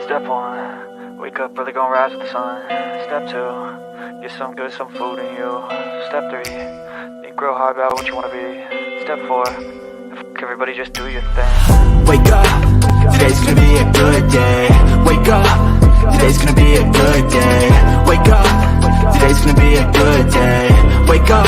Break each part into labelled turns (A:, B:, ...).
A: Step one, wake up early, gonna rise with the sun. Step two, get some good, some food in you. Step three, think real hard about what you wanna be. Step four, everybody just do your thing.
B: Wake up, today's gonna be a good day. Wake up, today's gonna be a good day. Wake up, today's gonna be a good day. Wake up,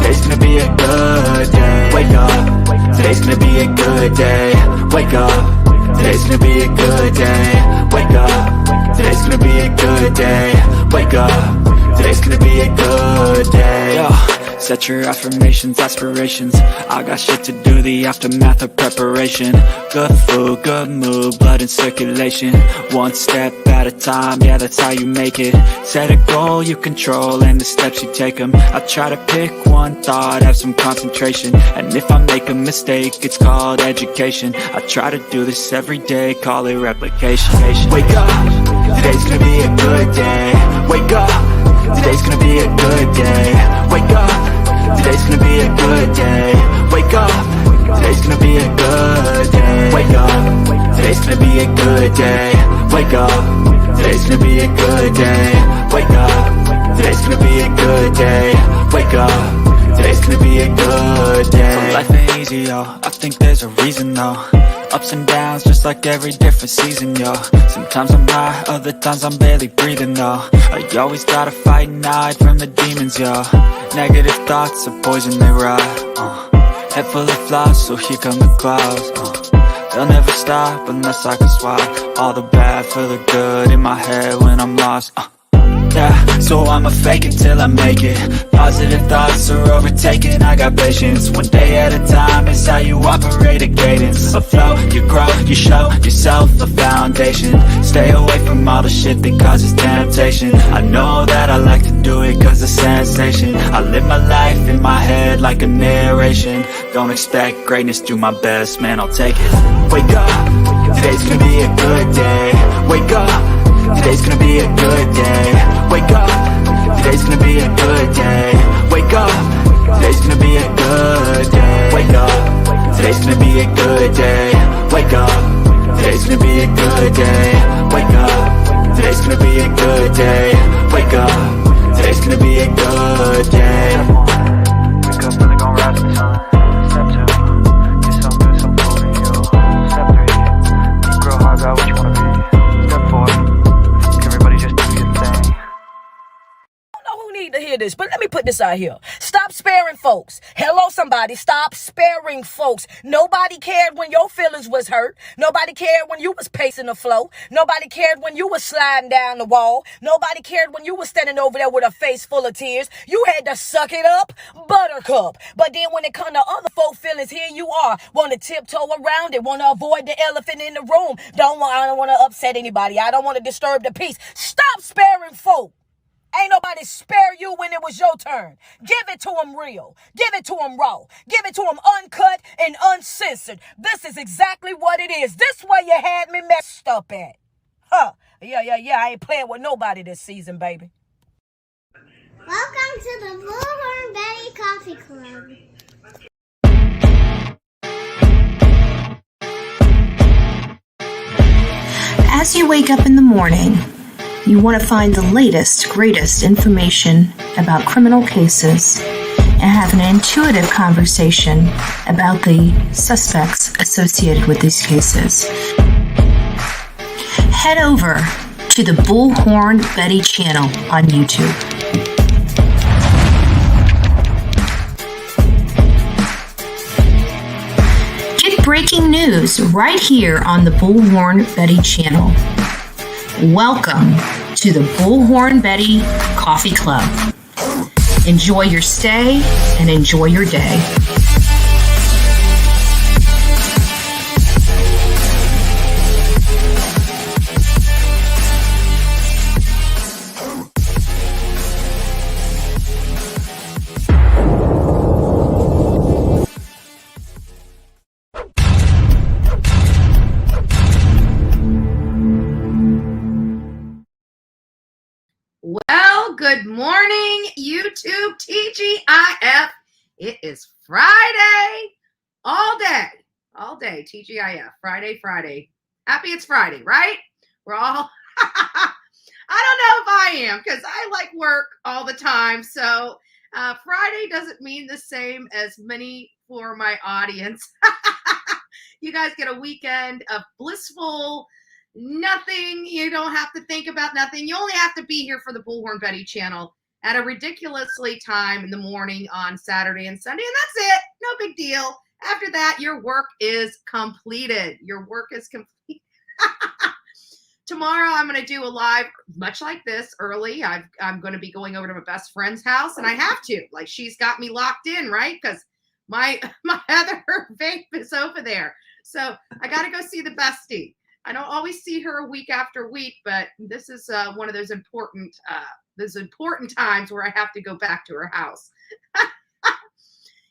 B: today's gonna be a good day. Wake up, today's gonna be a good day. Wake up, today's gonna be a good day. Wake up, today's gonna be a good day. Wake up, today's gonna be a good day. Yo, set your affirmations, aspirations. I got shit to do, the aftermath of preparation. Good food, good mood, blood in circulation. One step at a time, yeah, that's how you make it. Set a goal you control and the steps you take them. I try to pick one thought, have some concentration. And if I make a mistake, it's called education. I try to do this every day, call it replication. Wake up, today's gonna be a good day. Wake up, today's gonna be a good day. Wake up, today's gonna be a good day. Wake up, today's gonna be a good day. Wake up, today's gonna be a good day. Wake up, today's gonna be a good day. Wake up, today's gonna be a good day. Wake up, today's gonna be a good day. So life ain't easy, yo, I think there's a reason though. Ups and downs, just like every different season, yo. Sometimes I'm high, other times I'm barely breathing, though. You always gotta fight and hide from the demons, yo. Negative thoughts are poison, they rot. Head full of flaws, so here come the clouds. They'll never stop unless I can swap all the bad for the good in my head when I'm lost. Yeah, so I'ma fake it till I make it. Positive thoughts are overtaken, I got patience. One day at a time is how you operate a cadence. A flow, you grow, you show yourself a foundation. Stay away from all the shit that causes temptation. I know that I like to do it cause it's sensation. I live my life in my head like a narration. Don't expect greatness, do my best, man, I'll take it. Wake up, today's gonna be a good day. Wake up, today's gonna be a good day. Wake up, today's gonna be a good day. Wake up, today's gonna be a good day. Wake up, today's gonna be a good day. Wake up, today's gonna be a good day. Wake up, today's gonna be a good day. Wake up, today's gonna be a good day.
A: Wake up early, gonna rise with the sun. Step two, get some good, some food in you. Step three, think real hard about what you wanna be. Step four, everybody just do your thing.
C: Need to hear this, but let me put this out here. Stop sparing folks. Hello, somebody. Stop sparing folks. Nobody cared when your feelings was hurt. Nobody cared when you was pacing the floor. Nobody cared when you was sliding down the wall. Nobody cared when you was standing over there with a face full of tears. You had to suck it up, buttercup. But then when it come to other folk feelings, here you are, want to tiptoe around it, want to avoid the elephant in the room. I don't want to upset anybody. I don't want to disturb the peace. Stop sparing folk. Ain't nobody spare you when it was your turn. Give it to them real. Give it to them raw. Give it to them uncut and uncensored. This is exactly what it is. This where you had me messed up at. Yeah. I ain't playing with nobody this season, baby.
D: Welcome to the Bullhorn Betty Coffee Club.
E: As you wake up in the morning, you want to find the latest, greatest information about criminal cases and have an intuitive conversation about the suspects associated with these cases. Head over to the Bullhorn Betty channel on YouTube. Get breaking news right here on the Bullhorn Betty channel. Welcome to the Bullhorn Betty Coffee Club. Enjoy your stay and enjoy your day.
F: Well, good morning, YouTube TGIF. It is Friday all day, TGIF, Friday. Happy it's Friday, right? We're all, I don't know if I am, because I like work all the time. So Friday doesn't mean the same as many for my audience. You guys get a weekend of blissful nothing. You don't have to think about nothing. You only have to be here for the Bullhorn Betty channel at a ridiculously time in the morning on Saturday and Sunday. And that's it. No big deal. After that, your work is completed. Your work is complete. Tomorrow, I'm going to do a live, much like this, early. I'm going to be going over to my best friend's house, and I have to. Like, she's got me locked in, right? Because my other vape is over there. So I got to go see the bestie. I don't always see her week after week, but this is one of those important times where I have to go back to her house.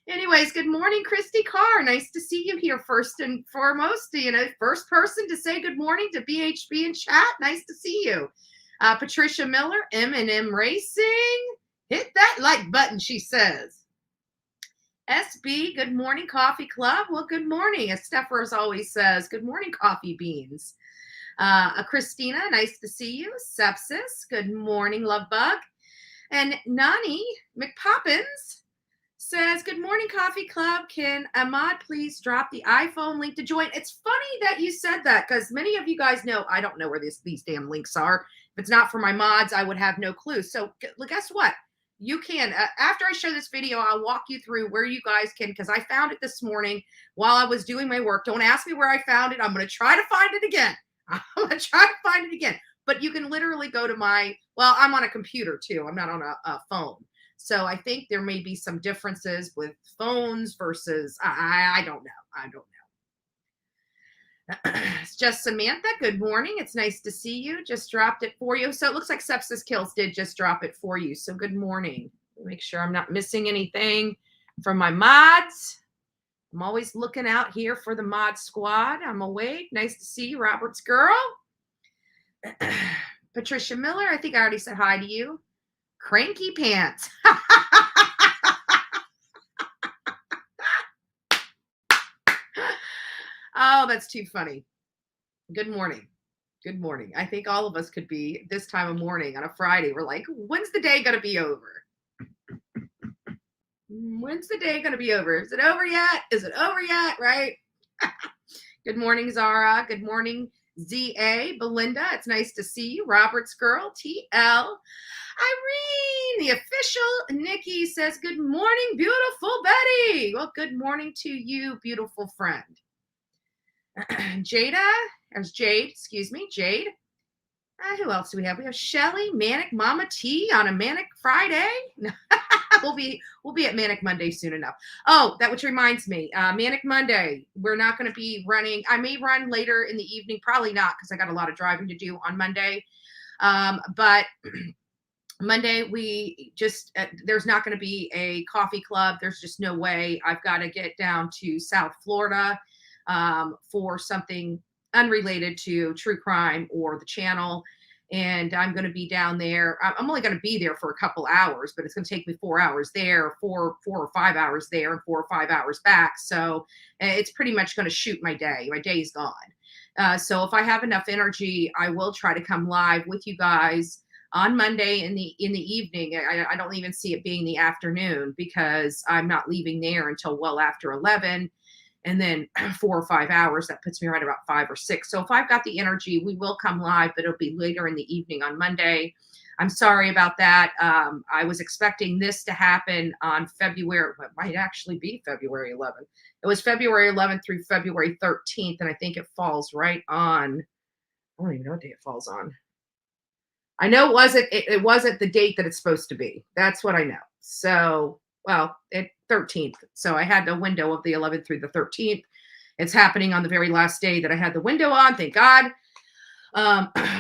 F: Anyways, good morning, Christy Carr. Nice to see you here. First and foremost, first person to say good morning to BHB in chat. Nice to see you. Patricia Miller, M&M Racing. Hit that like button, she says. SB, good morning, Coffee Club. Well, good morning. As Steffers always says, good morning, Coffee Beans. Christina, nice to see you. Sepsis, good morning, Love Bug. And Nani McPoppins says, good morning, Coffee Club. Can Ahmad please drop the iPhone link to join? It's funny that you said that, because many of you guys know I don't know where these damn links are. If it's not for my mods, I would have no clue. So guess what? You can, after I show this video, I'll walk you through where you guys can, because I found it this morning while I was doing my work. Don't ask me where I found it. I'm going to try to find it again. But you can literally go to I'm on a computer too. I'm not on a phone. So I think there may be some differences with phones versus, I don't know. It's just Samantha. Good morning. It's nice to see you. Just dropped it for you. So it looks like Sepsis Kills did just drop it for you. So good morning. Make sure I'm not missing anything from my mods. I'm always looking out here for the mod squad. I'm awake. Nice to see you, Robert's girl. Patricia Miller. I think I already said hi to you. Cranky Pants. Oh, that's too funny. Good morning. Good morning. I think all of us could be this time of morning on a Friday. We're like, when's the day going to be over? When's the day going to be over? Is it over yet? Is it over yet? Right? Good morning, Zara. Good morning, ZA. Belinda, it's nice to see you. Robert's girl, TL. Irene, the official Nikki says, good morning, beautiful Betty. Well, good morning to you, beautiful friend. Jade. Who else do we have? We have Shelly, Manic Mama T on a Manic Friday. We'll be at Manic Monday soon enough. Oh, which reminds me, Manic Monday, we're not going to be running. I may run later in the evening, probably not, because I got a lot of driving to do on Monday. But Monday, there's not going to be a coffee club. There's just no way. I've got to get down to South Florida for something unrelated to true crime or the channel. And I'm going to be down there. I'm only going to be there for a couple hours, but it's going to take me 4 hours there, 4 or 5 hours there, and 4 or 5 hours back. So it's pretty much going to shoot my day. My day's gone. So if I have enough energy, I will try to come live with you guys on Monday in the evening. I don't even see it being the afternoon, because I'm not leaving there until well after 11. And then 4 or 5 hours, that puts me right about 5 or 6. So if I've got the energy, we will come live, but it'll be later in the evening on Monday. I'm sorry about that. I was expecting this to happen on February, what might actually be February 11th. It was February 11th through February 13th, and I think it falls right on, I don't even know what day it falls on. I know it wasn't the date that it's supposed to be. That's what I know. So, 13th. So I had the window of the 11th through the 13th. It's happening on the very last day that I had the window on. Thank God.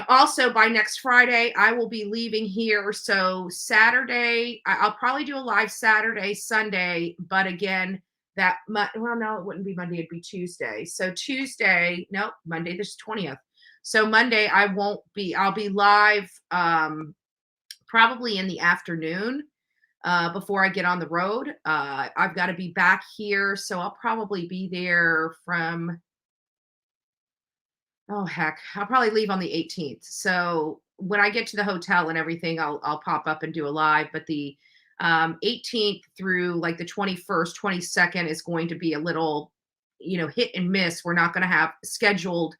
F: Also, by next Friday, I will be leaving here. So Saturday, I'll probably do a live Saturday, Sunday. But again, no, it wouldn't be Monday. It'd be Tuesday. So Tuesday, nope, Monday, this 20th. So Monday, I'll be live probably in the afternoon. Before I get on the road. I've got to be back here, so I'll probably be there from Oh heck, I'll probably leave on the 18th. So when I get to the hotel and everything, I'll pop up and do a live. But the 18th through like the 21st, 22nd is going to be a little, hit and miss. We're not going to have scheduled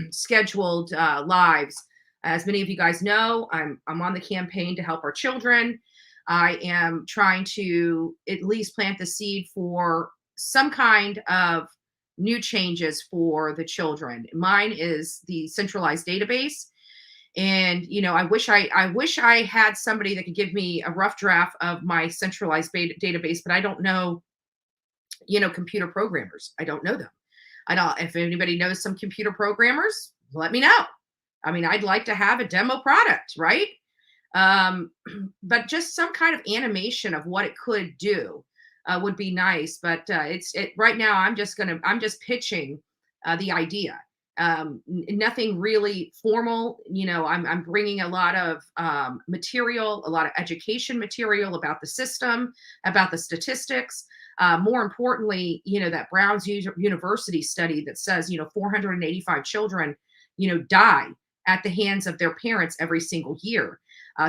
F: scheduled lives. As many of you guys know, I'm on the campaign to help our children. I am trying to at least plant the seed for some kind of new changes for the children. Mine is the centralized database. And I wish I had somebody that could give me a rough draft of my centralized database, but I don't know, computer programmers. I don't know them. I don't. If anybody knows some computer programmers, let me know. I mean, I'd like to have a demo product, right? But just some kind of animation of what it could do would be nice. But it's right now. I'm just pitching the idea. Nothing really formal. I'm bringing a lot of material, a lot of education material about the system, about the statistics. More importantly, that Brown's University study that says, 485 children, die at the hands of their parents every single year.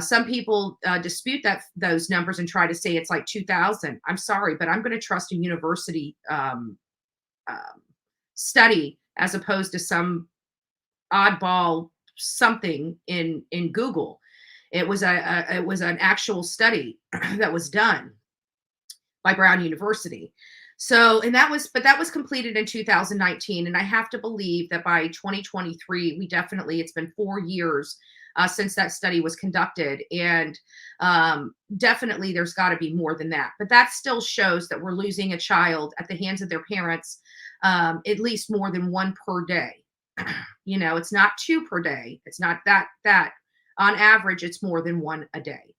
F: Some people dispute those numbers and try to say it's like 2,000. I'm sorry, but I'm going to trust a university study as opposed to some oddball something in Google. It was an actual study that was done by Brown University. So, that was completed in 2019. And I have to believe that by 2023, it's been 4 years since that study was conducted. And definitely there's got to be more than that. But that still shows that we're losing a child at the hands of their parents, at least more than one per day. It's not 2 per day. It's not that on average, it's more than 1 a day.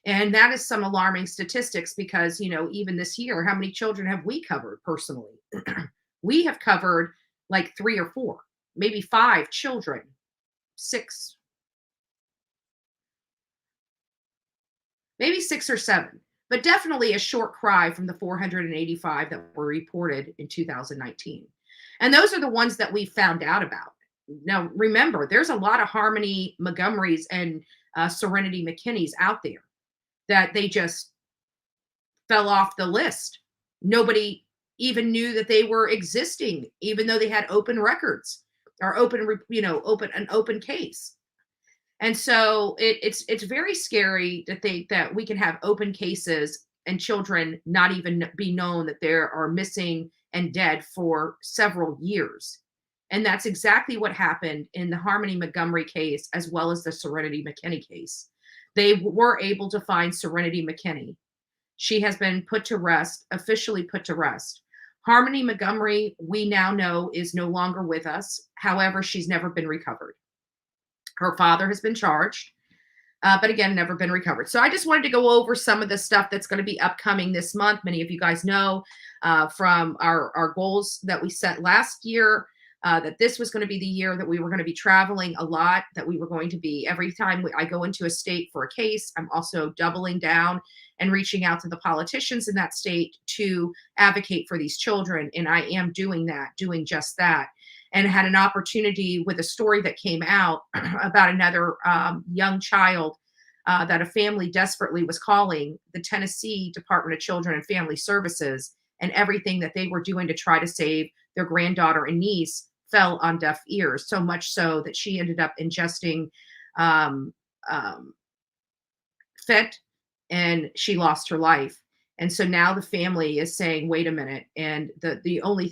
F: And that is some alarming statistics because, even this year, how many children have we covered personally? We have covered like 3 or 4, maybe 5 children, 6, maybe 6 or 7, but definitely a short cry from the 485 that were reported in 2019. And those are the ones that we found out about. Now, remember, there's a lot of Harmony Montgomerys and Serenity McKinneys out there that they just fell off the list. Nobody even knew that they were existing, even though they had open records or an open case. And so it's very scary to think that we can have open cases and children not even be known that they are missing and dead for several years. And that's exactly what happened in the Harmony Montgomery case, as well as the Serenity McKinney case. They were able to find Serenity McKinney. She has been officially put to rest. Harmony Montgomery, we now know, is no longer with us. However, she's never been recovered. Her father has been charged, but again, never been recovered. So I just wanted to go over some of the stuff that's going to be upcoming this month. Many of you guys know from our goals that we set last year, that this was going to be the year that we were going to be traveling a lot, that we were going to be, every time I go into a state for a case, I'm also doubling down and reaching out to the politicians in that state to advocate for these children. And I am doing just that. And had an opportunity with a story that came out about another young child that a family desperately was calling the Tennessee Department of Children and Family Services, and everything that they were doing to try to save their granddaughter and niece fell on deaf ears, so much so that she ended up ingesting fent, and she lost her life. And so now the family is saying, wait a minute. And the only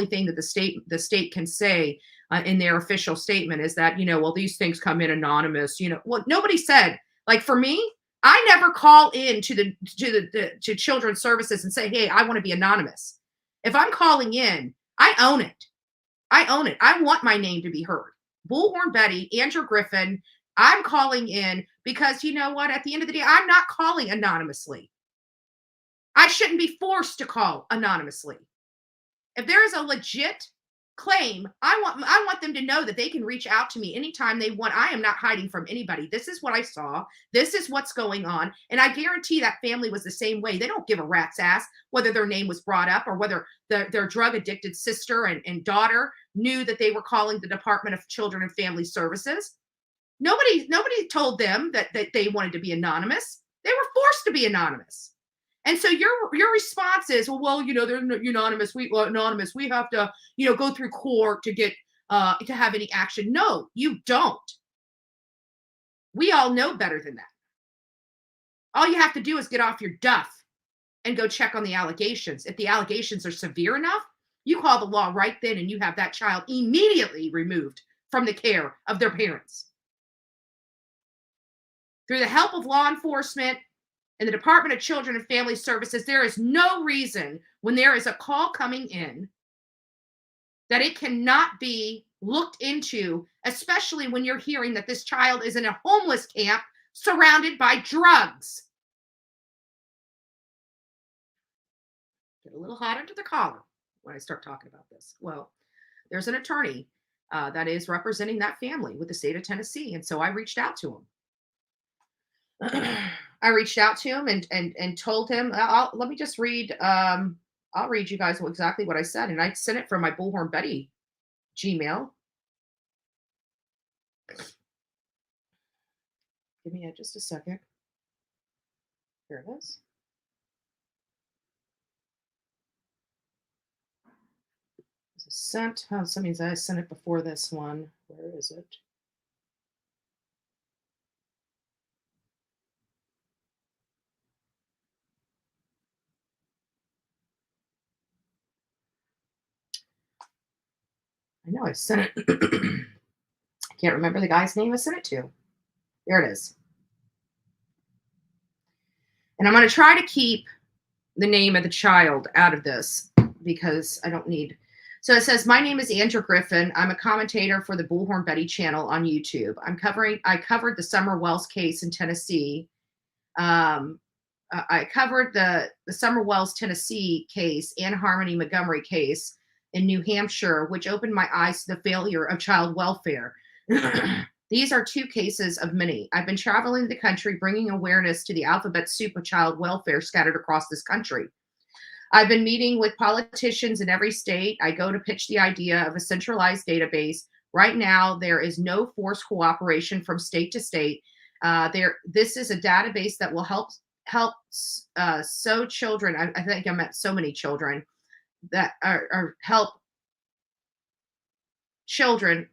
F: thing that the state can say in their official statement is that, well, these things come in anonymous, well, nobody said, like, for me, I never call in to children's services and say, hey, I want to be anonymous. If I'm calling in, I own it. I want my name to be heard. Bullhorn Betty, Andrew Griffin, I'm calling in because, you know what? At the end of the day, I'm not calling anonymously. I shouldn't be forced to call anonymously. If there is a legit claim, I want them to know that they can reach out to me anytime they want. I am not hiding from anybody. This is what I saw. This is what's going on. And I guarantee that family was the same way. They don't give a rat's ass whether their name was brought up or whether their drug addicted sister and daughter knew that they were calling the Department of Children and Family Services. Nobody told them that they wanted to be anonymous. They were forced to be anonymous. And so your response is, well, they're anonymous. We have to, go through court to get to have any action. No, you don't. We all know better than that. All you have to do is get off your duff and go check on the allegations. If the allegations are severe enough, you call the law right then and you have that child immediately removed from the care of their parents. Through the help of law enforcement and the Department of Children and Family Services, there is no reason when there is a call coming in that it cannot be looked into, especially when you're hearing that this child is in a homeless camp surrounded by drugs. Get a little hot under the collar when I start talking about this. Well, there's an attorney that is representing that family with the state of Tennessee. And so I reached out to him. I reached out to him and told him, let me just read. I'll read you guys exactly what I said. And I sent it from my Bullhorn Betty Gmail. Give me just a second. Here it is. This is sent. Oh, some means I sent it before this one. Where is it? I know I sent it. I can't remember the guy's name I sent it to. There it is. And I'm going to try to keep the name of the child out of this because I don't need. So it says, my name is Andrew Griffin. I'm a commentator for the Bullhorn Betty channel on YouTube. I covered the Summer Wells case in Tennessee. I covered the Summer Wells, Tennessee case and Harmony Montgomery case in New Hampshire, which opened my eyes to the failure of child welfare. These are two cases of many. I've been traveling the country, bringing awareness to the alphabet soup of child welfare scattered across this country. I've been meeting with politicians in every state. I go to pitch the idea of a centralized database. Right now, there is no forced cooperation from state to state. This is a database that will help so children. I think I met so many children that are help children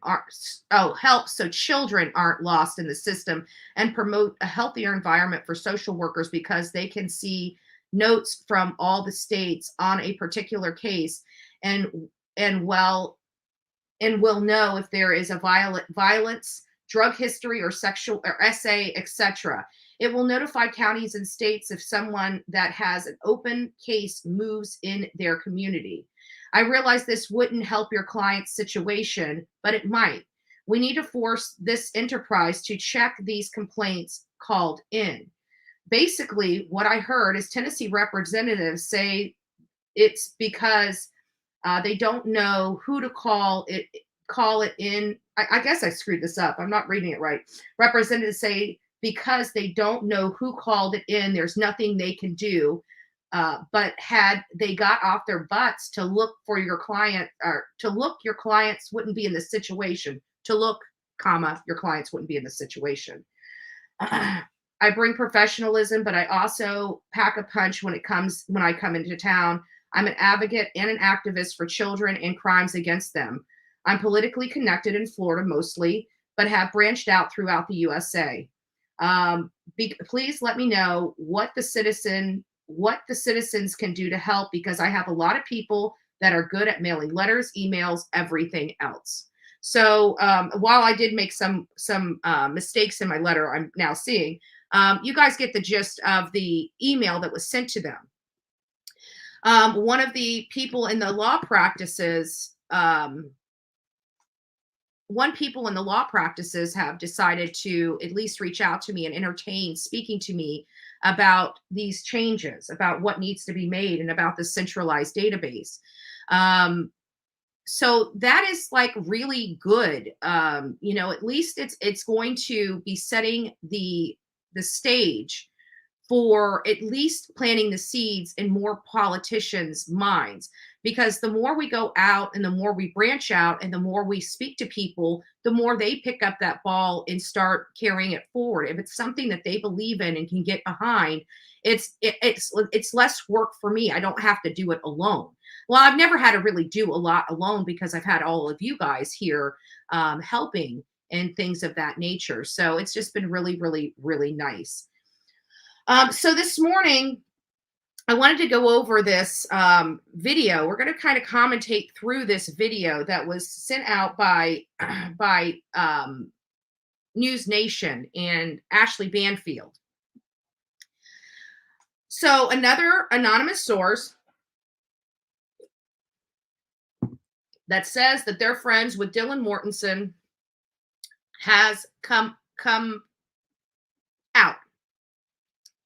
F: help so children aren't lost in the system, and promote a healthier environment for social workers because they can see notes from all the states on a particular case and will know if there is a violence, drug history, or sexual or SA, etc. It will notify counties and states if someone that has an open case moves in their community. I realize this wouldn't help your client's situation, but it might. We need to force this enterprise to check these complaints called in. Basically, what I heard is Tennessee representatives say it's because they don't know who to call it in. I guess I screwed this up. I'm not reading it right. Representatives say because they don't know who called it in, there's nothing they can do. But had they got off their butts to look for your client, or to look, your clients wouldn't be in this situation. To look, your clients wouldn't be in this situation. I bring professionalism, but I also pack a punch when I come into town. I'm an advocate and an activist for children and crimes against them. I'm politically connected in Florida mostly, but have branched out throughout the USA. Please let me know what the citizens can do to help, because I have a lot of people that are good at mailing letters, emails, everything else. So while I did make some mistakes in my letter, I'm now seeing, you guys get the gist of the email that was sent to them. One of the people in the law practices, have decided to at least reach out to me and entertain speaking to me about these changes, about what needs to be made, and about the centralized database. so that is like really good. At least it's going to be setting the stage for at least planting the seeds in more politicians' minds. Because the more we go out and the more we branch out and the more we speak to people, the more they pick up that ball and start carrying it forward. If it's something that they believe in and can get behind, it's less work for me. I don't have to do it alone. Well, I've never had to really do a lot alone because I've had all of you guys here helping and things of that nature. So it's just been really, really, really nice. So this morning, I wanted to go over this video. We're going to kind of commentate through this video that was sent out by News Nation and Ashley Banfield. So another anonymous source that says that they're friends with Dylan Mortensen has come out.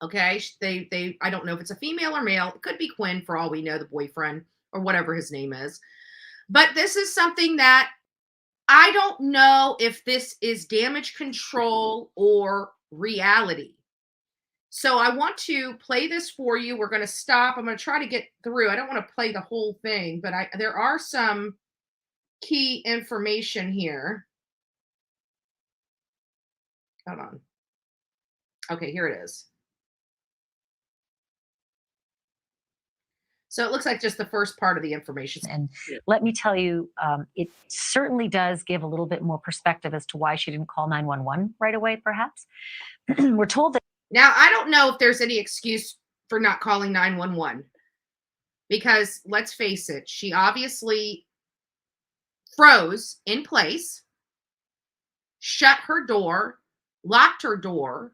F: Okay, they I don't know if it's a female or male. It could be Quinn for all we know, the boyfriend or whatever his name is. But this is something that I don't know if this is damage control or reality. So I want to play this for you. We're going to stop. I'm going to try to get through. I don't want to play the whole thing, but there are some key information here. Hold on. Okay, here it is. So it looks like just the first part of the information.
G: And let me tell you, it certainly does give a little bit more perspective as to why she didn't call 911 right away, perhaps. We're told that.
F: Now, I don't know if there's any excuse for not calling 911 because let's face it, she obviously froze in place, shut her door, locked her door,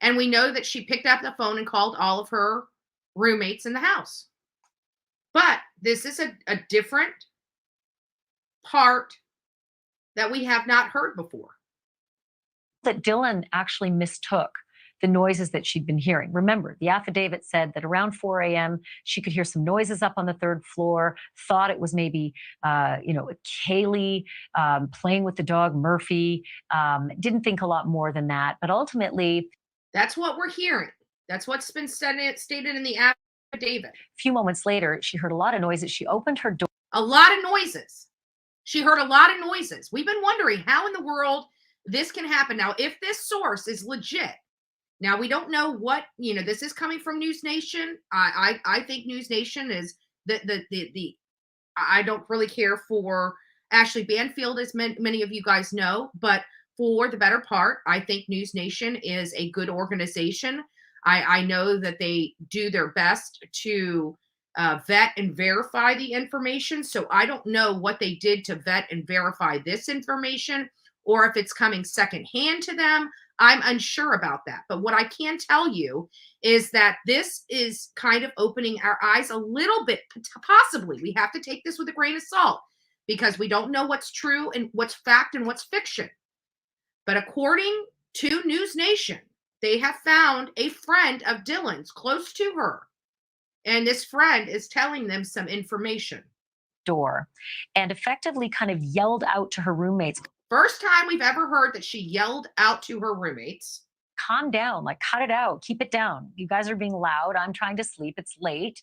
F: and we know that she picked up the phone and called all of her roommates in the house. But this is a different part that we have not heard before.
G: That Dylan actually mistook the noises that she'd been hearing. Remember, the affidavit said that around 4 a.m., she could hear some noises up on the third floor, thought it was maybe, Kaylee playing with the dog, Murphy, didn't think a lot more than that. But ultimately,
F: that's what we're hearing. That's what's been stated in the affidavit.
G: A few moments later, she heard a lot of noises. She opened her door.
F: A lot of noises. She heard a lot of noises. We've been wondering how in the world this can happen. Now, if this source is legit, now we don't know what, this is coming from News Nation. I think News Nation is I don't really care for Ashley Banfield, as many of you guys know, but for the better part, I think News Nation is a good organization. I know that they do their best to vet and verify the information. So I don't know what they did to vet and verify this information or if it's coming secondhand to them. I'm unsure about that. But what I can tell you is that this is kind of opening our eyes a little bit, possibly. We have to take this with a grain of salt because we don't know what's true and what's fact and what's fiction. But according to News Nation, they have found a friend of Dylan's close to her. And this friend is telling them some information.
G: Door and effectively kind of yelled out to her roommates.
F: First time we've ever heard that she yelled out to her roommates.
G: Calm down, like cut it out, keep it down. You guys are being loud. I'm trying to sleep. It's late.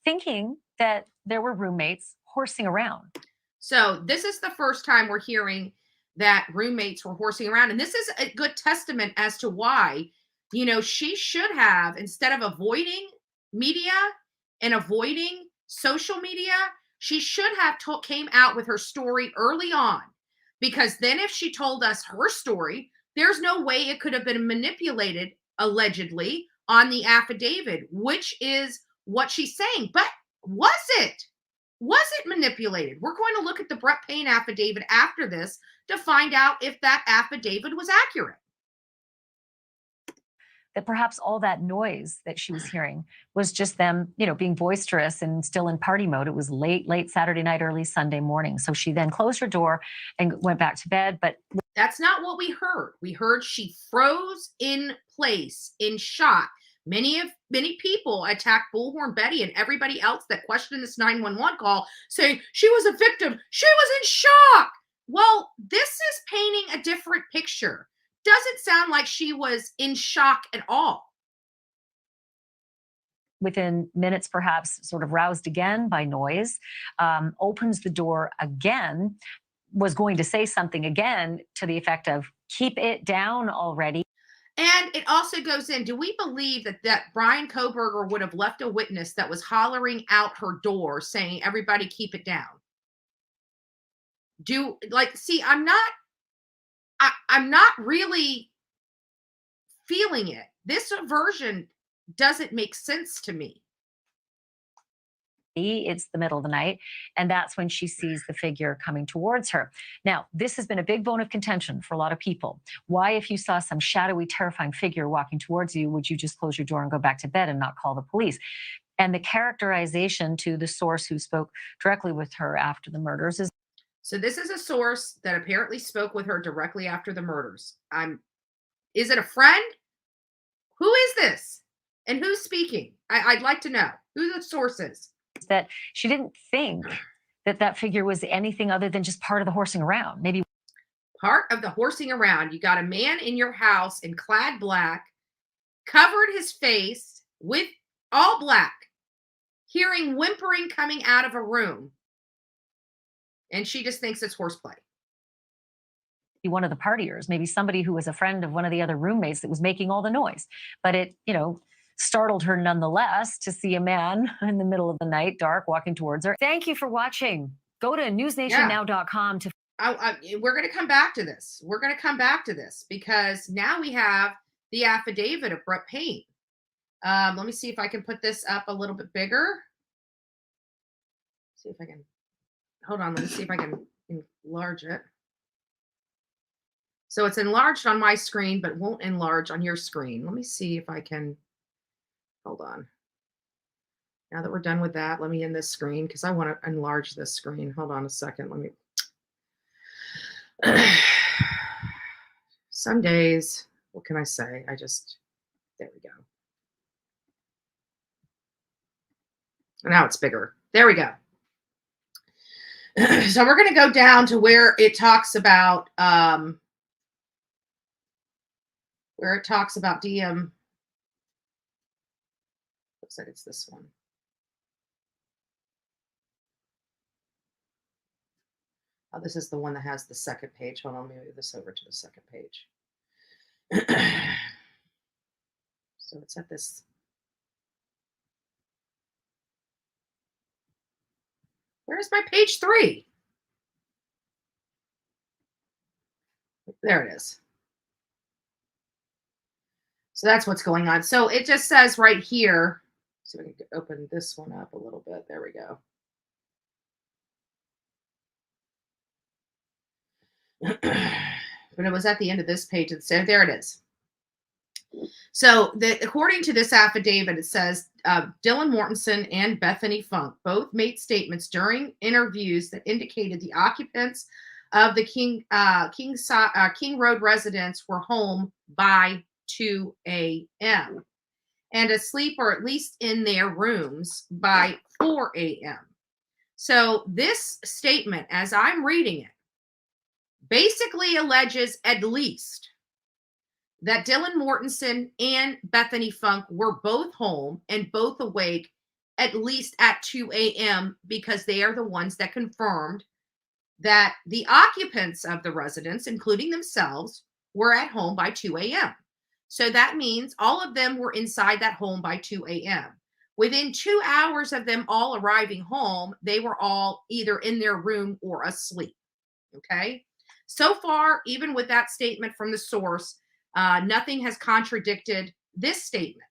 G: Thinking that there were roommates horsing around.
F: So this is the first time we're hearing that roommates were horsing around. And this is a good testament as to why, she should have, instead of avoiding media and avoiding social media, she should have came out with her story early on. Because then if she told us her story, there's no way it could have been manipulated, allegedly, on the affidavit, which is what she's saying. But was it? Was it manipulated? We're going to look at the Brett Payne affidavit after this to find out if that affidavit was accurate.
G: That perhaps all that noise that she was hearing was just them, being boisterous and still in party mode. It was late Saturday night, early Sunday morning. So she then closed her door and went back to bed. But
F: that's not what we heard. We heard she froze in place, in shock, Many people attacked Bullhorn Betty and everybody else that questioned this 911 call, saying she was a victim. She was in shock. Well, this is painting a different picture. Doesn't sound like she was in shock at all.
G: Within minutes, perhaps sort of roused again by noise, opens the door again, was going to say something again to the effect of, keep it down already.
F: And it also goes in, do we believe that Brian Kohberger would have left a witness that was hollering out her door saying, everybody keep it down? See, I'm not really feeling it. This version doesn't make sense to me.
G: It's the middle of the night, and that's when she sees the figure coming towards her. Now, this has been a big bone of contention for a lot of people. Why, if you saw some shadowy, terrifying figure walking towards you, would you just close your door and go back to bed and not call the police? And the characterization to the source who spoke directly with her after the murders is...
F: So this is a source that apparently spoke with her directly after the murders. Is it a friend? Who is this? And who's speaking? I'd like to know who the source is.
G: That she didn't think that figure was anything other than just part of the horsing around. Maybe
F: part of the horsing around. You got a man in your house in clad black, covered his face with all black, hearing whimpering coming out of a room. And she just thinks it's horseplay.
G: One of the partiers, maybe somebody who was a friend of one of the other roommates that was making all the noise. But it, startled her nonetheless to see a man in the middle of the night, dark, walking towards her. Thank you for watching. Go to newsnationnow.com to...
F: We're going to come back to this. We're going to come back to this because now we have the affidavit of Brett Payne. Let me see if I can put this up a little bit bigger. See if I can. Hold on. Let me see if I can enlarge it. So it's enlarged on my screen, but won't enlarge on your screen. Let me see if I can. Hold on. Now that we're done with that, let me end this screen because I want to enlarge this screen. Hold on a second. Let me. Some days, what can I say? There we go. Now it's bigger. There we go. So we're going to go down to where it talks about DM. Looks like it's this one. Oh, this is the one that has the second page. Hold on, let me move this over to the second page. So it's at this. Where's my page 3? There it is. So that's what's going on. So it just says right here. So we can open this one up a little bit. There we go. But it was at the end of this page. It said, there it is. So according to this affidavit, it says Dylan Mortensen and Bethany Funk both made statements during interviews that indicated the occupants of the King Road residence were home by 2 a.m. and asleep or at least in their rooms by 4 a.m. So this statement, as I'm reading it, basically alleges at least that Dylan Mortensen and Bethany Funk were both home and both awake at least at 2 a.m. because they are the ones that confirmed that the occupants of the residence, including themselves, were at home by 2 a.m. So that means all of them were inside that home by 2 a.m. Within 2 hours of them all arriving home, they were all either in their room or asleep. Okay. So far, even with that statement from the source, nothing has contradicted this statement.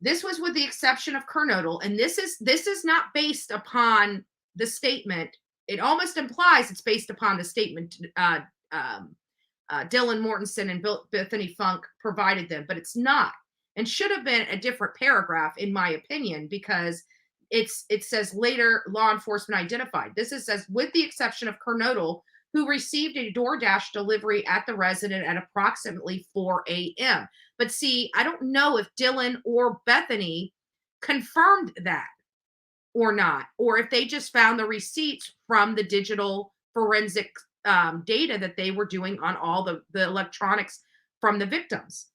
F: This was with the exception of Kernodle, and this is not based upon the statement. It almost implies it's based upon the statement Dylan Mortensen and Bethany Funk provided them, but it's not, and should have been a different paragraph, in my opinion, because it says later law enforcement identified. This says with the exception of Kernodle, who received a DoorDash delivery at the residence at approximately 4 a.m. But see, I don't know if Dylan or Bethany confirmed that or not, or if they just found the receipts from the digital forensic data that they were doing on all the electronics from the victims.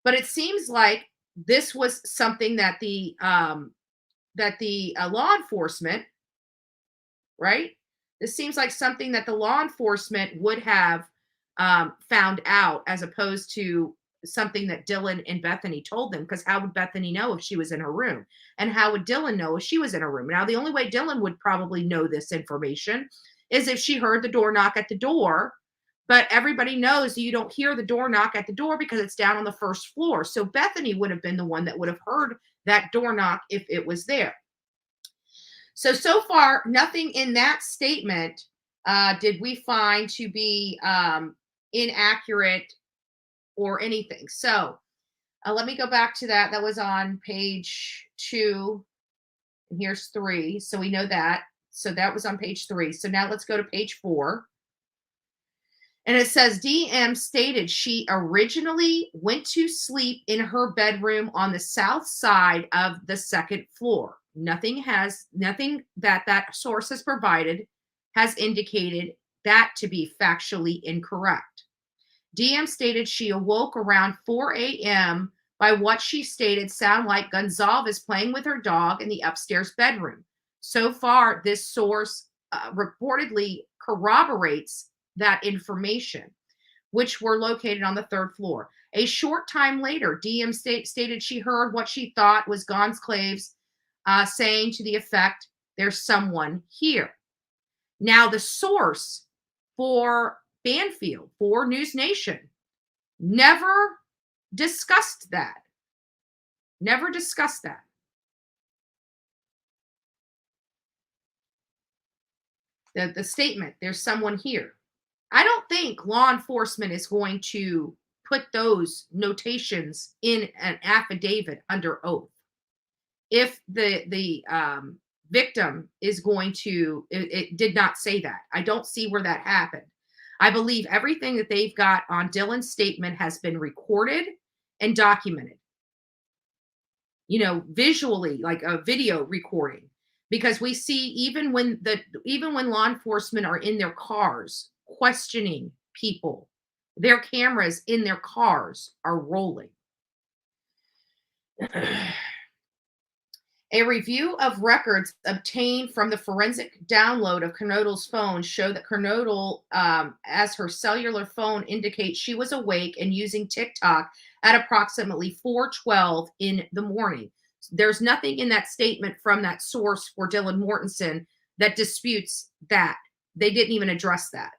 F: But it seems like this was something that the law enforcement, right? This seems like something that the law enforcement would have found out, as opposed to something that Dylan and Bethany told them. Because how would Bethany know if she was in her room? And how would Dylan know if she was in her room? Now, the only way Dylan would probably know this information is if she heard the door knock at the door. But everybody knows that you don't hear the door knock at the door because it's down on the first floor. So Bethany would have been the one that would have heard that door knock if it was there. So far, nothing in that statement did we find to be inaccurate or anything. So let me go back to that. That was on page 2. And here's 3. So we know that. So that was on page 3. So now let's go to page 4. And it says DM stated she originally went to sleep in her bedroom on the south side of the second floor. Nothing that source has provided has indicated that to be factually incorrect. DM stated she awoke around 4 a.m. by what she stated sound like Gonzalez playing with her dog in the upstairs bedroom. So far, this source reportedly corroborates that information, which were located on the third floor. A short time later, DM stated she heard what she thought was Gonzalez saying to the effect, "There's someone here." Now, the source for Banfield, for News Nation, never discussed that. Never discussed that. The statement, "There's someone here." I don't think law enforcement is going to put those notations in an affidavit under oath. If the victim is going to, it did not say that. I don't see where that happened. I believe everything that they've got on Dylan's statement has been recorded and documented. You know, visually, like a video recording, because we see even when law enforcement are in their cars questioning people, their cameras in their cars are rolling. A review of records obtained from the forensic download of Kernodle's phone show that Kernodle, as her cellular phone indicates, she was awake and using TikTok at approximately 4:12 in the morning. There's nothing in that statement from that source for Dylan Mortensen that disputes that. They didn't even address that.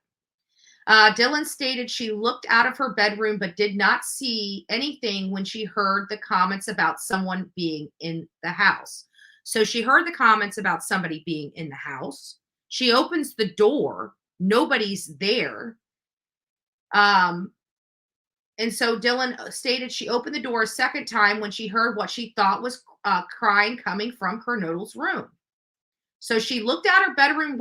F: Dylan stated she looked out of her bedroom but did not see anything when she heard the comments about someone being in the house. So she heard the comments about somebody being in the house. She opens the door. Nobody's there. And so Dylan stated she opened the door a second time when she heard what she thought was crying coming from Kernodle's room. So she looked out her bedroom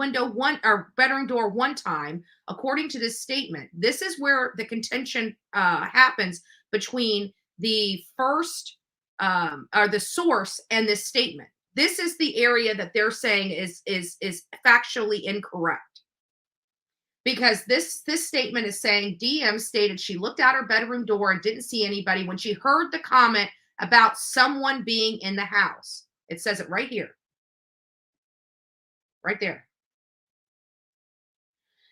F: door one time, according to this statement. This is where the contention happens between the first or the source and this statement. This is the area that they're saying is factually incorrect, because this statement is saying DM stated she looked out her bedroom door and didn't see anybody when she heard the comment about someone being in the house. It says it right here. Right there.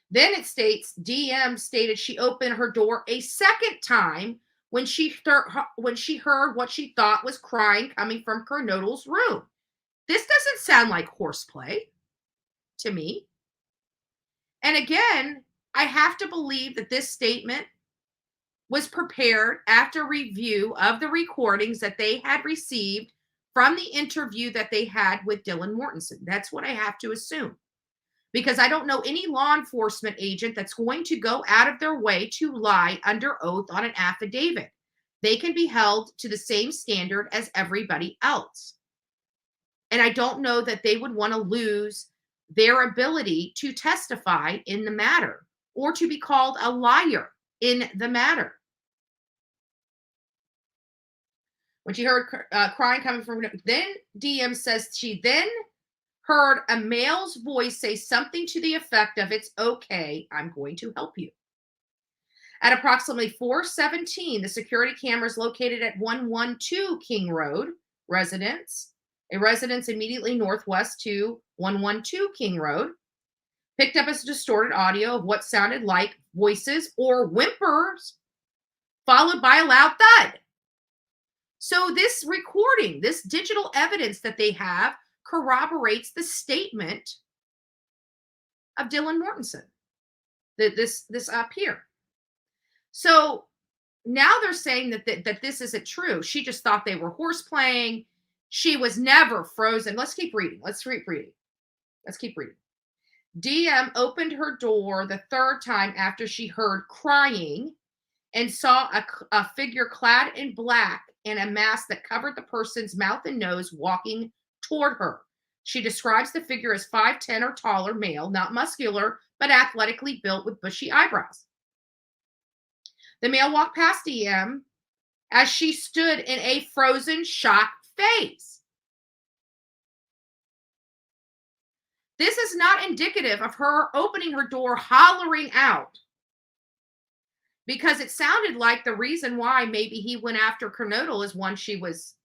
F: Then it states DM stated she opened her door a second time when she heard what she thought was crying coming from Kernodle's room. This doesn't sound like horseplay to me. And again, I have to believe that this statement was prepared after review of the recordings that they had received from the interview that they had with Dylan Mortensen. That's what I have to assume, because I don't know any law enforcement agent that's going to go out of their way to lie under oath on an affidavit. They can be held to the same standard as everybody else. And I don't know that they would want to lose their ability to testify in the matter or to be called a liar in the matter. When she heard crying coming from her, then DM says she then heard a male's voice say something to the effect of, "It's okay, I'm going to help you." At approximately 4:17, the security cameras located at 112 King Road a residence immediately northwest to 112 King Road, picked up a distorted audio of what sounded like voices or whimpers, followed by a loud thud. So this recording, this digital evidence that they have, corroborates the statement of Dylan Mortensen. This up here. So now they're saying that this isn't true. She just thought they were horse playing. She was never frozen. Let's keep reading. Let's keep reading. DM opened her door the third time after she heard crying and saw a figure clad in black and a mask that covered the person's mouth and nose walking toward her. She describes the figure as 5'10" or taller male, not muscular, but athletically built with bushy eyebrows. The male walked past DM as she stood in a frozen shock phase. This is not indicative of her opening her door, hollering out, because it sounded like the reason why maybe he went after Kernodle is one, she was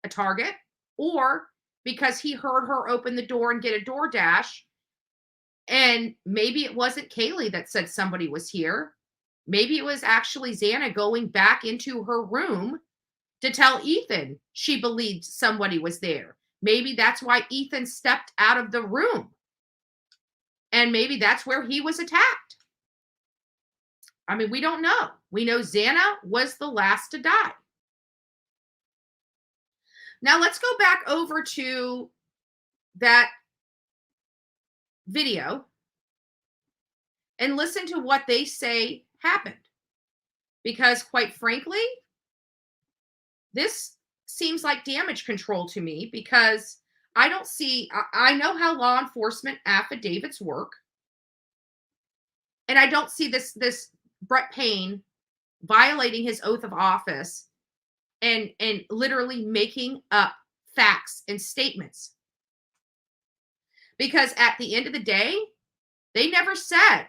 F: a target, or because he heard her open the door and get a DoorDash, and maybe it wasn't Kaylee that said somebody was here. Maybe it was actually Xana going back into her room to tell Ethan she believed somebody was there. Maybe that's why Ethan stepped out of the room. And maybe that's where he was attacked. I mean, we don't know. We know Xana was the last to die. Now let's go back over to that video and listen to what they say happened. Because quite frankly, this seems like damage control to me, because I know how law enforcement affidavits work. And I don't see this Brett Payne violating his oath of office and literally making up facts and statements. Because at the end of the day, they never said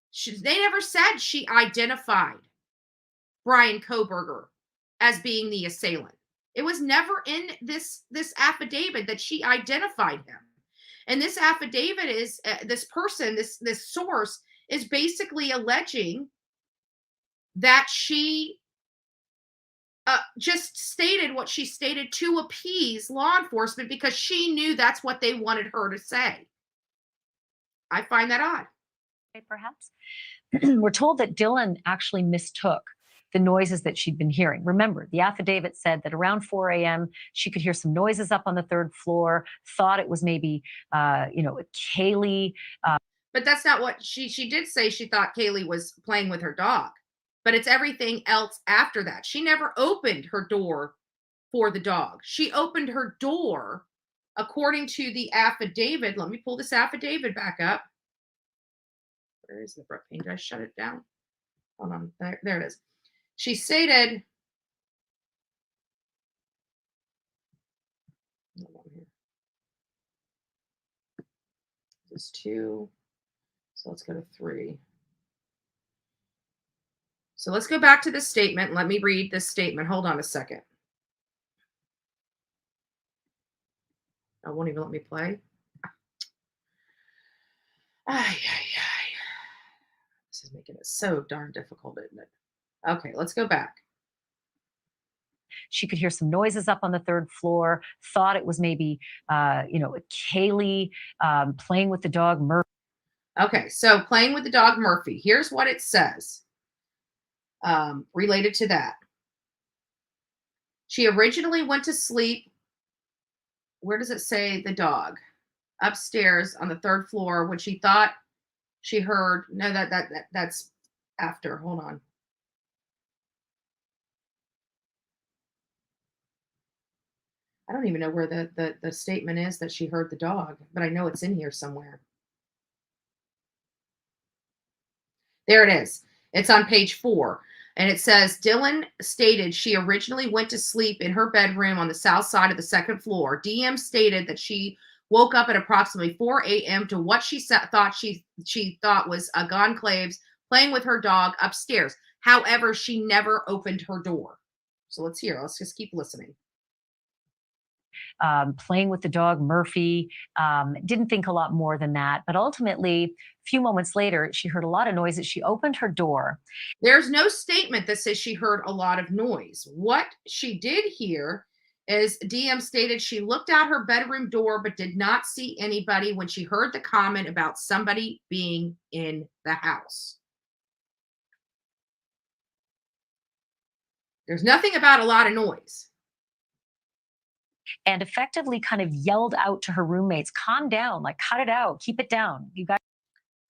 F: she identified Brian Kohberger as being the assailant. It was never in this affidavit that she identified him. And this affidavit is this source is basically alleging that she just stated what she stated to appease law enforcement because she knew that's what they wanted her to say. I find that odd.
G: Perhaps. We're told that Dylan actually mistook the noises that she'd been hearing. Remember, the affidavit said that around 4 a.m., she could hear some noises up on the third floor, thought it was maybe, Kaylee.
F: But that's not what she did say. She thought Kaylee was playing with her dog, but it's everything else after that. She never opened her door for the dog. She opened her door according to the affidavit. Let me pull this affidavit back up. Where is the Brett Payne? Did I shut it down? Hold on. There it is. She stated, this is 2. So let's go to 3. So let's go back to this statement. Let me read this statement. Hold on a second. I won't even let me play. This is making it so darn difficult, isn't it? Okay, let's go back.
G: She could hear some noises up on the third floor, thought it was maybe, Kaylee playing with the dog, Murphy.
F: Okay, so playing with the dog, Murphy. Here's what it says related to that. She originally went to sleep. Where does it say the dog? Upstairs on the third floor when she thought she heard. No, that's after. Hold on. I don't even know where the statement is that she heard the dog, but I know it's in here somewhere. There it is. It's on page 4. And it says Dylan stated she originally went to sleep in her bedroom on the south side of the second floor. DM stated that she woke up at approximately 4 a.m. to what she thought was a Gonclaves playing with her dog upstairs. However, she never opened her door. So let's hear. Let's just keep listening.
G: Playing with the dog, Murphy. Didn't think a lot more than that. But ultimately, a few moments later, she heard a lot of noises. She opened her door.
F: There's no statement that says she heard a lot of noise. What she did hear is DM stated she looked out her bedroom door but did not see anybody when she heard the comment about somebody being in the house. There's nothing about a lot of noise.
G: And effectively kind of yelled out to her roommates, calm down, like cut it out, keep it down. You guys.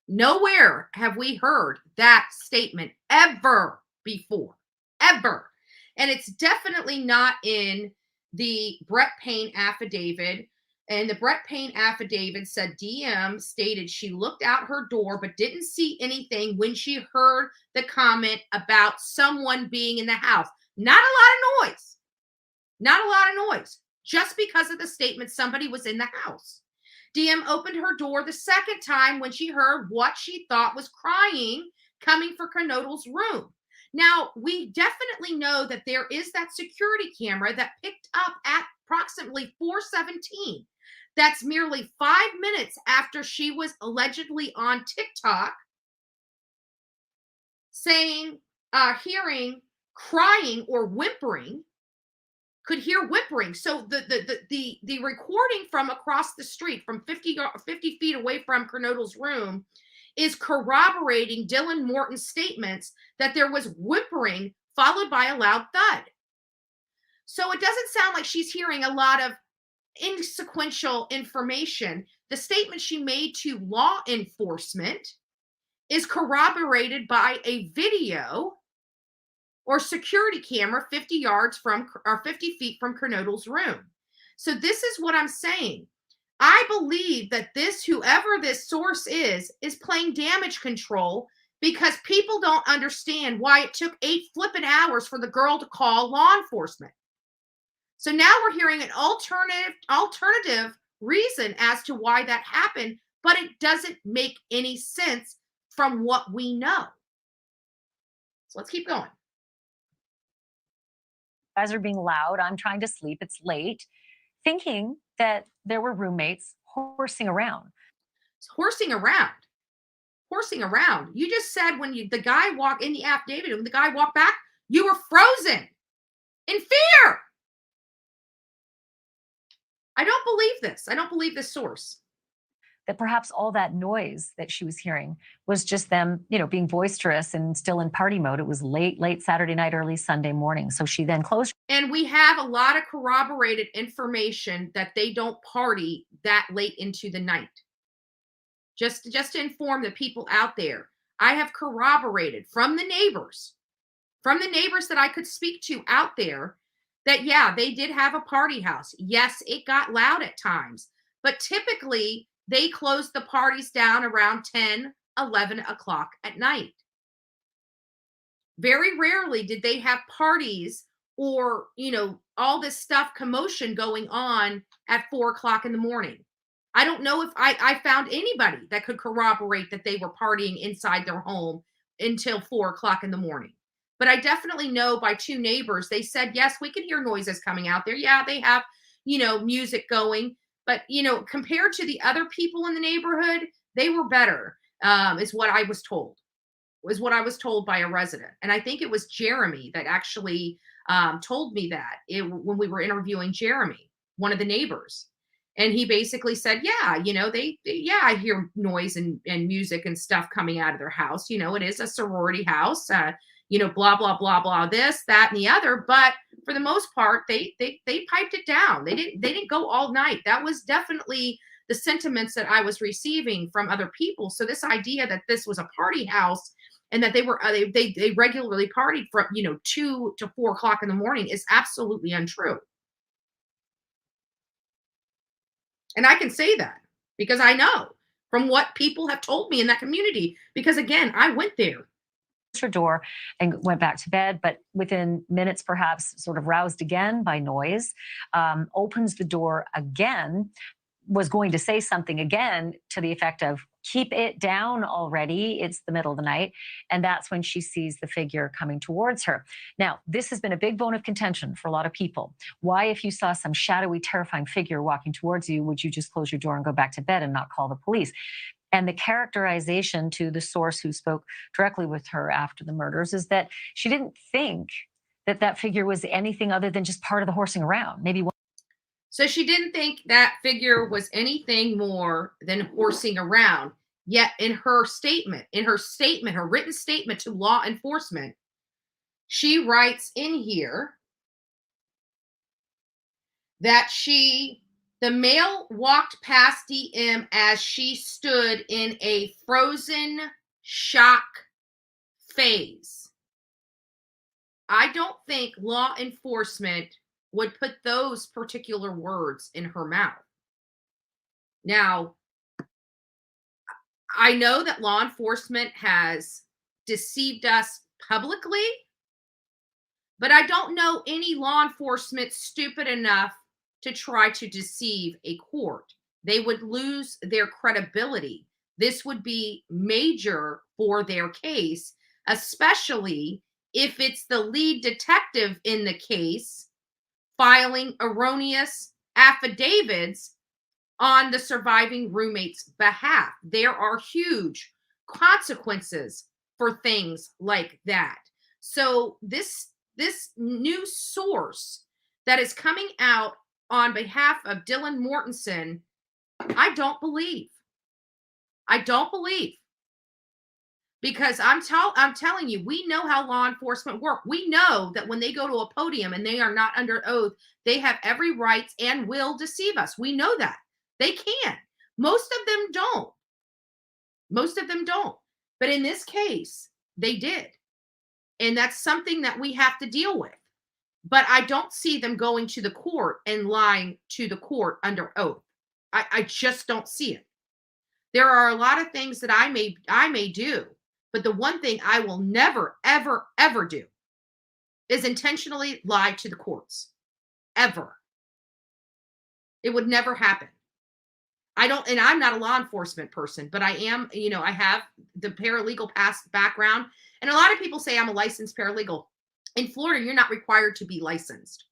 F: Nowhere have we heard that statement ever before, ever. And it's definitely not in the Brett Payne affidavit. And the Brett Payne affidavit said DM stated she looked out her door but didn't see anything when she heard the comment about someone being in the house. Not a lot of noise. Not a lot of noise. Just because of the statement somebody was in the house. DM opened her door the second time when she heard what she thought was crying coming from Kernodle's room. Now, we definitely know that there is that security camera that picked up at approximately 4:17. That's merely 5 minutes after she was allegedly on TikTok saying, hearing crying or whimpering. Could hear whimpering. So the recording from across the street, from 50 feet away from Kernodle's room, is corroborating Dylan Morton's statements that there was whimpering followed by a loud thud. So it doesn't sound like she's hearing a lot of insequential information. The statement she made to law enforcement is corroborated by a video or security camera 50 yards from or 50 feet from Kernodle's room. So this is what I'm saying. I believe that whoever this source is playing damage control because people don't understand why it took 8 flipping hours for the girl to call law enforcement. So now we're hearing an alternative reason as to why that happened, but it doesn't make any sense from what we know. So let's keep going.
G: Guys are being loud. I'm trying to sleep. It's late. Thinking that there were roommates horsing around.
F: Horsing around. You just said when the guy walked in the affidavit, when the guy walked back, you were frozen in fear. I don't believe this. I don't believe this source.
G: That perhaps all that noise that she was hearing was just them, being boisterous and still in party mode. It was late Saturday night, early Sunday morning. So she then closed.
F: And we have a lot of corroborated information that they don't party that late into the night. Just to inform the people out there, I have corroborated from the neighbors that I could speak to out there that, yeah, they did have a party house. Yes, it got loud at times, but typically they closed the parties down around 10, 11 o'clock at night. Very rarely did they have parties or, all this stuff, commotion going on at 4 o'clock in the morning. I don't know if I found anybody that could corroborate that they were partying inside their home until 4 o'clock in the morning. But I definitely know by 2 neighbors, they said, yes, we could hear noises coming out there. Yeah, they have, music going. But, compared to the other people in the neighborhood, they were better, is what I was told. Was what I was told by a resident. And I think it was Jeremy that actually told me that when we were interviewing Jeremy, one of the neighbors. And he basically said, yeah, I hear noise and music and stuff coming out of their house. It is a sorority house, blah, blah, blah, blah, this, that, and the other. But for the most part, they piped it down. They didn't go all night. That was definitely the sentiments that I was receiving from other people. So this idea that this was a party house and that they were they regularly partied from 2 to 4 o'clock in the morning is absolutely untrue. And I can say that because I know from what people have told me in that community, because again, I went there.
G: Her door and went back to bed, but within minutes, perhaps sort of roused again by noise, opens the door again, was going to say something again to the effect of, keep it down already. It's the middle of the night. And that's when she sees the figure coming towards her. Now, this has been a big bone of contention for a lot of people. Why, if you saw some shadowy, terrifying figure walking towards you, would you just close your door and go back to bed and not call the police? And the characterization to the source who spoke directly with her after the murders is that she didn't think that that figure was anything other than just part of the horsing around. Maybe one.
F: So she didn't think that figure was anything more than horsing around. Yet in her written statement to law enforcement, she writes in here that the male walked past DM as she stood in a frozen shock phase. I don't think law enforcement would put those particular words in her mouth. Now, I know that law enforcement has deceived us publicly, but I don't know any law enforcement stupid enough to try to deceive a court. They would lose their credibility. This would be major for their case, especially if it's the lead detective in the case filing erroneous affidavits on the surviving roommate's behalf. There are huge consequences for things like that. So this new source that is coming out on behalf of Dylan Mortensen, I don't believe. Because I'm telling you, we know how law enforcement work. We know that when they go to a podium and they are not under oath, they have every right and will deceive us. We know that. They can. Most of them don't. But in this case, they did. And that's something that we have to deal with. But I don't see them going to the court and lying to the court under oath. I just don't see it. There are a lot of things that I may do, but the one thing I will never, ever, ever do is intentionally lie to the courts. Ever. It would never happen. And I'm not a law enforcement person, but I am, I have the paralegal past background. And a lot of people say I'm a licensed paralegal. In Florida, you're not required to be licensed.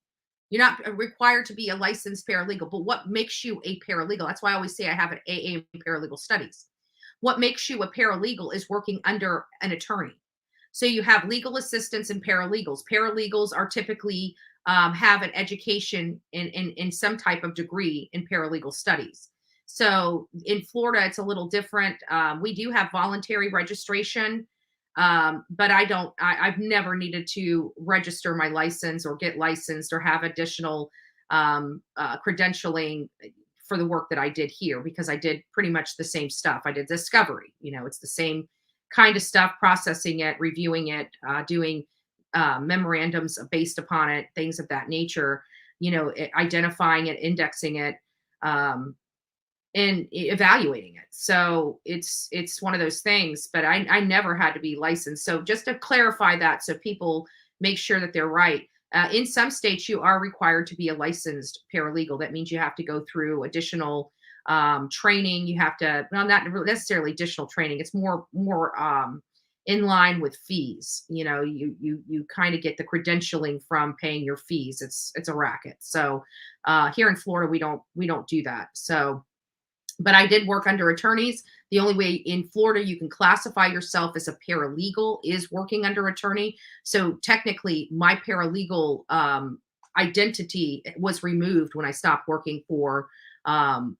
F: You're not required to be a licensed paralegal. But what makes you a paralegal? That's why I always say I have an AA in paralegal studies. What makes you a paralegal is working under an attorney. So you have legal assistants and paralegals. Paralegals are typically have an education in some type of degree in paralegal studies. So in Florida, it's a little different. We do have voluntary registration, but I've never needed to register my license or get licensed or have additional credentialing for the work that I did here, because I did pretty much the same stuff. I did discovery, it's the same kind of stuff, processing it, reviewing it, doing memorandums based upon it, things of that nature, identifying it, indexing it, and evaluating it. So it's one of those things, but I never had to be licensed. So just to clarify that, so people make sure that they're right. In some states, you are required to be a licensed paralegal. That means you have to go through additional training. You have to, well, not necessarily additional training. It's more in line with fees. You kind of get the credentialing from paying your fees. It's a racket. So here in Florida, we don't do that. So, but I did work under attorneys. The only way in Florida you can classify yourself as a paralegal is working under attorney. So technically my paralegal identity was removed when I stopped working for the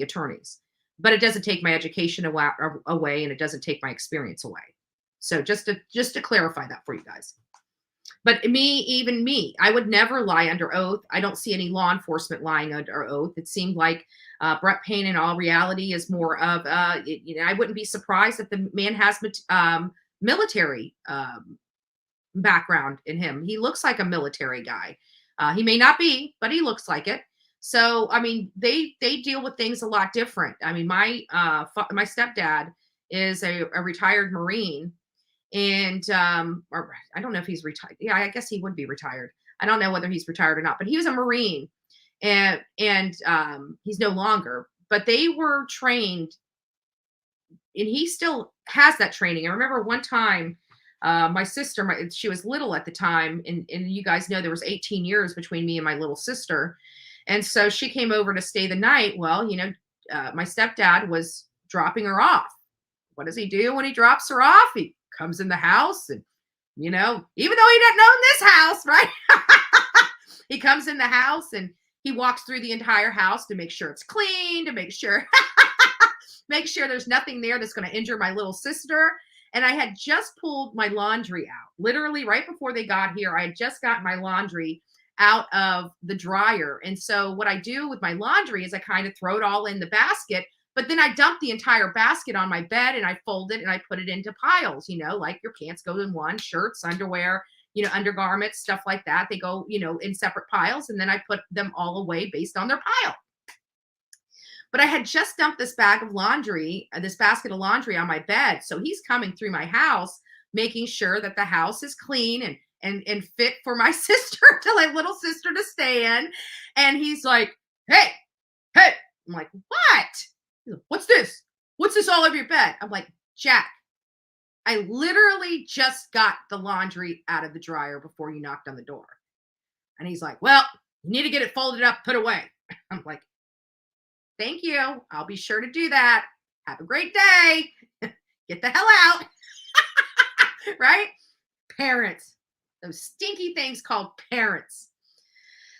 F: attorneys. But it doesn't take my education away, and it doesn't take my experience away. So just to clarify that for you guys. But even me, I would never lie under oath. I don't see any law enforcement lying under oath. It seemed like Brett Payne, in all reality, is more of, I wouldn't be surprised if the man has military background in him. He looks like a military guy. He may not be, but he looks like it. So, I mean, they deal with things a lot different. I mean, my stepdad is a retired Marine, and or I don't know if he's retired. Yeah, I guess he would be retired. I don't know whether he's retired or not, but he was a Marine, and he's no longer. But they were trained, and he still has that training. I remember one time, my sister, she was little at the time, and you guys know there was 18 years between me and my little sister, and so she came over to stay the night. Well, my stepdad was dropping her off. What does he do when he drops her off? He comes in the house, and even though he doesn't own this house, right? He comes in the house and he walks through the entire house to make sure it's clean, to make sure there's nothing there that's going to injure my little sister. And I had just pulled my laundry out. Literally right before they got here, I had just got my laundry out of the dryer. And so what I do with my laundry is I kind of throw it all in the basket, but then I dump the entire basket on my bed and I fold it and I put it into piles, like your pants go in one, shirts, underwear, undergarments, stuff like that. They go, in separate piles, and then I put them all away based on their pile. But I had just dumped this basket of laundry on my bed. So he's coming through my house, making sure that the house is clean and fit for my my little sister to stay in. And he's like, hey. I'm like, what? He's like, what's this? What's this all over your bed? I'm like, Jack, I literally just got the laundry out of the dryer before you knocked on the door. And he's like, well, you need to get it folded up, put away. I'm like, thank you. I'll be sure to do that. Have a great day. Get the hell out. Right? Parents. Those stinky things called parents.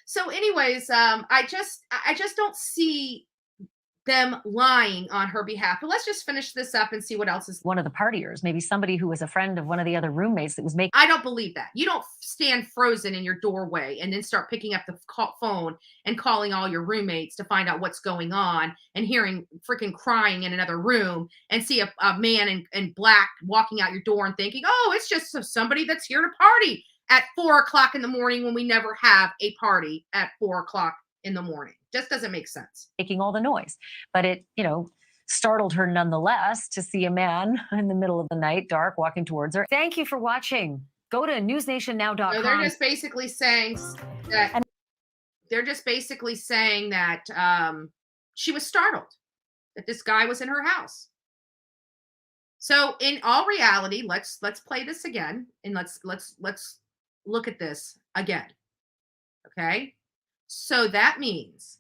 F: So anyways, I just don't see them lying on her behalf. But let's just finish this up and see what else is.
G: One of the partiers, maybe somebody who was a friend of one of the other roommates that was making.
F: I don't believe that. You don't stand frozen in your doorway and then start picking up the phone and calling all your roommates to find out what's going on and hearing freaking crying in another room and see a man in black walking out your door and thinking, oh, it's just somebody that's here to party at 4:00 in the morning when we never have a party at 4:00 in the morning. Just doesn't make sense.
G: Making all the noise. But it, startled her nonetheless to see a man in the middle of the night, dark, walking towards her. Thank you for watching. Go to newsnationnow.com.
F: So they're just basically saying that she was startled that this guy was in her house. So in all reality, let's play this again and let's look at this again. Okay? So that means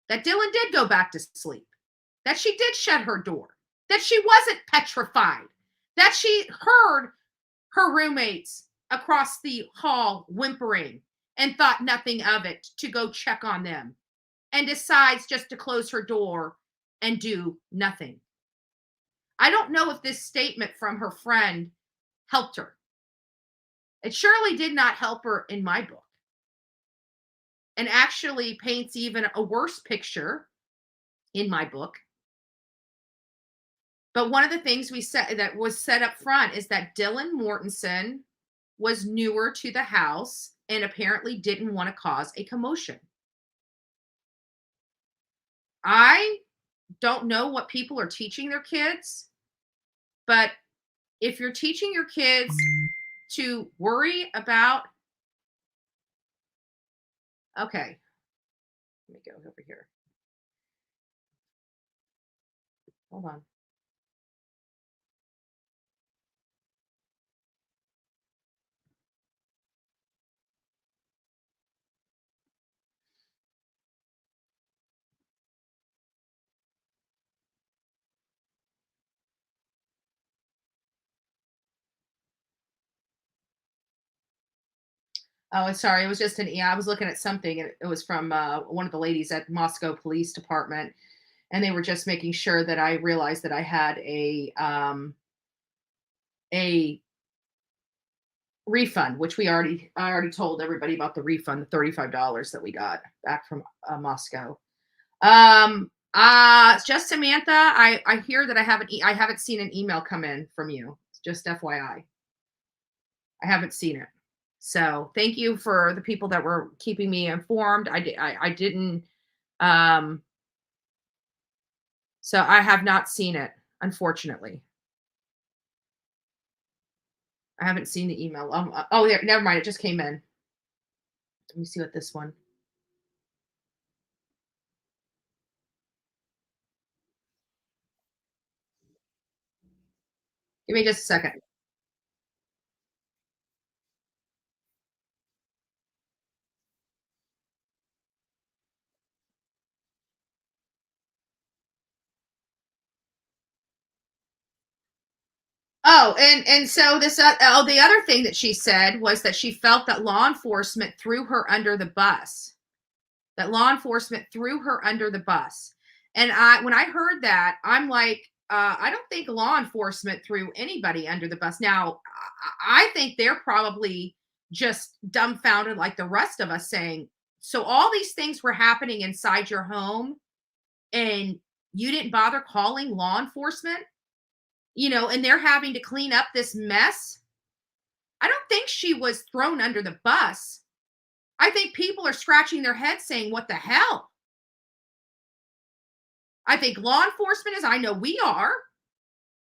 F: that Dylan did go back to sleep, that she did shut her door, that she wasn't petrified, that she heard her roommates across the hall whimpering and thought nothing of it to go check on them and decides just to close her door and do nothing. I don't know if this statement from her friend helped her. It surely did not help her in my book. And actually paints even a worse picture in my book. But one of the things that was said up front is that Dylan Mortensen was newer to the house and apparently didn't want to cause a commotion. I don't know what people are teaching their kids, but if you're teaching your kids to worry about. Okay, let me go over here. Hold on. Oh, sorry. It was just I was looking at something, and it was from one of the ladies at Mascow Police Department, and they were just making sure that I realized that I had a refund, which I already told everybody about the refund, the $35 that we got back from Mascow. Just Samantha, I hear that I haven't seen an email come in from you. Just FYI, I haven't seen it. So thank you for the people that were keeping me informed. I didn't So I have not seen it, unfortunately. I haven't seen the email. Oh, there, never mind. It just came in. Let me see what this one. Give me just a second. Oh, and so this the other thing that she said was that she felt that law enforcement threw her under the bus. That law enforcement threw her under the bus. And when I heard that, I'm like, I don't think law enforcement threw anybody under the bus. Now, I think they're probably just dumbfounded like the rest of us, saying, so all these things were happening inside your home and you didn't bother calling law enforcement, and they're having to clean up this mess. I don't think she was thrown under the bus. I think people are scratching their heads saying, what the hell? I think law enforcement is, I know we are.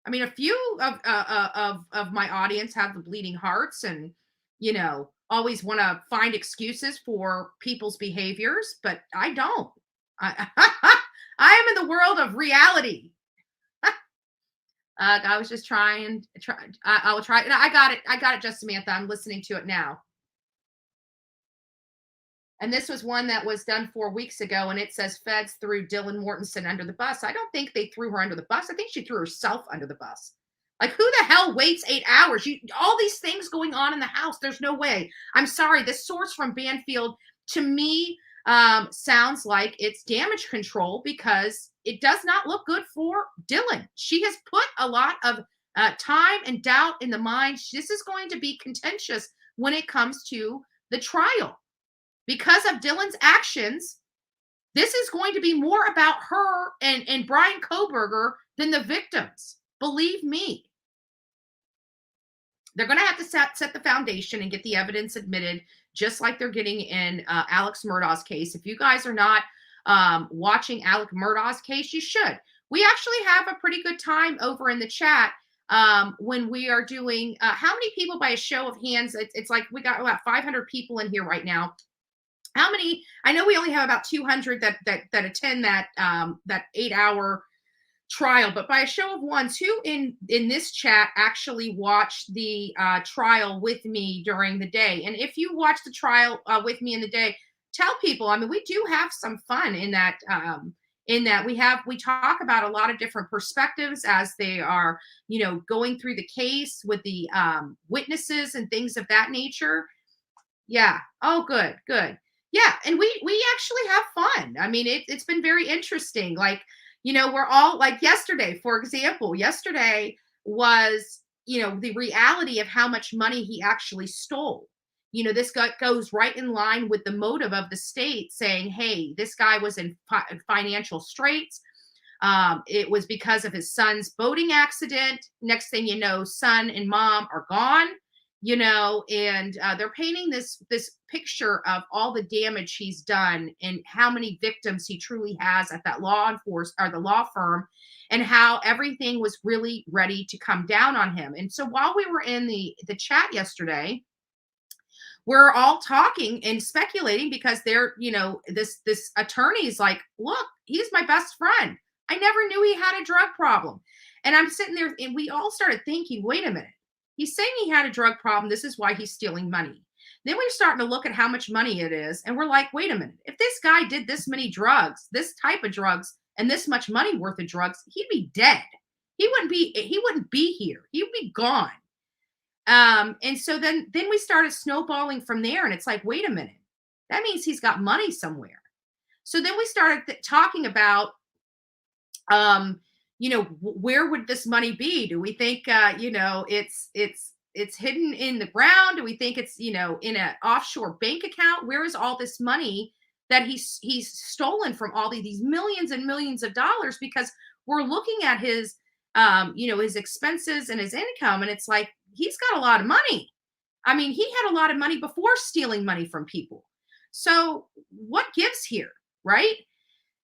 F: I mean, a few of my audience have the bleeding hearts and, always want to find excuses for people's behaviors, but I don't. I am in the world of reality. I was just trying. I will try. I got it, just Samantha. I'm listening to it now. And this was one that was done 4 weeks ago, and it says feds threw Dylan Mortensen under the bus. I don't think they threw her under the bus. I think she threw herself under the bus. Like, who the hell waits 8 hours? All these things going on in the house. There's no way. I'm sorry. This source from Banfield, to me, sounds like it's damage control, because it does not look good for Dylan. She has put a lot of time and doubt in the mind. This is going to be contentious when it comes to the trial. Because of Dylan's actions, this is going to be more about her and Brian Kohberger than the victims. Believe me. They're going to have to set the foundation and get the evidence admitted, just like they're getting in Alex Murdaugh's case. If you guys are not watching Alex Murdaugh's case, you should. We actually have a pretty good time over in the chat when we are doing, how many people, by a show of hands, it's like we got about 500 people in here right now. How many? I know we only have about 200 that attend that 8-hour trial, but by a show of ones, who in this chat actually watched the trial with me during the day? And if you watch the trial with me in the day, tell people. I mean, we do have some fun in that. We talk about a lot of different perspectives as they are, going through the case with the witnesses and things of that nature. Yeah. Oh, good. Yeah, and we actually have fun. I mean, it's been very interesting. Like, we're all like yesterday, for example. Yesterday was, the reality of how much money he actually stole. This goes right in line with the motive of the state saying, hey, this guy was in financial straits. It was because of his son's boating accident. Next thing you know, son and mom are gone. And they're painting this picture of all the damage he's done and how many victims he truly has at that the law firm, and how everything was really ready to come down on him. And so while we were in the chat yesterday, we're all talking and speculating, because they're, this attorney's like, look, he's my best friend. I never knew he had a drug problem. And I'm sitting there, and we all started thinking, wait a minute. He's saying he had a drug problem. This is why he's stealing money. Then we're starting to look at how much money it is. And we're like, wait a minute. If this guy did this many drugs, this type of drugs, and this much money worth of drugs, he'd be dead. He wouldn't be here. He would be gone. And so then we started snowballing from there. And it's like, wait a minute. That means he's got money somewhere. So then we started talking about, where would this money be? Do we think, it's hidden in the ground? Do we think it's, in an offshore bank account? Where is all this money that he's stolen from all these millions and millions of dollars? Because we're looking at his, his expenses and his income, and it's like, he's got a lot of money. I mean, he had a lot of money before stealing money from people. So what gives here, right?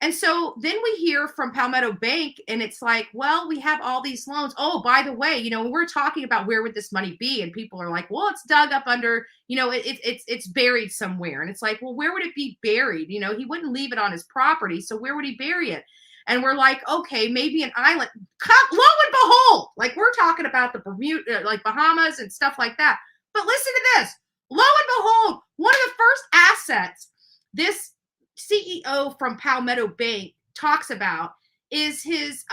F: And so then we hear from Palmetto Bank, and it's like, well, we have all these loans. Oh, by the way, we're talking about where would this money be, and people are like, well, it's dug up under, it's buried somewhere, and it's like, well, where would it be buried? He wouldn't leave it on his property, so where would he bury it? And we're like, okay, maybe an island. Lo and behold, like we're talking about the Bermuda, like Bahamas and stuff like that. But listen to this. Lo and behold, one of the first assets this CEO from Palmetto Bank talks about is his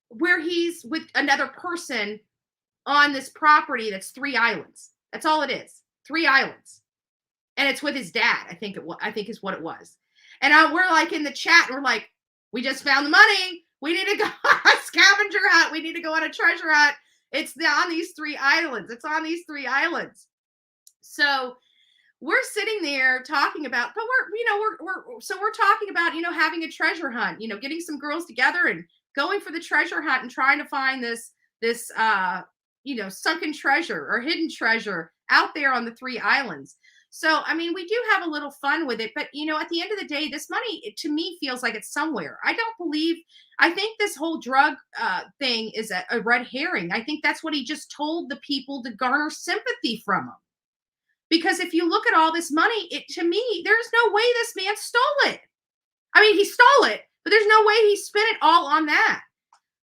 F: where he's with another person on this property that's 3 islands. That's all it is. 3 islands. And it's with his dad, I think is what it was. And we're like in the chat, and we're like, we just found the money. We need to go on a scavenger hunt. We need to go on a treasure hunt. It's on these 3 islands. It's on these 3 islands. So we're sitting there talking about, but we're talking about, having a treasure hunt, getting some girls together and going for the treasure hunt and trying to find this sunken treasure or hidden treasure out there on the 3 islands. So, I mean, we do have a little fun with it, but, at the end of the day, this money, to me, feels like it's somewhere. I think this whole drug thing is a red herring. I think that's what he just told the people to garner sympathy from him. Because if you look at all this money, to me, there's no way this man stole it. I mean, he stole it, but there's no way he spent it all on that.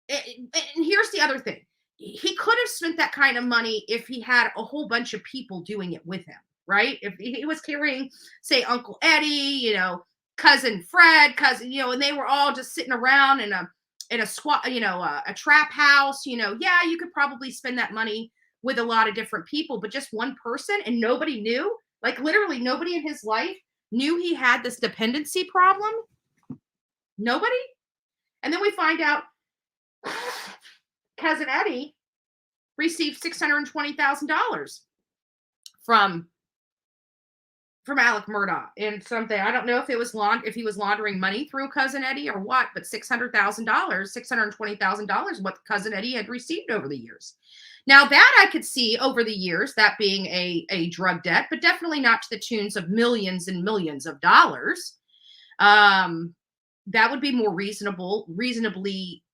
F: And here's the other thing. He could have spent that kind of money if he had a whole bunch of people doing it with him. Right? If he was carrying, say, Uncle Eddie, cousin Fred, and they were all just sitting around in a squat, a trap house, yeah, you could probably spend that money with a lot of different people, but just one person and nobody knew, like literally nobody in his life knew he had this dependency problem. Nobody. And then we find out cousin Eddie received $620,000 from Alec Murdaugh and something. I don't know if he was laundering money through cousin Eddie or what, but $620,000 what cousin Eddie had received over the years. Now that I could see over the years, that being a drug debt, but definitely not to the tunes of millions and millions of dollars. That would be more reasonably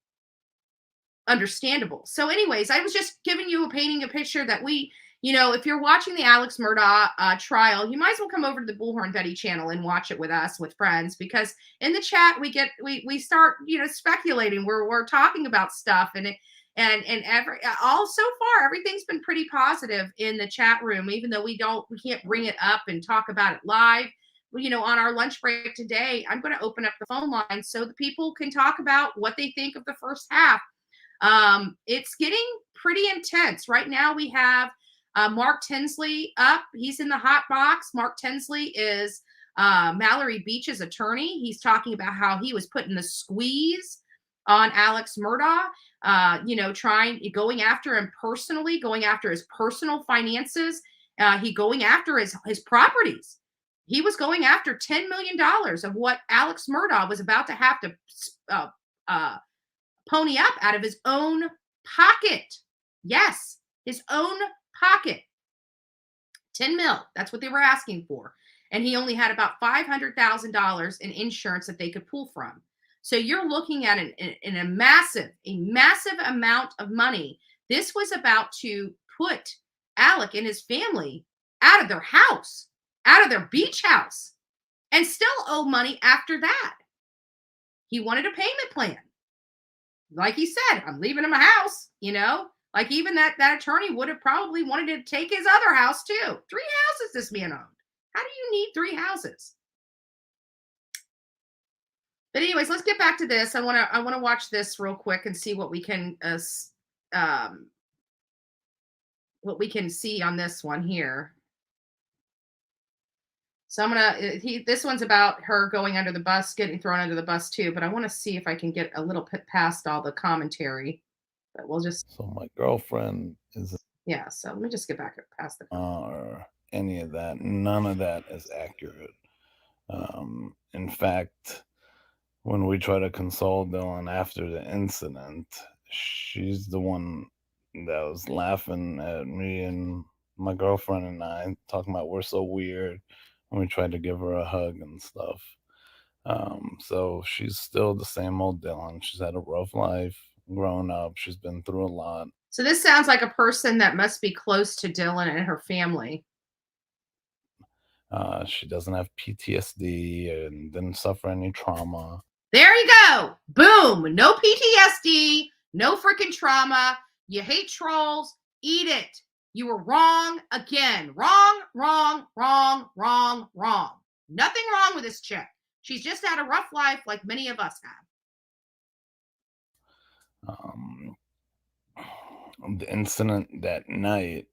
F: understandable. So anyways, I was just painting a picture that if you're watching the Alex Murdaugh trial, you might as well come over to the Bullhorn Betty channel and watch it with us, with friends, because in the chat we start speculating. We're talking about stuff, and so far everything's been pretty positive in the chat room, even though we can't bring it up and talk about it live. On our lunch break today, I'm going to open up the phone line so the people can talk about what they think of the first half. It's getting pretty intense right now. We have Mark Tinsley up. He's in the hot box. Mark Tinsley is Mallory Beach's attorney. He's talking about how he was putting the squeeze on Alex Murdaugh, going after him personally, going after his personal finances. Going after his properties. He was going after $10 million of what Alex Murdaugh was about to have to pony up out of his own pocket. Yes, his own pocket. 10 mil. That's what they were asking for. And he only had about $500,000 in insurance that they could pull from. So you're looking at a massive amount of money. This was about to put Alec and his family out of their house, out of their beach house, and still owe money after that. He wanted a payment plan. Like he said, I'm leaving him a house, like even that attorney would have probably wanted to take his other house too. 3 houses this man owned. How do you need 3 houses? But anyways, let's get back to this. I want to watch this real quick and see what we can see on this one here. So this one's about her going under the bus, getting thrown under the bus too. But I want to see if I can get a little bit past all the commentary. But we'll just.
H: So my girlfriend is.
F: Yeah. So let me just get back past the.
H: Or any of that. None of that is accurate. In fact, when we try to console Dylan after the incident, she's the one that was laughing at me and my girlfriend and I, talking about we're so weird. and we tried to give her a hug and stuff. So she's still the same old Dylan. She's had a rough life, grown up. She's been through a lot.
F: So this sounds like a person that must be close to Dylan and her family.
H: She doesn't have PTSD and didn't suffer any trauma.
F: There you go. Boom. No PTSD, no freaking trauma. You hate trolls. Eat it. You were wrong again. Wrong, wrong, wrong, wrong, wrong. Nothing wrong with this chick. She's just had a rough life like many of us have.
H: The incident that night,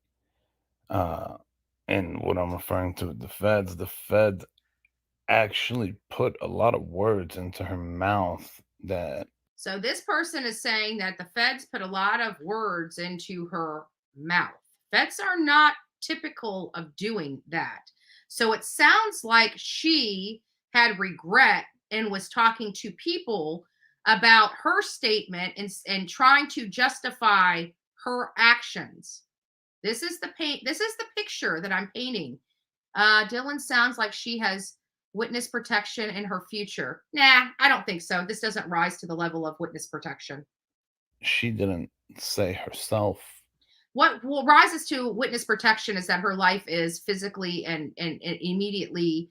H: and what I'm referring to with the feds actually put a lot of words into her mouth that.
F: So this person is saying that the feds put a lot of words into her mouth. Feds are not typical of doing that. So it sounds like she had regret and was talking to people about her statement and trying to justify her actions. This is the picture that I'm painting. Dylan sounds like she has witness protection in her future. Nah, I don't think so. This doesn't rise to the level of witness protection.
H: She didn't say herself.
F: What rises to witness protection is that her life is physically and immediately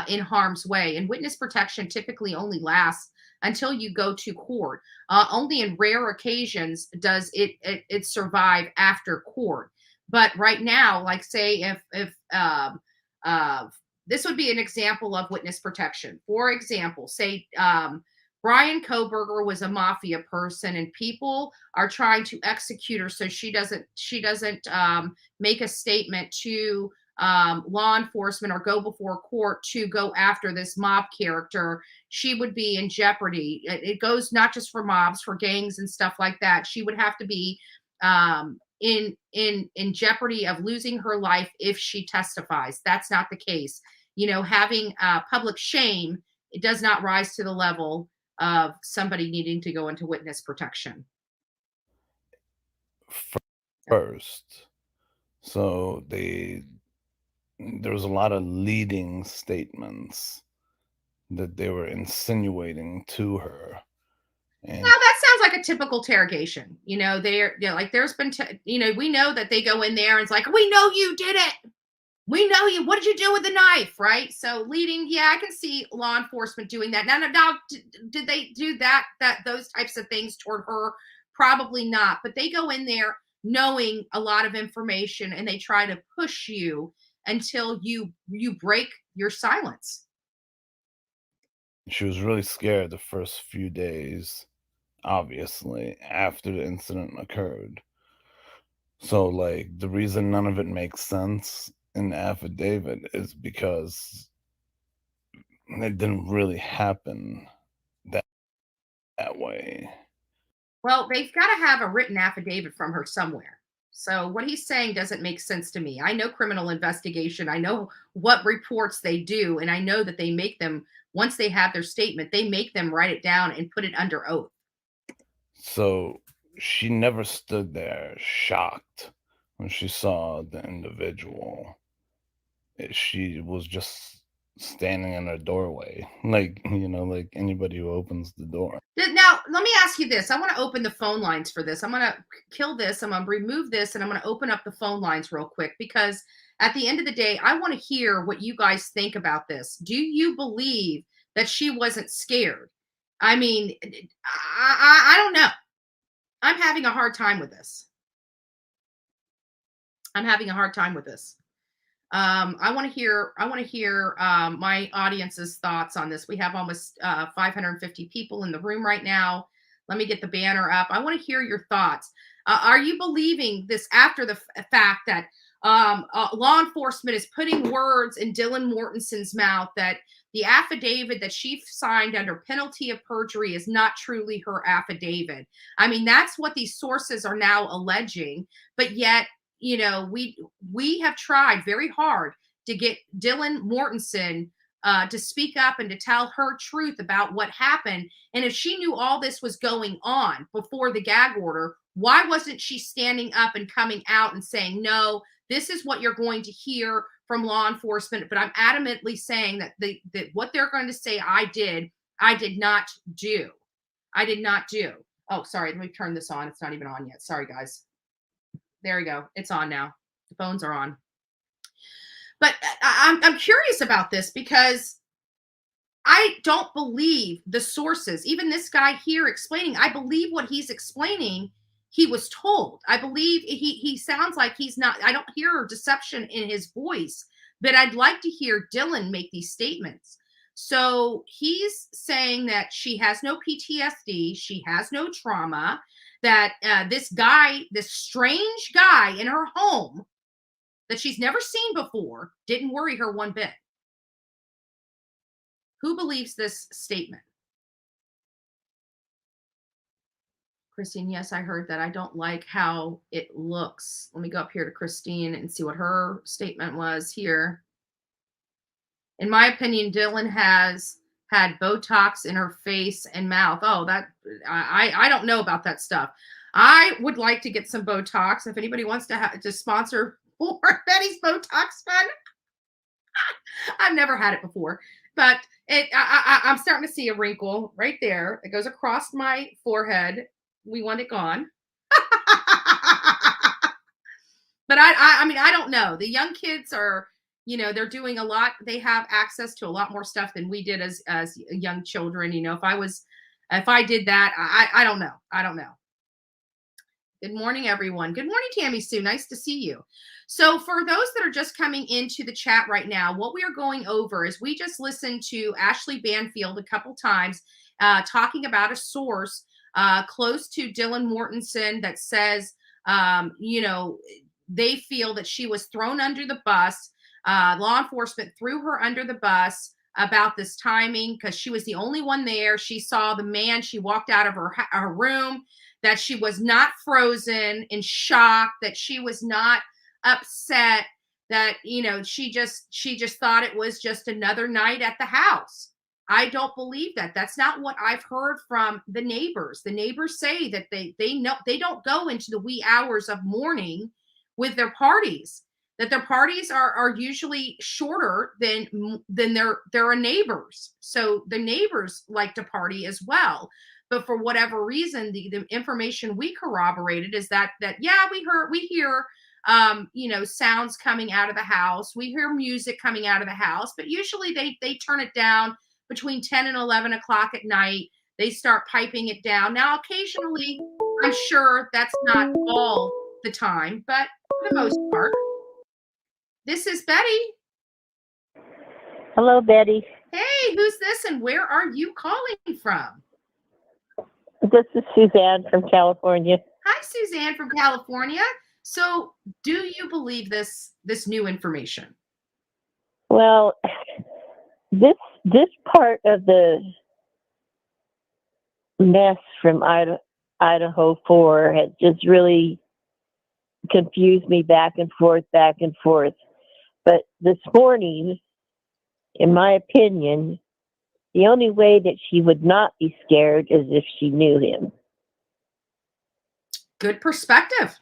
F: in harm's way. And witness protection typically only lasts until you go to court. Only in rare occasions does it survive after court. But right now, like say if this would be an example of witness protection. For example, say Brian Koberger was a mafia person and people are trying to execute her so she doesn't make a statement to law enforcement or go before court to go after this mob character. She would be in jeopardy. It goes not just for mobs, for gangs and stuff like that. She would have to be in jeopardy of losing her life if she testifies. That's not the case. You know, having public shame, it does not rise to the level of somebody needing to go into witness protection.
H: First, so there was a lot of leading statements that they were insinuating to her. And
F: now that sounds like a typical interrogation. You know, like there's been, we know that they go in there and it's like, we know you did it. We know you. What did you do with the knife? Right. So leading. Yeah, I can see law enforcement doing that. Now, did they do that those types of things toward her? Probably not. But they go in there knowing a lot of information and they try to push you until you break your silence.
H: She was really scared the first few days, obviously, after the incident occurred. So, like, the reason none of it makes sense in the affidavit is because it didn't really happen that way.
F: Well, they've got to have a written affidavit from her somewhere. So what he's saying doesn't make sense to me. I know criminal investigation. I know what reports they do. And I know that they make them, once they have their statement, they make them write it down and put it under oath.
H: So she never stood there shocked when she saw the individual. She was just standing in her doorway, like anybody who opens the door.
F: Now, let me ask you this. I want to open the phone lines for this. I'm going to kill this. I'm going to remove this and I'm going to open up the phone lines real quick because at the end of the day, I want to hear what you guys think about this. Do you believe that she wasn't scared? I mean, I don't know. I'm having a hard time with this. I want to hear my audience's thoughts on this. We have almost 550 people in the room right now. Let me get the banner up. I want to hear your thoughts. Are you believing this after the fact that law enforcement is putting words in Dylan Mortensen's mouth that the affidavit that she signed under penalty of perjury is not truly her affidavit? I mean, that's what these sources are now alleging, but yet, you know, we have tried very hard to get Dylan Mortensen to speak up and to tell her truth about what happened. And if she knew all this was going on before the gag order, why wasn't she standing up and coming out and saying, no, this is what you're going to hear from law enforcement, but I'm adamantly saying that that what they're going to say I did not do. I did not do. Oh, sorry. Let me turn this on. It's not even on yet. Sorry, guys. There we go. It's on now. The phones are on. But I'm curious about this because I don't believe the sources. Even this guy here explaining, I believe what he's explaining, he was told. I believe he sounds like he's not, I don't hear deception in his voice, but I'd like to hear Dylan make these statements. So he's saying that she has no PTSD, she has no trauma, that this guy, this strange guy in her home that she's never seen before, didn't worry her one bit. Who believes this statement? Christine, yes, I heard that. I don't like how it looks. Let me go up here to Christine and see what her statement was here. In my opinion, Dylan has had Botox in her face and mouth. Oh, that I don't know about that stuff. I would like to get some Botox. If anybody wants to sponsor Betty's Botox Fund, I've never had it before, but I'm starting to see a wrinkle right there that goes across my forehead. We want it gone. But I mean, I don't know. The young kids are, they're doing a lot. They have access to a lot more stuff than we did as young children. If I did that, I don't know. I don't know. Good morning, everyone. Good morning, Tammy Sue. Nice to see you. So for those that are just coming into the chat right now, what we are going over is we just listened to Ashley Banfield a couple times talking about a source close to Dylan Mortensen that says, they feel that she was thrown under the bus. Law enforcement threw her under the bus about this timing because she was the only one there. She saw the man. She walked out of her room, that she was not frozen in shock, that she was not upset, that, she just thought it was just another night at the house. I don't believe that. That's not what I've heard from the neighbors. The neighbors say that they know they don't go into the wee hours of morning with their parties, that their parties are usually shorter than their neighbors. So the neighbors like to party as well. But for whatever reason, the information we corroborated is that yeah, we hear sounds coming out of the house. We hear music coming out of the house, but usually they turn it down between 10 and 11 o'clock at night. They start piping it down. Now, occasionally, I'm sure that's not all the time, but for the most part. This is Betty.
I: Hello, Betty.
F: Hey, who's this and where are you calling from?
I: This is Suzanne from California.
F: Hi, Suzanne from California. So, do you believe this new information?
I: Well, this part of the mess from Idaho 4 has just really confused me back and forth. But this morning, in my opinion, the only way that she would not be scared is if she knew him.
F: Good perspective.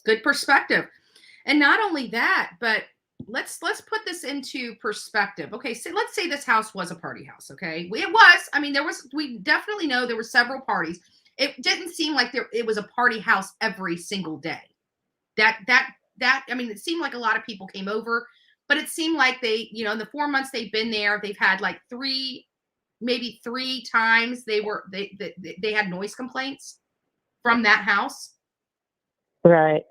F: Good perspective. And not only that, but let's put this into perspective. Okay, so let's say this house was a party house, okay? It was. I mean, we definitely know there were several parties. It didn't seem like it was a party house every single day. I mean, it seemed like a lot of people came over, but it seemed like they, in the 4 months they've been there, they've had like maybe three times they had noise complaints from that house.
I: Right.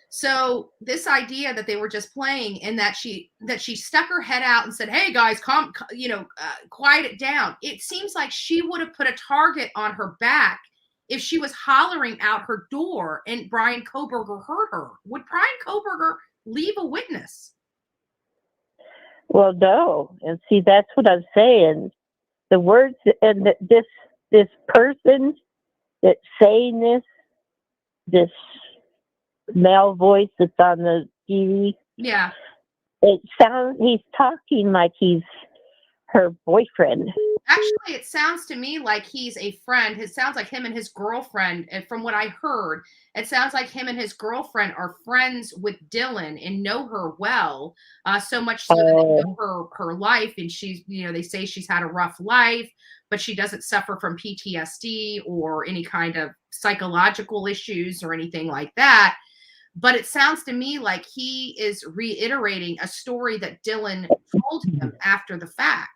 F: So this idea that they were just playing and that she stuck her head out and said, "Hey guys, quiet it down." It seems like she would have put a target on her back if she was hollering out her door and Brian Kohberger heard her. Would Brian Kohberger leave a witness?
I: Well, no. And see, that's what I'm saying. The words and this person that's saying this male voice that's on the TV.
F: Yeah.
I: He's talking like he's her boyfriend.
F: Actually, it sounds to me like he's a friend. It sounds like him and his girlfriend, and from what I heard, it sounds like him and his girlfriend are friends with Dylan and know her well, so much so that they know her life, and she's, they say she's had a rough life, but she doesn't suffer from PTSD or any kind of psychological issues or anything like that. But it sounds to me like he is reiterating a story that Dylan told him after the fact.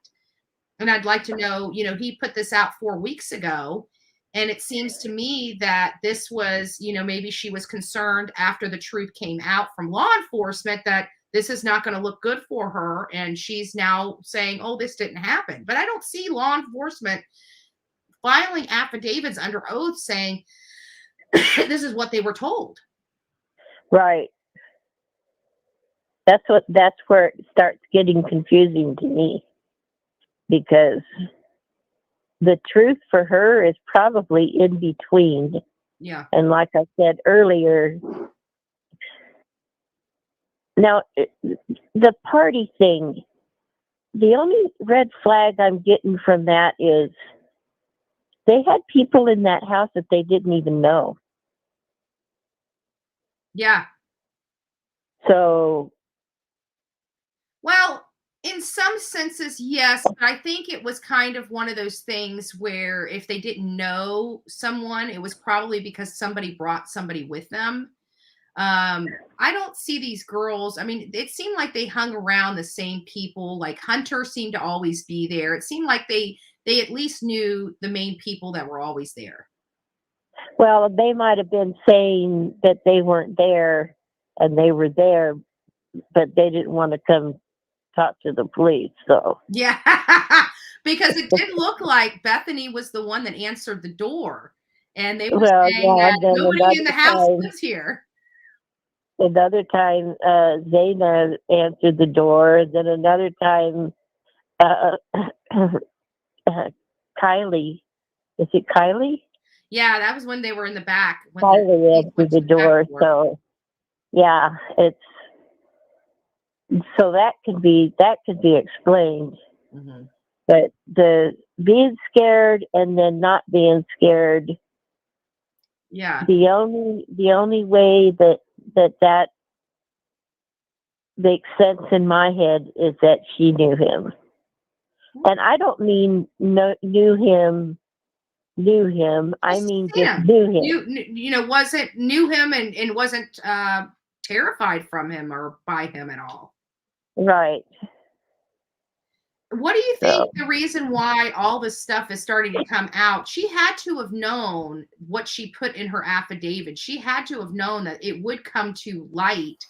F: And I'd like to know, he put this out 4 weeks ago. And it seems to me that this was, maybe she was concerned after the truth came out from law enforcement that this is not going to look good for her. And she's now saying, oh, this didn't happen. But I don't see law enforcement filing affidavits under oath saying this is what they were told.
I: Right. That's where it starts getting confusing to me. Because the truth for her is probably in between.
F: Yeah.
I: And like I said earlier, now the party thing, the only red flag I'm getting from that is they had people in that house that they didn't even know.
F: Yeah.
I: So.
F: Well, in some senses, yes, but I think it was kind of one of those things where if they didn't know someone, it was probably because somebody brought somebody with them. I don't see these girls. I mean, it seemed like they hung around the same people. Like Hunter seemed to always be there. It seemed like they at least knew the main people that were always there.
I: Well, they might have been saying that they weren't there and they were there, but they didn't want to come talk to the police. So
F: yeah, because it did look like Bethany was the one that answered the door, and they were saying that nobody in the house lives here.
I: Another time, Zaina answered the door. And then another time, Kylie. Is it Kylie?
F: Yeah, that was when they were in the back. When
I: Kylie answered the door. So yeah, so that could be explained.
F: Mm-hmm.
I: But the being scared and then not being scared.
F: Yeah.
I: The only way that makes sense in my head is that she knew him. And I don't mean knew him. I mean just knew him.
F: Knew him and wasn't terrified from him or by him at all.
I: Right.
F: What do you think the reason why all this stuff is starting to come out? She had to have known what she put in her affidavit. She had to have known that it would come to light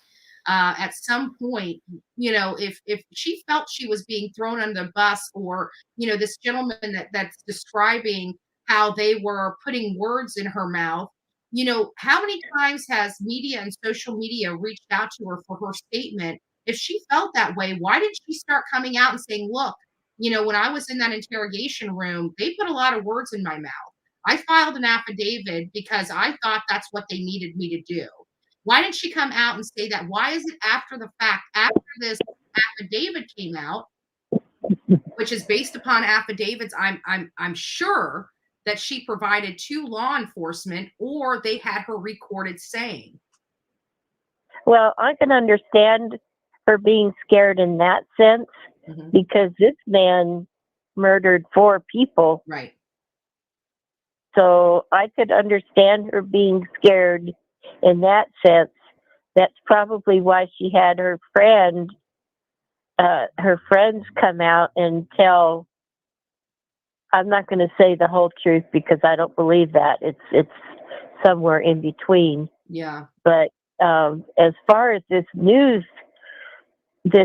F: at some point. If she felt she was being thrown under the bus, or this gentleman that's describing how they were putting words in her mouth. How many times has media and social media reached out to her for her statement? If she felt that way, why did she start coming out and saying, look, when I was in that interrogation room, they put a lot of words in my mouth. I filed an affidavit because I thought that's what they needed me to do. Why didn't she come out and say that? Why is it after the fact, after this affidavit came out, which is based upon affidavits, I'm sure that she provided to law enforcement, or they had her recorded saying?
I: Well, I can understand her being scared in that sense, because this man murdered 4 people.
F: Right.
I: So I could understand her being scared in that sense. That's probably why she had her friends come out and tell. I'm not going to say the whole truth because I don't believe that. It's somewhere in between.
F: Yeah.
I: But as far as this news, I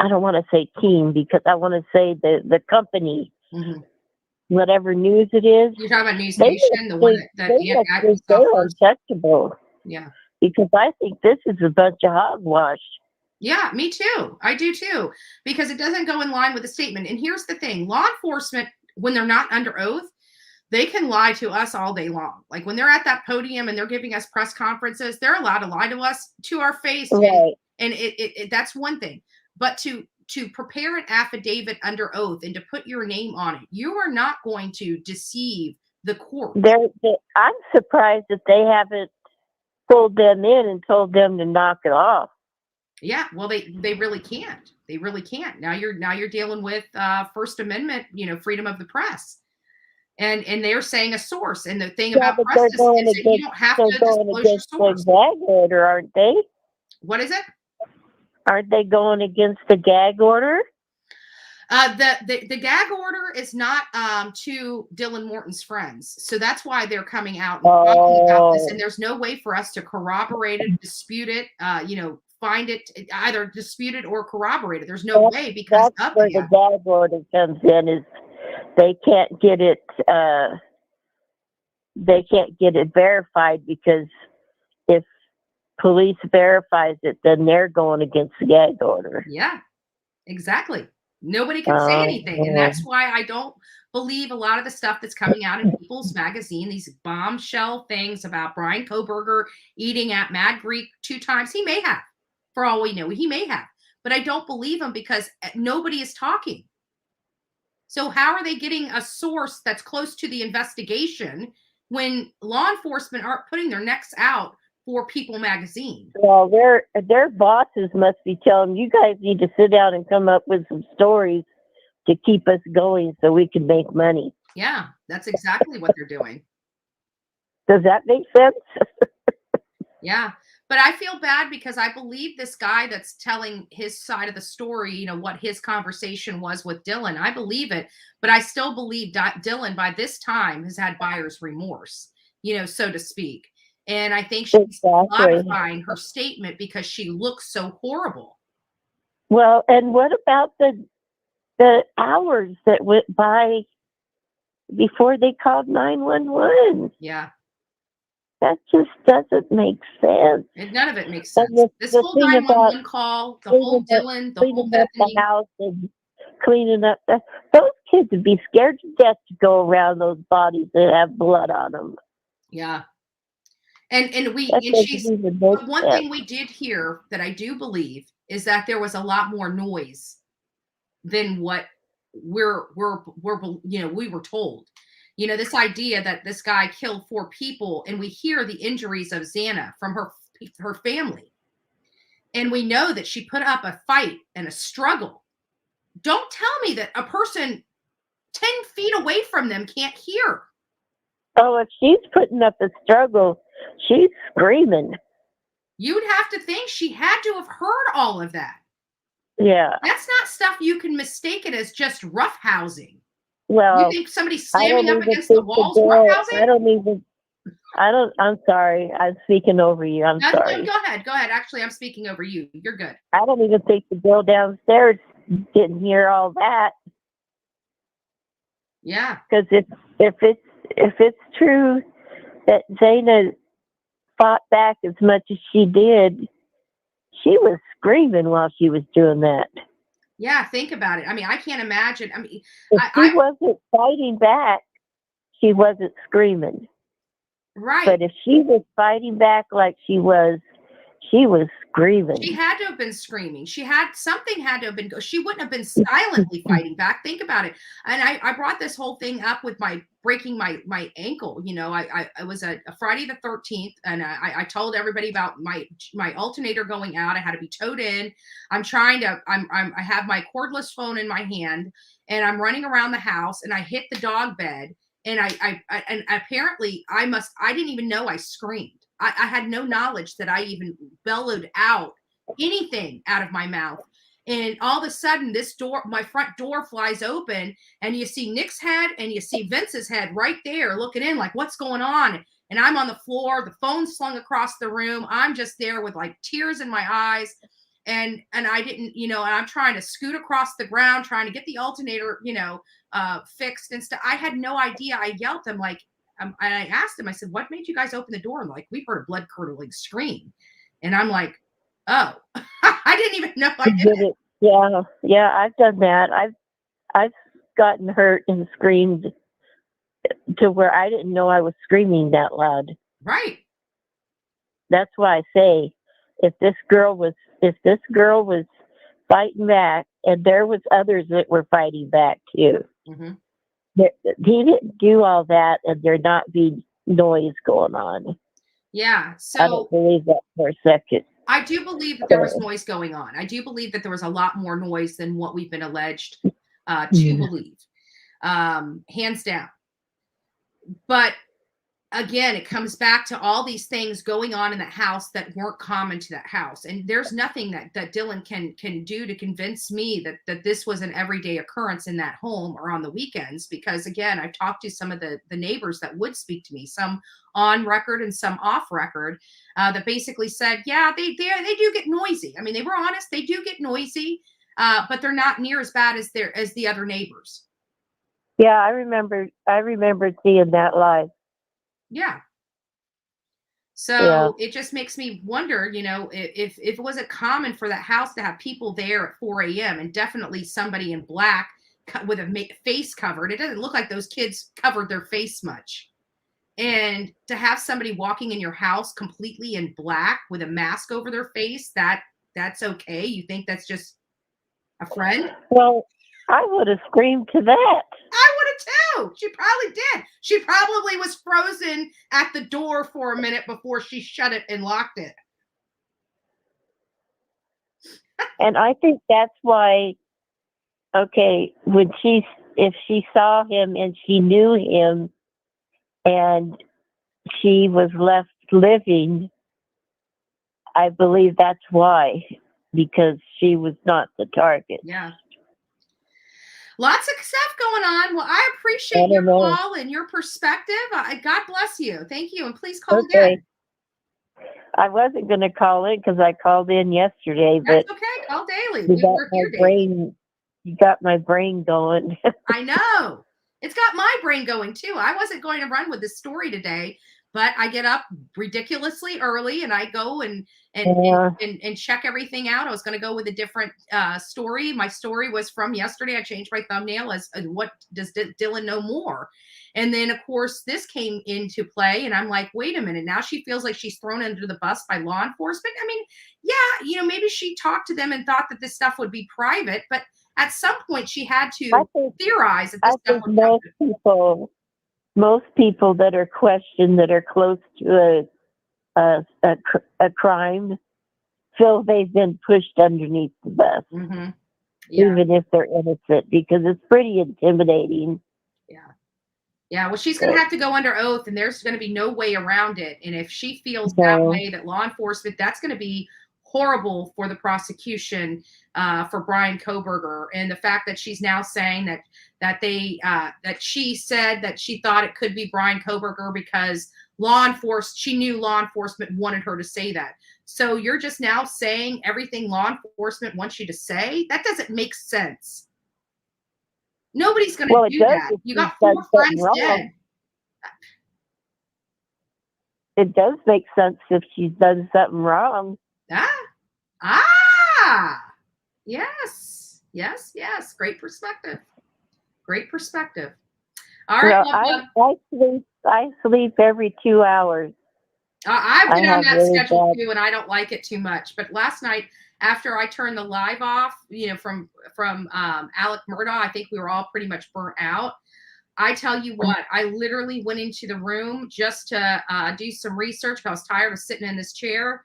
I: don't want to say team because I want to say the company, whatever news it is.
F: You're talking about News Nation, the one that
I: they're untouchable.
F: Yeah.
I: Because I think this is a bunch of hogwash.
F: Yeah, me too. I do too, because it doesn't go in line with the statement. And here's the thing: law enforcement, when they're not under oath, they can lie to us all day long. Like when they're at that podium and they're giving us press conferences, they're allowed to lie to us to our face.
I: Right.
F: And that's one thing. But to prepare an affidavit under oath and to put your name on it, you are not going to deceive the court.
I: I'm surprised that they haven't pulled them in and told them to knock it off.
F: Yeah, well, they really can't. They really can't. Now you're dealing with First Amendment, freedom of the press, and they're saying a source. And the thing about press is that you don't have to disclose your source.
I: The gag order, aren't they?
F: What is it?
I: Aren't they going against the gag order?
F: The gag order is not to Dylan Morton's friends, so that's why they're coming out and talking about this. And there's no way for us to corroborate it, dispute it, find it, either dispute it or corroborate it. There's no way, because
I: that's where the gag order comes in. Is they can't get it verified, because if police verifies it, then they're going against the gag order.
F: Yeah, exactly. Nobody can say anything. And that's why I don't believe a lot of the stuff that's coming out in People's Magazine, these bombshell things about Brian Koberger eating at Mad Greek 2 times. He may have, for all we know, he may have. But I don't believe him, because nobody is talking. So how are they getting a source that's close to the investigation when law enforcement aren't putting their necks out for People Magazine?
I: Well, their bosses must be telling them, you guys need to sit down and come up with some stories to keep us going so we can make money.
F: Yeah, that's exactly what they're doing.
I: Does that make sense?
F: Yeah. But I feel bad, because I believe this guy that's telling his side of the story, what his conversation was with Dylan. I believe it, but I still believe Dylan by this time has had buyer's remorse, so to speak. And I think she's modifying her statement because she looks so horrible.
I: Well, and what about the hours that went by before they called 911?
F: Yeah.
I: That just doesn't make sense.
F: None of it makes sense. This whole 911 call, the whole Dylan, the whole Bethany.
I: The house and cleaning up. Those kids would be scared to death to go around those bodies that have blood on them.
F: Yeah. And she's one thing we did hear that I do believe is that there was a lot more noise than what we were told. This idea that this guy killed 4 people, and we hear the injuries of Xana from her family. And we know that she put up a fight and a struggle. Don't tell me that a person 10 feet away from them can't hear.
I: Oh, if she's putting up a struggle, she's screaming.
F: You'd have to think she had to have heard all of that.
I: Yeah.
F: That's not stuff you can mistake it as just roughhousing.
I: Well,
F: you think somebody slamming up against the walls roughhousing?
I: I'm sorry. I'm speaking over you. I'm sorry.
F: Go ahead. Actually, I'm speaking over you. You're good.
I: I don't even think the girl downstairs didn't hear all that.
F: Yeah.
I: Because if it's true that Xana fought back as much as she did, she was screaming while she was doing that.
F: Yeah, think about it. I mean, I can't imagine. I mean,
I: if she wasn't fighting back, she wasn't screaming.
F: Right.
I: But if she was fighting back like she was screaming.
F: She had to have been screaming. Something had to have been. She wouldn't have been silently fighting back. Think about it. And I brought this whole thing up with breaking my ankle. I was a Friday the 13th, and I told everybody about my alternator going out. I had to be towed in. I have my cordless phone in my hand, and I'm running around the house, and I hit the dog bed, and and apparently I didn't even know I screamed. I had no knowledge that I even bellowed out anything out of my mouth. And all of a sudden, my front door flies open, and you see Nick's head and you see Vince's head right there looking in like, what's going on? And I'm on the floor, the phone slung across the room. I'm just there with like tears in my eyes. And I didn't, and I'm trying to scoot across the ground, trying to get the alternator, fixed and stuff. I had no idea. I yelled them like, I asked him, I said, what made you guys open the door? And like, we heard a blood curdling scream. And I'm like, oh, I didn't even know I did it.
I: Yeah, I've done that. I've gotten hurt and screamed to where I didn't know I was screaming that loud.
F: Right.
I: That's why I say, if this girl was fighting back, and there was others that were fighting back too.
F: Mm-hmm.
I: He didn't do all that, and there not be noise going on.
F: Yeah.
I: I
F: So
I: don't believe that for a second.
F: I do believe that there was noise going on. I do believe that there was a lot more noise than what we've been alleged to believe, hands down. But again, it comes back to all these things going on in that house that weren't common to that house. And there's nothing that Dylan can do to convince me that this was an everyday occurrence in that home or on the weekends. Because again, I've talked to some of the neighbors that would speak to me, some on record and some off record, that basically said, yeah, they do get noisy. I mean, they were honest, they do get noisy, but they're not near as bad as the other neighbors.
I: Yeah, I remember seeing that live.
F: Yeah. So it just makes me wonder, if it wasn't common for that house to have people there at 4 a.m. and definitely somebody in black with a face covered. It doesn't look like those kids covered their face much. And to have somebody walking in your house completely in black with a mask over their face, that's okay. You think that's just a friend?
I: Well, I would have screamed to that.
F: I would have too. She probably did. She probably was frozen at the door for a minute before she shut it and locked it.
I: And I think that's why, if she saw him and she knew him and she was left living, I believe that's why, because she was not the target.
F: Yeah. Lots of stuff going on. Well, I appreciate your call and your perspective. God bless you. Thank you. And please call again.
I: I wasn't going to call in because I called in yesterday, but
F: that's okay. Call daily.
I: You got my brain going.
F: I know. It's got my brain going too. I wasn't going to run with this story today, but I get up ridiculously early and I go and check everything out. I was going to go with a different story. My story was from yesterday. I changed my thumbnail as what does Dylan know more? And then, of course, this came into play. And I'm like, wait a minute. Now she feels like she's thrown under the bus by law enforcement. I mean, yeah, maybe she talked to them and thought that this stuff would be private. But at some point, she had to theorize that this stuff would be private.
I: Most people that are questioned that are close to a crime feel they've been pushed underneath the bus, even if they're innocent, because it's pretty intimidating.
F: Yeah. Well, she's going to have to go under oath, and there's going to be no way around it. And if she feels that way, that law enforcement, that's going to be horrible for the prosecution for Brian Kohberger. And the fact that she's now saying that she said that she thought it could be Brian Kohberger because she knew law enforcement wanted her to say that. So you're just now saying everything law enforcement wants you to say? That doesn't make sense. Nobody's going to do that. You got 4 friends dead.
I: It does make sense if she's done something wrong.
F: Yes. Great perspective. All right.
I: I sleep every 2 hours.
F: I've been on that schedule too, and I don't like it too much. But last night, after I turned the live off, from Alec Murdaugh, I think we were all pretty much burnt out. I tell you what, I literally went into the room just to do some research. I was tired of sitting in this chair.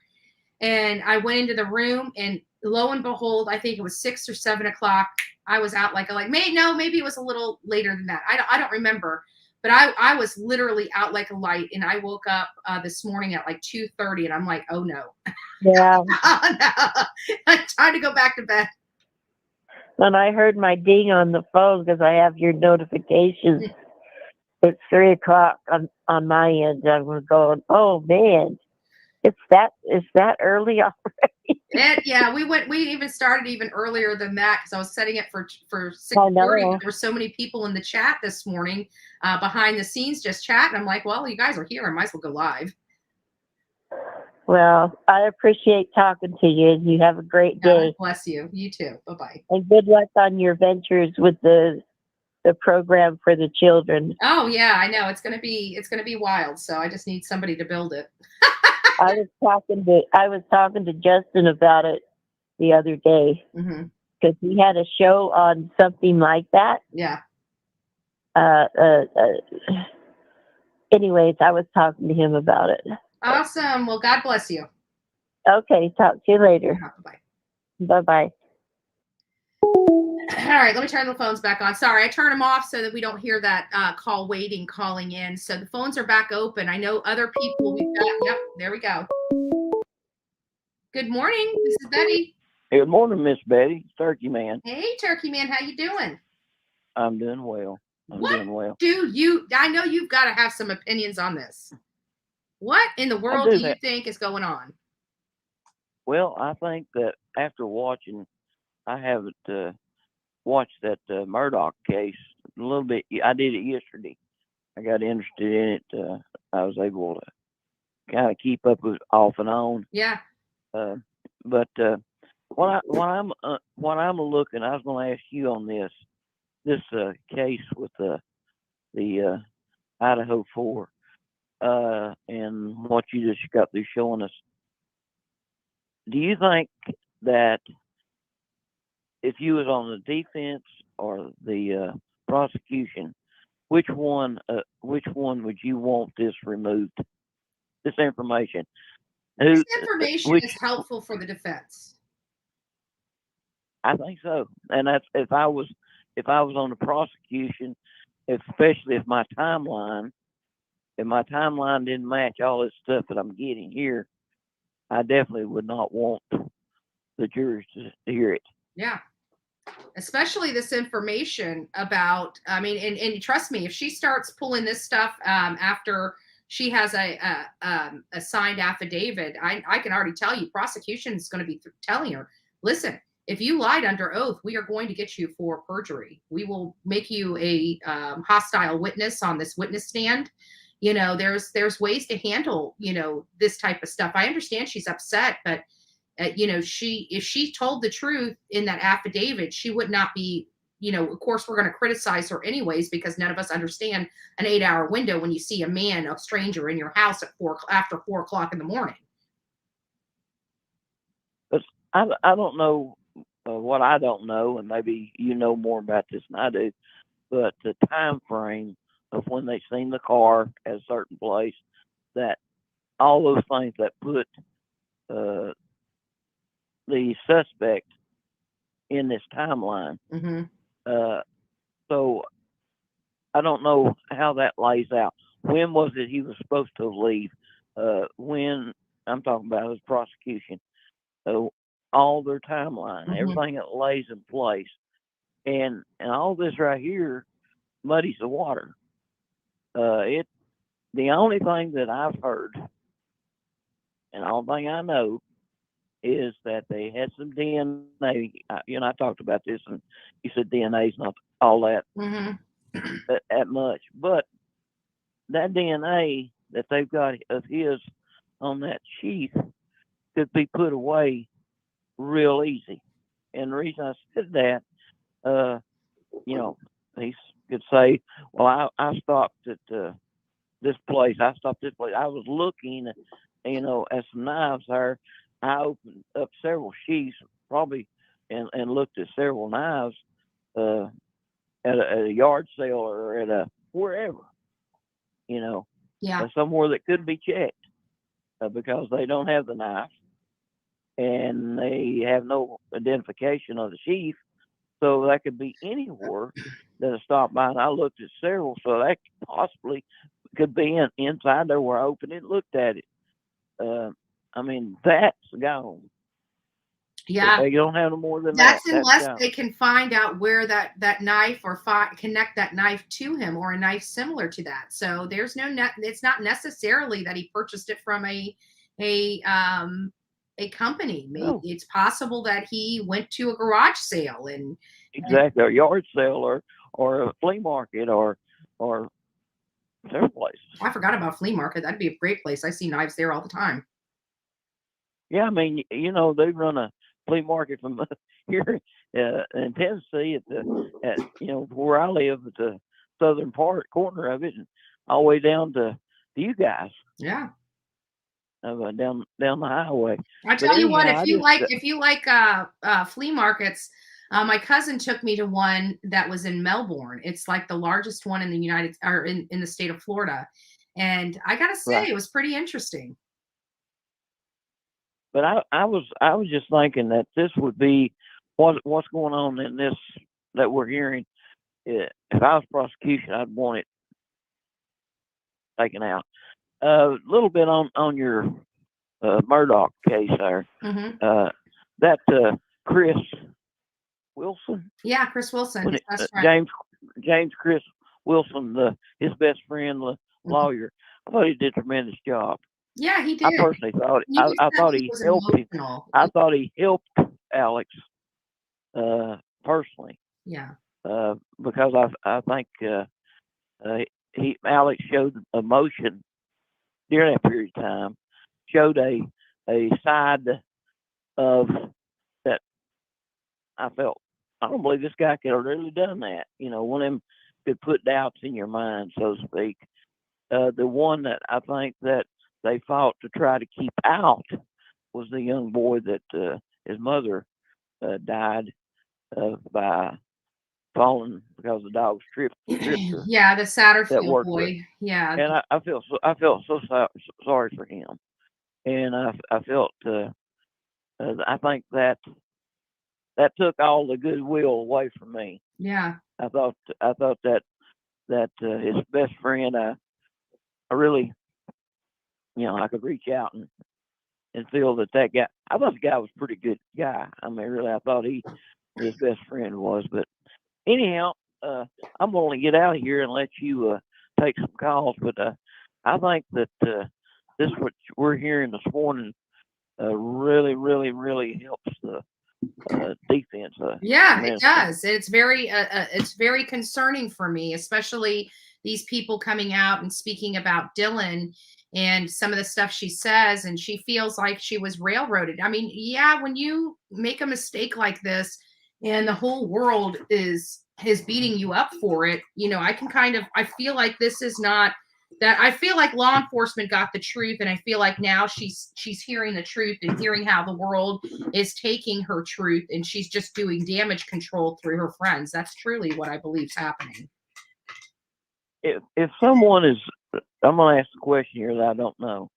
F: And I went into the room, and lo and behold, I think it was 6 or 7 o'clock. I was out maybe it was a little later than that. I don't remember, but I was literally out like a light. And I woke up this morning at like 2:30, and I'm like, oh no,
I: yeah,
F: oh, no. Time to go back to bed.
I: When I heard my ding on the phone, because I have your notifications, it's 3 o'clock on my end. I was going, oh man. Is that early already?
F: We even started even earlier than that because I was setting it for 6:30. There were so many people in the chat this morning behind the scenes just chatting. I'm like, well, you guys are here. I might as well go live.
I: Well, I appreciate talking to you, and you have a great day.
F: God bless you. You too. Bye-bye.
I: And good luck on your ventures with the program for the children.
F: Oh yeah, I know. It's gonna be wild. So I just need somebody to build it.
I: I was talking to Justin about it the other day
F: Mm-hmm.
I: because he had a show on something like that.
F: Yeah.
I: Anyways, I was talking to him about it.
F: Awesome. Well, God bless you.
I: Okay, talk to you later.
F: Bye-bye.
I: Bye-bye.
F: All right, let me turn the phones back on. Sorry, I turned them off so that we don't hear that call waiting calling in. So the phones are back open. I know other people we've got. Yep, there we go. Good morning. This is Betty.
J: Good morning, Miss Betty. It's Turkey Man.
F: Hey, Turkey Man, how you doing?
J: I'm doing well. Doing well.
F: I know you've got to have some opinions on this. What in the world do you think is going on?
J: Well, I think that after watching, I haven't watched that Murdoch case a little bit. I did it yesterday. I got interested in it. I was able to kind of keep up with off and on.
F: Yeah.
J: But what I'm looking, I was going to ask you on this case with the Idaho 4 and what you just got through showing us. Do you think that if you was on the defense or the prosecution, which one would you want this removed? This information.
F: This information is helpful for the defense.
J: I think so, and that's if I was on the prosecution, especially if my timeline didn't match all this stuff that I'm getting here, I definitely would not want the jurors to hear it.
F: Yeah. Especially this information about, I mean, and trust me, if she starts pulling this stuff after she has a signed affidavit, I can already tell you, prosecution is going to be telling her, listen, if you lied under oath, we are going to get you for perjury. We will make you a hostile witness on this witness stand. You know, there's ways to handle, you know, this type of stuff. I understand she's upset, but you know, if she told the truth in that affidavit, she would not be, you know, of course we're going to criticize her anyways, because none of us understand an 8-hour window when you see a stranger in your house at after 4 o'clock in the morning.
J: But I don't know what I don't know, and maybe you know more about this than I do, but the time frame of when they seen the car at a certain place, that all those things that put the suspect in this timeline.
F: Mm-hmm.
J: So I don't know how that lays out. When was it he was supposed to leave? When I'm talking about his prosecution, all their timeline,
F: Mm-hmm.
J: everything that lays in place, and all this right here muddies the water. The only thing that I've heard, and the only thing I know, is that they had some DNA. You know, I talked about this, and you said DNA is not all that that much, but that DNA that they've got of his on that sheath could be put away real easy. And the reason I said that, you know, he could say, "Well, I stopped at this place. I stopped this place. I was looking, you know, at some knives there. I opened up several sheaths, probably, and looked at several knives at a yard sale or at a wherever, you know, somewhere that could be checked because they don't have the knife and they have no identification of the sheath, so that could be anywhere that I stopped by. And I looked at several, so that possibly could be inside there where I opened it and looked at it. I mean, that's gone.
F: Yeah.
J: You don't have no more than
F: that.
J: That's
F: unless they can find out where that knife or connect that knife to him or a knife similar to that. So there's it's not necessarily that he purchased it from a company. Maybe it's possible that he went to a garage sale and
J: exactly, a yard sale or a flea market or several places.
F: I forgot about flea market. That'd be a great place. I see knives there all the time.
J: Yeah, I mean, you know, they run a flea market from here in Tennessee at you know, where I live, at the southern corner of it, and all the way down to you guys.
F: Yeah.
J: down the highway.
F: I tell you what, if you like flea markets, my cousin took me to one that was in Melbourne. It's like the largest one in the in the state of Florida, and I gotta say,
J: Right.
F: it was pretty interesting.
J: But I was just thinking that this would be what's going on in this that we're hearing. If I was prosecution, I'd want it taken out. A little bit on your Murdoch case there.
F: Mm-hmm.
J: That Chris Wilson.
F: Yeah, Chris Wilson, his best friend.
J: James Chris Wilson, his best friend, the lawyer. I thought he did a tremendous job.
F: Yeah, he did.
J: I personally thought I thought he helped him. I thought he helped Alex personally.
F: Yeah.
J: Because I think Alex showed emotion during that period of time, showed a side of that. I felt, I don't believe this guy could have really done that. One of them could put doubts in your mind, so to speak. The one that I think that they fought to try to keep out was the young boy that his mother died by falling because the dog tripped her.
F: Yeah, the Satterfield boy. Yeah.
J: And I felt so sorry for him, and I felt I think that took all the goodwill away from me.
F: Yeah.
J: I thought that his best friend, I really, I could reach out and feel that guy. I thought the guy was a pretty good guy. I mean, really, I thought his best friend was. But anyhow, I'm going to get out of here and let you take some calls. But I think that this what we're hearing this morning really, really, really helps the defense.
F: Yeah, it does. It's very concerning for me, especially these people coming out and speaking about Dylan and some of the stuff she says, and she feels like she was railroaded. I mean, yeah, when you make a mistake like this and the whole world is beating you up for it, I feel like this is not that. I feel like law enforcement got the truth, and I feel like now she's hearing the truth and hearing how the world is taking her truth, and she's just doing damage control through her friends. That's truly what I believe is happening.
J: If someone is, I'm going to ask a question here that I don't know.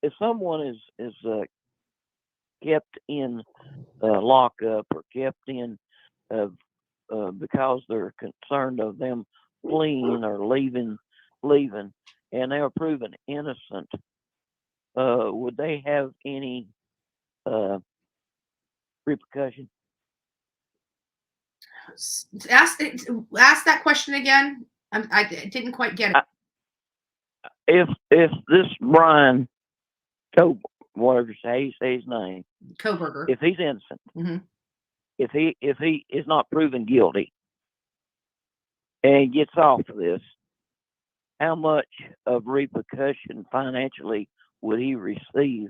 J: If someone is kept in lockup or kept in because they're concerned of them fleeing or leaving, and they are proven innocent, would they have any repercussion?
F: Ask that question again. I didn't quite get it.
J: If this Brian whatever you say his name,
F: Koberger,
J: if he's innocent,
F: mm-hmm.
J: if he is not proven guilty and gets off of this, how much of repercussion financially would he receive?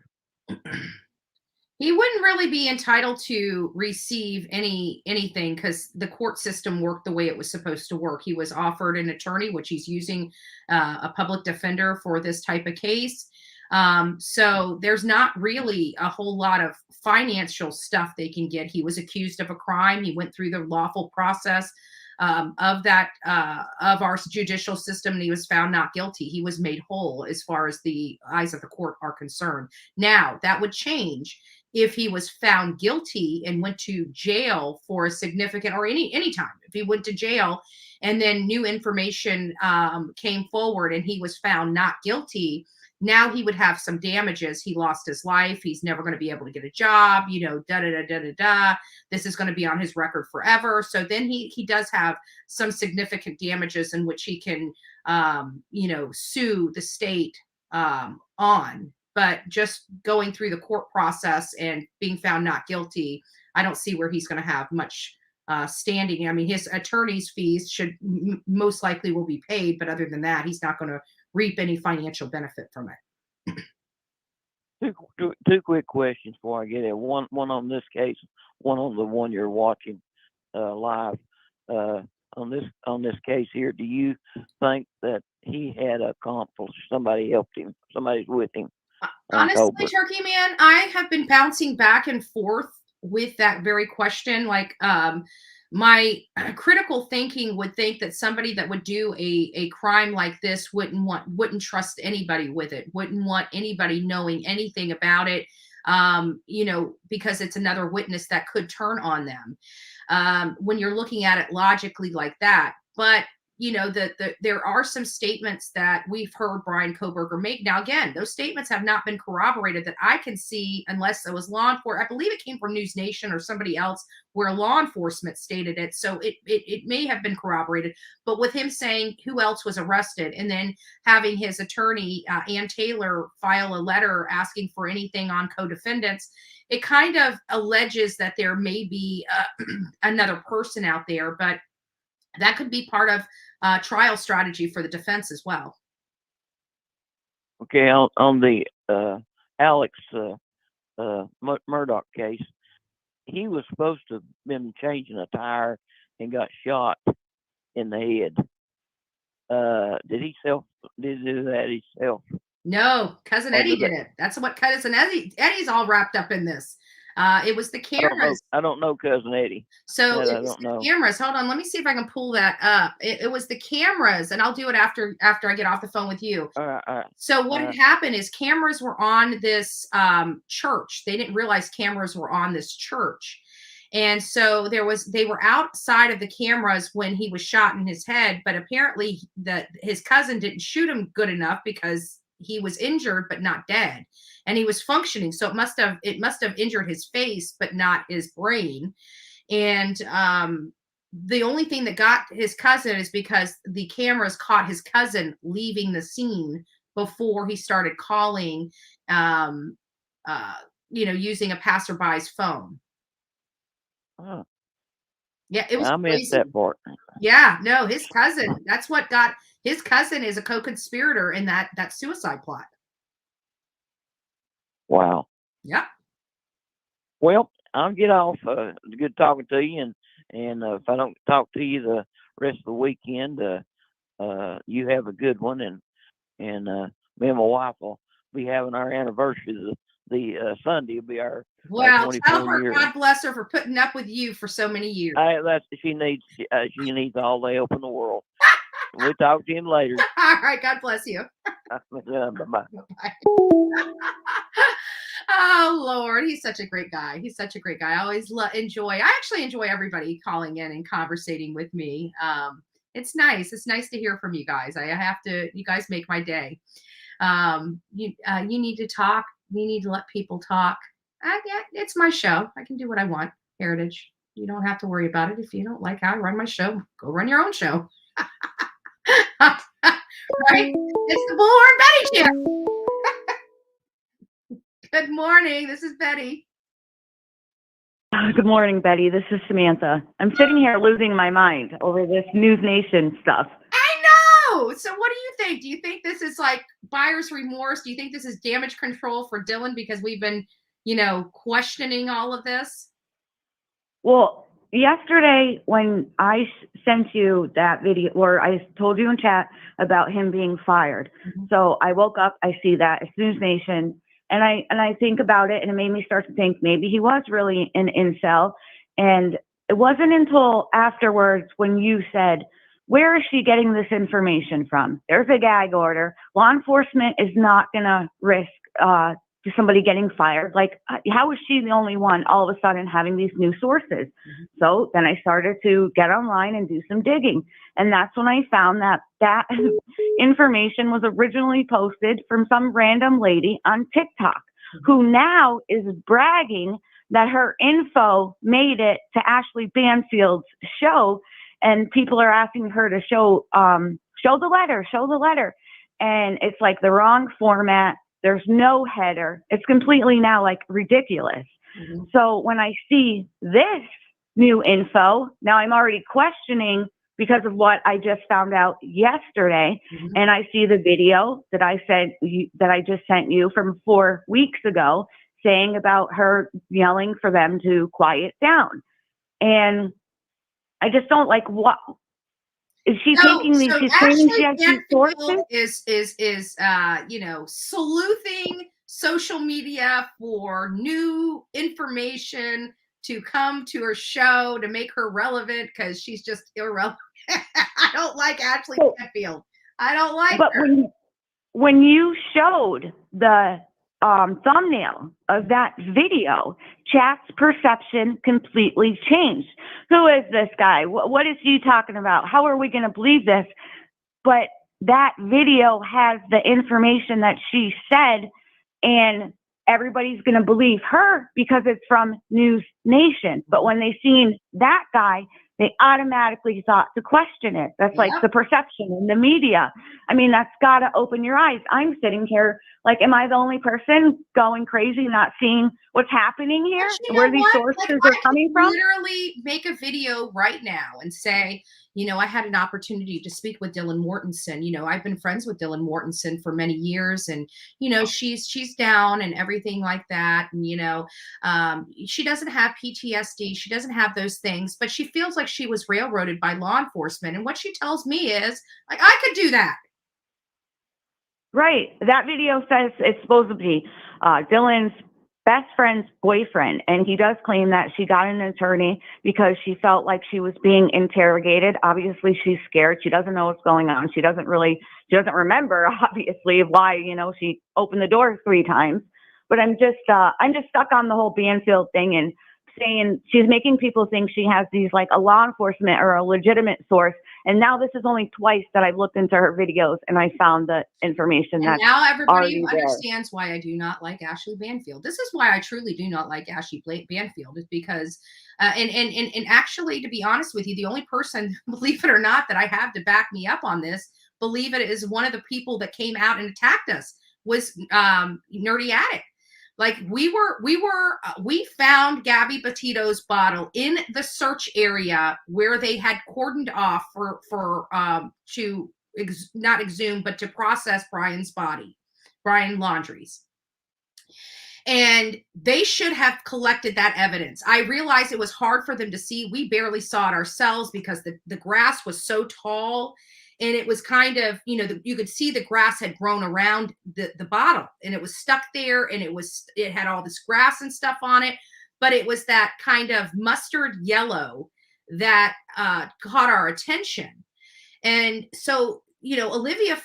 F: He wouldn't really be entitled to receive anything because the court system worked the way it was supposed to work. He was offered an attorney, which he's using a public defender for this type of case. So there's not really a whole lot of financial stuff they can get. He was accused of a crime. He went through the lawful process of our judicial system, and he was found not guilty. He was made whole as far as the eyes of the court are concerned. Now, that would change if he was found guilty and went to jail for a significant, or any time. If he went to jail and then new information came forward and he was found not guilty, now he would have some damages. He lost his life. He's never going to be able to get a job, This is going to be on his record forever. So then he does have some significant damages in which he can, sue the state on. But just going through the court process and being found not guilty, I don't see where he's going to have much standing. I mean, his attorney's fees should most likely will be paid, but other than that, he's not going to reap any financial benefit from
J: it. Two quick questions before I get it. One on this case, one on the one you're watching live. On this case here, do you think that he had accomplished. Somebody helped him. Somebody's with him.
F: Honestly, Turkey Man, I have been bouncing back and forth with that very question. Like, my critical thinking would think that somebody that would do a crime like this wouldn't trust anybody with it, wouldn't want anybody knowing anything about it, because it's another witness that could turn on them, when you're looking at it logically like that. But there are some statements that we've heard Brian Koberger make. Now, again, those statements have not been corroborated that I can see, unless it was law enforcement. I believe it came from News Nation or somebody else where law enforcement stated it. So it may have been corroborated. But with him saying who else was arrested, and then having his attorney, Ann Taylor, file a letter asking for anything on co-defendants, it kind of alleges that there may be another person out there. But that could be part of trial strategy for the defense as well.
J: Okay, on the Alex Murdoch case, he was supposed to have been changing a tire and got shot in the head. Did he do that himself?
F: No, Cousin Eddie did it. That's what Cousin Eddie's all wrapped up in this. It was the cameras.
J: I don't know Cousin Eddie.
F: So it was the cameras. Hold on, let me see if I can pull that up. It was the cameras, and I'll do it after I get off the phone with you.
J: All right.
F: So what had happened is cameras were on this church. They didn't realize cameras were on this church. And so they were outside of the cameras when he was shot in his head, but apparently his cousin didn't shoot him good enough because he was injured but not dead, and he was functioning. So it must have injured his face but not his brain. And the only thing that got his cousin is because the cameras caught his cousin leaving the scene before he started calling, using a passerby's phone.
J: Oh.
F: Yeah, it was
J: I
F: crazy.
J: missed that part.
F: Yeah, no, his cousin. That's what got his cousin is a co-conspirator in that suicide plot.
J: Wow.
F: Yeah.
J: Well, I'll get off. Good talking to you, and if I don't talk to you the rest of the weekend, you have a good one, and me and my wife will be having our anniversary. The Sunday will be our
F: Wow,
J: 24
F: tell her
J: years.
F: God bless her for putting up with you for so many years.
J: She needs all the help in the world. We'll talk to you later.
F: All right, God bless you.
J: Bye-bye.
F: Bye. Oh Lord, he's such a great guy. I always I actually enjoy everybody calling in and conversating with me. It's nice. It's nice to hear from you guys. You guys make my day. You need to talk. You need to let people talk. Yeah, it's my show. I can do what I want. Heritage. You don't have to worry about it. If you don't like how I run my show, go run your own show. Right? It's the Bullhorn Betty Show. Good morning. This is Betty.
K: Good morning, Betty. This is Samantha. I'm sitting here losing my mind over this News Nation stuff.
F: I know. So what do you think? Do you think this is like buyer's remorse? Do you think this is damage control for Dylan because we've been, questioning all of this?
K: Well, yesterday when I sent you that video, or I told you in chat about him being fired. Mm-hmm. So I woke up, I see that it's News Nation, and I think about it, and it made me start to think maybe he was really an incel. And it wasn't until afterwards when you said, where is she getting this information from? There's a gag order. Law enforcement is not going to risk somebody getting fired. Like, how is she the only one all of a sudden having these new sources? Mm-hmm. So then I started to get online and do some digging. And that's when I found that information was originally posted from some random lady on TikTok, mm-hmm. who now is bragging that her info made it to Ashley Banfield's show. And people are asking her to show the letter. And it's like the wrong format. There's no header. It's completely now like ridiculous. Mm-hmm. So when I see this new info, now I'm already questioning because of what I just found out yesterday. Mm-hmm. And I see the video that I just sent you from 4 weeks ago saying about her yelling for them to quiet down. And I just don't like what. Is she
F: So,
K: taking these?
F: so
K: She's claiming
F: Ashley
K: she has these sources.
F: Banfield is sleuthing social media for new information to come to her show to make her relevant because she's just irrelevant. I don't like Ashley Banfield. I don't like
K: But
F: her.
K: when you showed the thumbnail of that video, chat's perception completely changed. Who is this guy? What is he talking about? How are we going to believe this? But that video has the information that she said, and everybody's going to believe her because it's from News Nation. But when they seen that guy, they automatically thought to question it. That's like the perception in the media. I mean, that's got to open your eyes. I'm sitting here like, am I the only person going crazy, not seeing what's happening here? Where these sources are coming from?
F: Literally make a video right now and say, I had an opportunity to speak with Dylan Mortensen. I've been friends with Dylan Mortensen for many years, and she's down and everything like that. And she doesn't have PTSD, she doesn't have those things, but she feels like she was railroaded by law enforcement. And what she tells me is, like, I could do that.
K: Right. That video says it's supposed to be Dylan's best friend's boyfriend, and he does claim that she got an attorney because she felt like she was being interrogated. Obviously, she's scared. She doesn't know what's going on. She doesn't remember, obviously, why she opened the door 3 times. But I'm just stuck on the whole Banfield thing and saying she's making people think she has these like a law enforcement or a legitimate source. And now this is only twice that I've looked into her videos and I found the information
F: and
K: that's
F: now everybody
K: already
F: understands why I do not like Ashley Banfield. This is why I truly do not like Ashley Banfield, is because and actually, to be honest with you, the only person, believe it or not, that I have to back me up on this, believe it, is one of the people that came out and attacked us was Nerdy Attic. Like we found Gabby Petito's bottle in the search area where they had cordoned off to not exhume, but to process Brian's body, Brian Laundrie's. And they should have collected that evidence. I realized it was hard for them to see. We barely saw it ourselves because the grass was so tall. And it was kind of, you could see the grass had grown around the bottle, and it was stuck there, and it had all this grass and stuff on it, but it was that kind of mustard yellow that caught our attention. And so, Olivia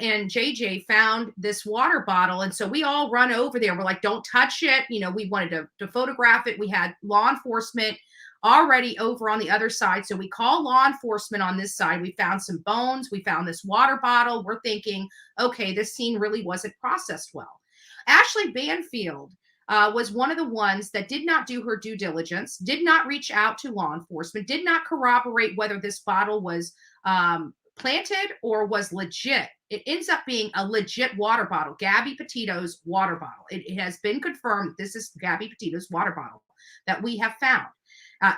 F: and JJ found this water bottle. And so we all run over there. We're like, don't touch it. We wanted to photograph it. We had law enforcement already over on the other side. So we call law enforcement on this side. We found some bones. We found this water bottle. We're thinking, okay, this scene really wasn't processed well. Ashley Banfield was one of the ones that did not do her due diligence, did not reach out to law enforcement, did not corroborate whether this bottle was planted or was legit. It ends up being a legit water bottle, Gabby Petito's water bottle. It has been confirmed this is Gabby Petito's water bottle that we have found.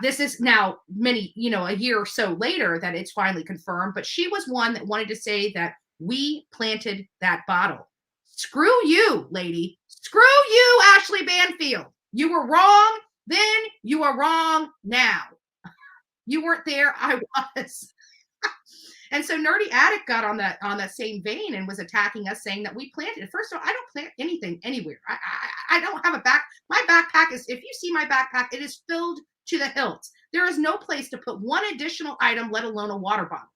F: This is now a year or so later that it's finally confirmed, but she was one that wanted to say that we planted that bottle. Screw you, lady. Screw you, Ashley Banfield. You were wrong then. You are wrong now. You weren't there. I was. And so Nerdy Attic got on that same vein and was attacking us, saying that we planted it. First of all, I don't plant anything anywhere. I don't have a my backpack is, if you see my backpack, it is filled to the hilt. There is no place to put one additional item, let alone a water bottle.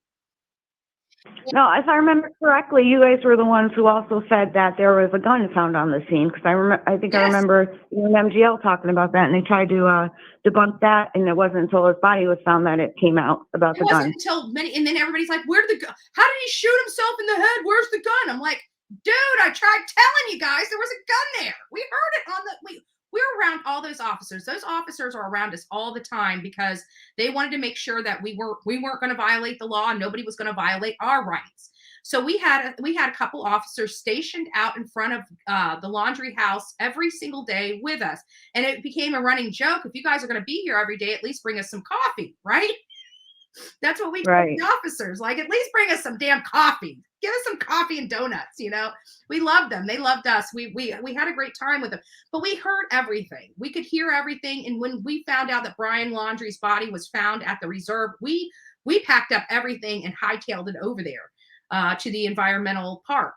K: No, if I remember correctly, you guys were the ones who also said that there was a gun found on the scene. Because I remember you and MGL talking about that, and they tried to debunk that, and it wasn't until his body was found that it came out about the gun.
F: And then everybody's like, "Where did the gun? How did he shoot himself in the head? Where's the gun?" I'm like, "Dude, I tried telling you guys there was a gun there. We heard it on the we're around all those officers. Those officers are around us all the time because they wanted to make sure that we weren't going to violate the law and nobody was going to violate our rights. So we had a couple officers stationed out in front of the laundry house every single day with us. And it became a running joke. If you guys are going to be here every day, at least bring us some coffee, right? That's what we told the officers. Like, at least bring us some damn coffee. Give us some coffee and donuts, We loved them. They loved us. We had a great time with them. But we heard everything. We could hear everything. And when we found out that Brian Laundrie's body was found at the reserve, we we packed up everything and hightailed it over there to the environmental park.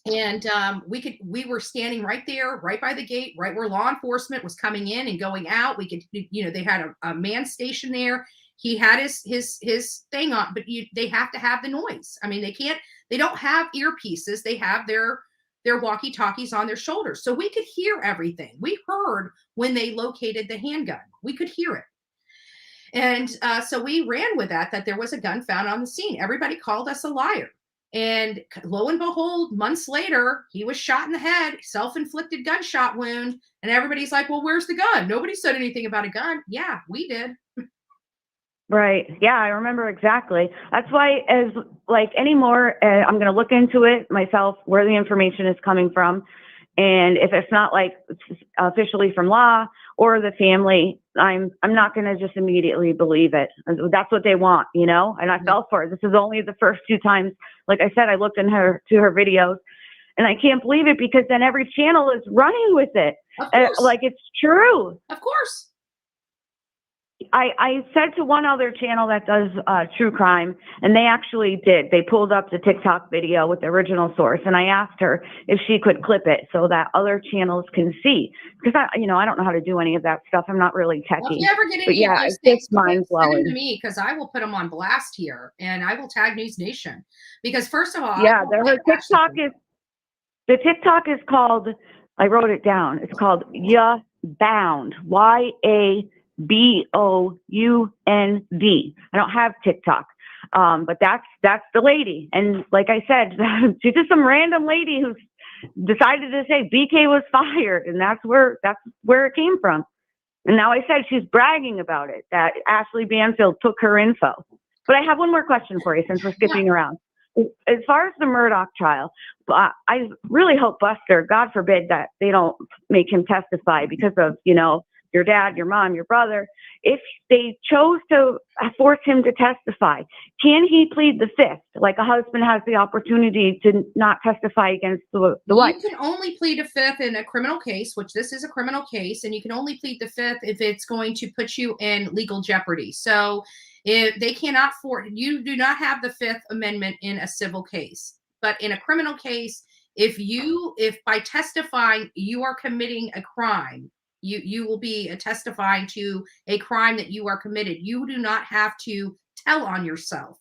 F: And we were standing right there, right by the gate, right where law enforcement was coming in and going out. We could, they had a man stationed there. He had his thing on, but they have to have the noise. I mean, they don't have earpieces. They have their walkie-talkies on their shoulders. So we could hear everything. We heard when they located the handgun. We could hear it. And so we ran with that there was a gun found on the scene. Everybody called us a liar. And lo and behold, months later, he was shot in the head, self-inflicted gunshot wound. And everybody's like, well, where's the gun? Nobody said anything about a gun. Yeah, we did.
K: Right. Yeah, I remember exactly. That's why, as like anymore, I'm going to look into it myself, where the information is coming from. And if it's not like officially from law or the family, I'm not going to just immediately believe it. That's what they want, And I fell for it. This is only the first 2 times. Like I said, I looked to her videos, and I can't believe it, because then every channel is running with it. Like it's true.
F: Of course.
K: I said to one other channel that does true crime, and they actually did. They pulled up the TikTok video with the original source, and I asked her if she could clip it so that other channels can see. Because I don't know how to do any of that stuff. I'm not really techie.
F: Well, if you ever get any of those things, mind blowing. Send them to me, because I will put them on blast here, and I will tag News Nation. Because first of all,
K: the TikTok is called. I wrote it down. It's called Bound. YABOUND. I don't have TikTok, but that's the lady. And like I said, she's just some random lady who decided to say BK was fired, and that's where it came from. And now I said she's bragging about it, that Ashley Banfield took her info. But I have one more question for you, since we're skipping around. As far as the Murdaugh trial, I really hope Buster, God forbid, that they don't make him testify because of, your dad, your mom, your brother. If they chose to force him to testify, can he plead the fifth? Like a husband has the opportunity to not testify against the wife.
F: You can only plead a fifth in a criminal case, which this is a criminal case, and you can only plead the fifth if it's going to put you in legal jeopardy. So if they cannot you do not have the Fifth Amendment in a civil case, but in a criminal case, if by testifying you are committing a crime, you will be testifying to a crime that you are committed. You do not have to tell on yourself.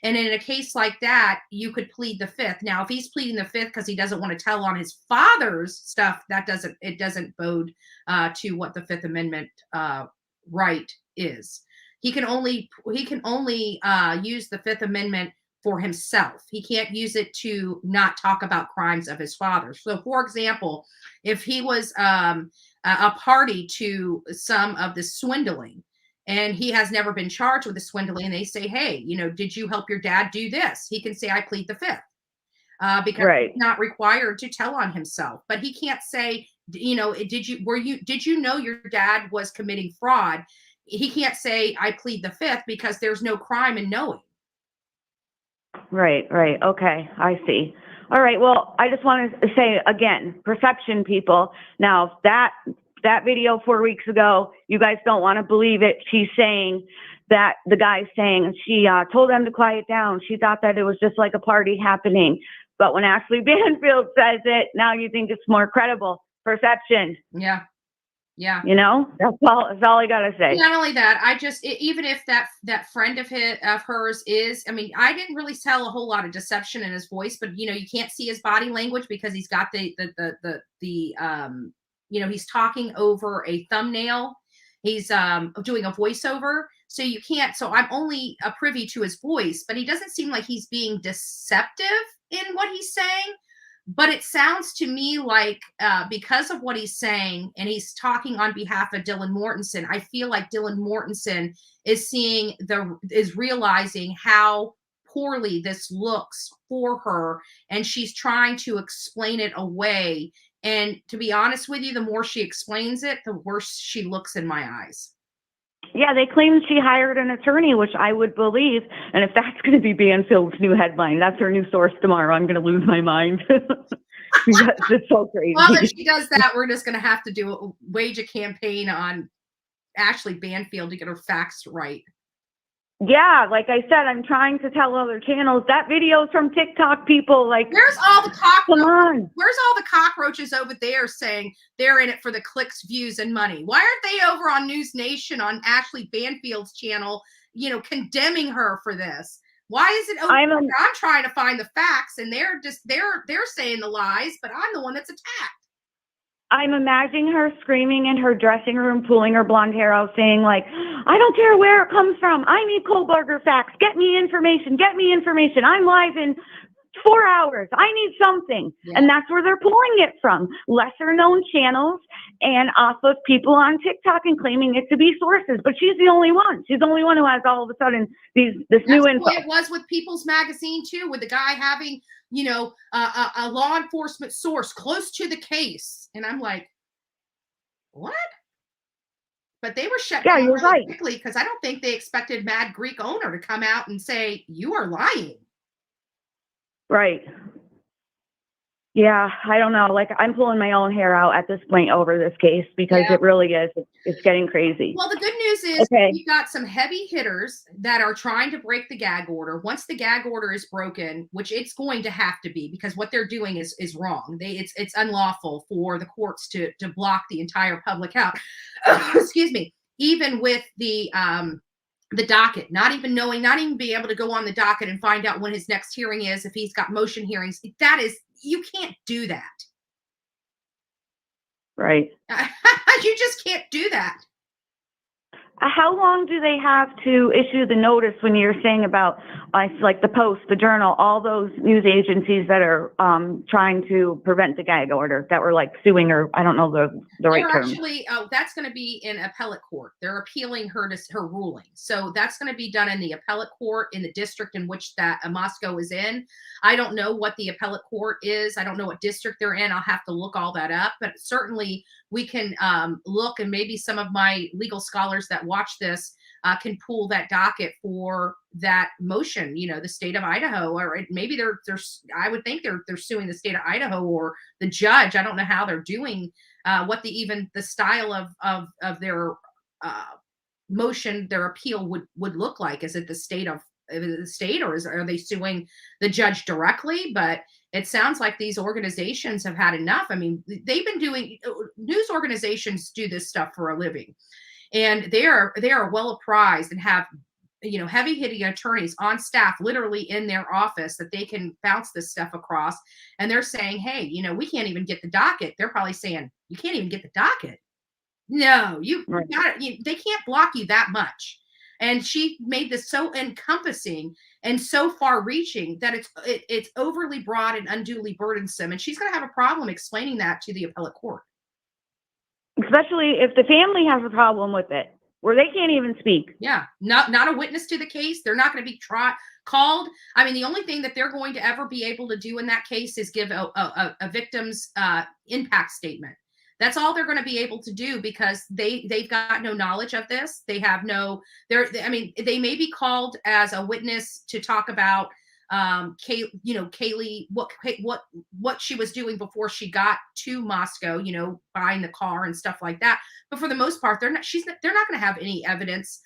F: And in a case like that, you could plead the fifth. Now, if he's pleading the fifth because he doesn't want to tell on his father's stuff, it doesn't bode to what the Fifth Amendment right is. He can only use the Fifth Amendment for himself. He can't use it to not talk about crimes of his father. So, for example, if he was a party to some of the swindling, and he has never been charged with the swindling, and they say, hey, did you help your dad do this? He can say, I plead the fifth, because he's not required to tell on himself. But he can't say, did you know your dad was committing fraud? He can't say, I plead the fifth, because there's no crime in knowing.
K: Right. Okay, I see. All right. Well, I just wanted to say again, perception, people. Now, that video 4 weeks ago, you guys don't want to believe it. She's saying that the guy's saying she told them to quiet down. She thought that it was just like a party happening. But when Ashley Banfield says it, now you think it's more credible. Perception.
F: Yeah.
K: That's all I gotta say.
F: Not only that, even if that friend of hers is, I mean, I didn't really tell a whole lot of deception in his voice, but you can't see his body language because he's got he's talking over a thumbnail. He's doing a voiceover, so you can't. So I'm only privy to his voice, but he doesn't seem like he's being deceptive in what he's saying. But it sounds to me like because of what he's saying, and he's talking on behalf of Dylan Mortensen, I feel like Dylan Mortensen is realizing how poorly this looks for her, and she's trying to explain it away. And to be honest with you, the more she explains it, the worse she looks in my eyes.
K: Yeah, they claim she hired an attorney, which I would believe. And if that's going to be Banfield's new headline, that's her new source tomorrow, I'm going to lose my mind. It's so crazy.
F: Well, if she does that, we're just going to have to wage a campaign on Ashley Banfield to get her facts right.
K: Yeah, like I said, I'm trying to tell other channels that video's from TikTok people. Like,
F: Where's all the
K: come on.
F: Where's all the cockroaches over there saying they're in it for the clicks, views, and money? Why aren't they over on News Nation on Ashley Banfield's channel, condemning her for this? Why is it over there? I'm trying to find the facts, and they're saying the lies, but I'm the one that's attacked.
K: I'm imagining her screaming in her dressing room, pulling her blonde hair out, saying like, I don't care where it comes from. I need Kohlberger facts. Get me information. Get me information. I'm live in 4 hours. I need something. Yeah. And that's where they're pulling it from. Lesser known channels and off of people on TikTok and claiming it to be sources. But she's the only one. She's the only one who has all of a sudden this new info.
F: That's the way it was with People's Magazine too, with the guy having a law enforcement source close to the case. And I'm like, what? But they were shut down really quickly because I don't think they expected Mad Greek owner to come out and say, you are lying.
K: Right. Yeah, I don't know. Like, I'm pulling my own hair out at this point over this case because it really is. It's getting crazy.
F: Well, the good news is you've got some heavy hitters that are trying to break the gag order. Once the gag order is broken, which it's going to have to be because what they're doing is wrong. It's unlawful for the courts to block the entire public out. Excuse me. Even with the docket, not even be able to go on the docket and find out when his next hearing is, if he's got motion hearings. You can't do that.
K: Right.
F: You just can't do that.
K: How long do they have to issue the notice when you're saying about like the Post, the Journal, all those news agencies that are trying to prevent the gag order that were like suing her? I don't know the right term.
F: Actually, that's going to be in appellate court. They're appealing her ruling. So that's going to be done in the appellate court in the district in which that Mascow is in. I don't know what the appellate court is. I don't know what district they're in. I'll have to look all that up. But certainly we can look, and maybe some of my legal scholars that watch this can pull that docket for that motion. The state of Idaho, or maybe they're I would think they're suing the state of Idaho or the judge. I don't know how they're doing what the style of their motion, their appeal would look like. Is it the state of the state, or are they suing the judge directly? But it sounds like these organizations have had enough. I mean, they've been doing, news organizations do this stuff for a living, and they are well apprised and have heavy hitting attorneys on staff, literally in their office, that they can bounce this stuff across. And they're saying, hey, we can't even get the docket. They're probably saying, you can't even get the docket. No, you got it. They can't block you that much. And she made this so encompassing and so far reaching that it's overly broad and unduly burdensome. And she's going to have a problem explaining that to the appellate court.
K: Especially if the family has a problem with it, where they can't even speak.
F: Yeah, not a witness to the case. They're not going to be called. I mean, the only thing that they're going to ever be able to do in that case is give a victim's impact statement. That's all they're going to be able to do, because they've got no knowledge of this. They have no. They may be called as a witness to talk about Kaylee, what she was doing before she got to Mascow, buying the car and stuff like that. But for the most part, they're not going to have any evidence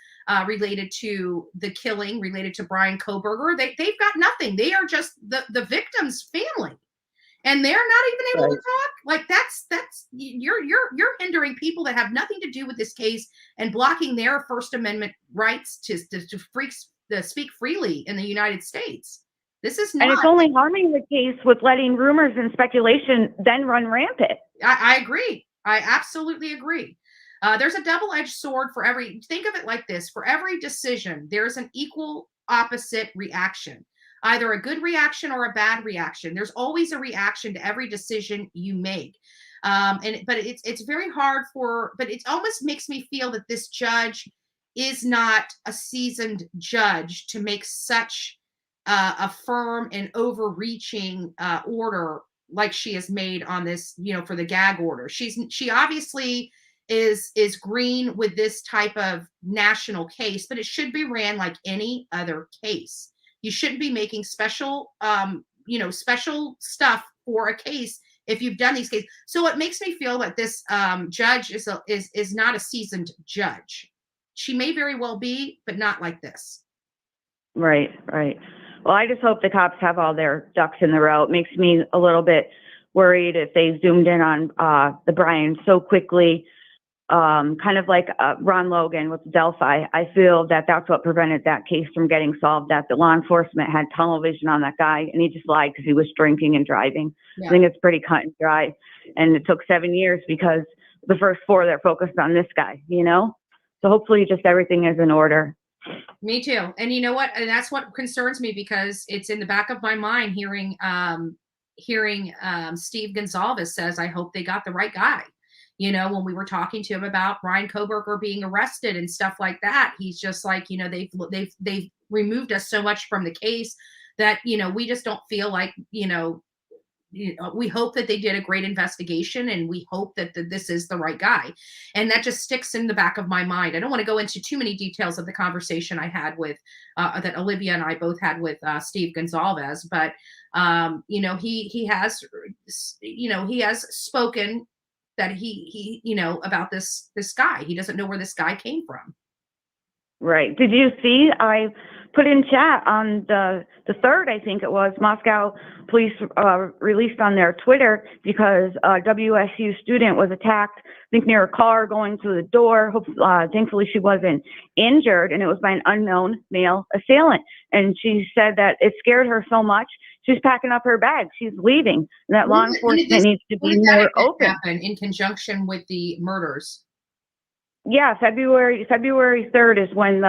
F: related to the killing, related to Brian Kohlberger. They've got nothing. They are just the victim's family, and they're not even able to talk. Like that's you're hindering people that have nothing to do with this case and blocking their First Amendment rights to speak freely in the United States. This is not.
K: And it's only harming the case with letting rumors and speculation then run rampant.
F: I agree. I absolutely agree. There's a double-edged sword for think of it like this: for every decision, there's an equal opposite reaction, either a good reaction or a bad reaction. There's always a reaction to every decision you make. But it's very hard but it almost makes me feel that this judge is not a seasoned judge to make such a firm and overreaching order like she has made on this, for the gag order. She obviously is green with this type of national case, but it should be ran like any other case. You shouldn't be making special stuff for a case if you've done these cases. So it makes me feel that this judge is not a seasoned judge. She may very well be, but not like this.
K: Right, right. Well, I just hope the cops have all their ducks in the row. It makes me a little bit worried if they zoomed in on the Brian so quickly, kind of like Ron Logan with Delphi. I feel that that's what prevented that case from getting solved, that the law enforcement had tunnel vision on that guy, and he just lied because he was drinking and driving.
F: Yeah.
K: I think it's pretty cut and dry. And it took 7 years because the first 4, they're focused on this guy, you know? So hopefully just everything is in order.
F: Me too. And you know what? And that's what concerns me, because it's in the back of my mind hearing Steve Gonsalves says, I hope they got the right guy. You know, when we were talking to him about Ryan Koberger being arrested and stuff like that, he's just like, you know, they've removed us so much from the case that, you know, we just don't feel like, we hope that they did a great investigation, and we hope that this is the right guy. And that just sticks in the back of my mind. I don't want to go into too many details of the conversation I had with that Olivia and I both had with Steve Gonsalves, but you know, he has spoken that he about this guy. He doesn't know where this guy came from.
K: Right. Did you see, I put in chat on the 3rd, I think it was, Moscow police released on their Twitter because a WSU student was attacked, I think near a car going through the door. Thankfully she wasn't injured, and it was by an unknown male assailant. And she said that it scared her so much, she's packing up her bags. She's leaving. And that law enforcement needs to be more open.
F: Happen in conjunction with the murders?
K: Yeah, February 3rd is when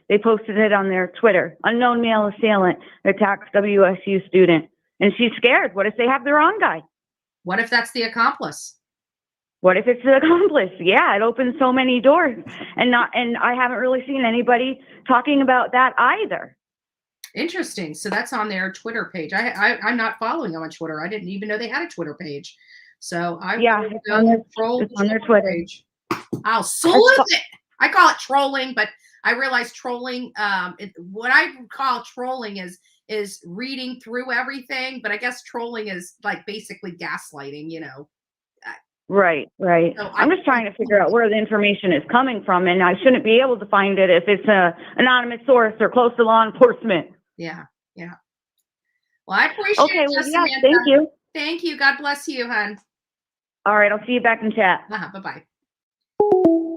K: they posted it on their Twitter. Unknown male assailant attacks WSU student. And she's scared. What if they have the wrong guy?
F: What if that's the accomplice?
K: What if it's the accomplice? Yeah, it opens so many doors. And I haven't really seen anybody talking about that either.
F: Interesting. So that's on their Twitter page. I'm not following them on Twitter. I didn't even know they had a Twitter page. So
K: it's on their Twitter
F: page. I'll salute it. I call it trolling, but I realize trolling, what I call trolling is reading through everything, but I guess trolling is like basically gaslighting, you know.
K: Right. So I'm just trying to figure out where the information is coming from, and I shouldn't be able to find it if it's an anonymous source or close to law enforcement.
F: Yeah. Well, I appreciate it.
K: Well, yeah, thank you.
F: Thank you. God bless you, hon.
K: All right, I'll see you back in chat.
F: Bye-bye.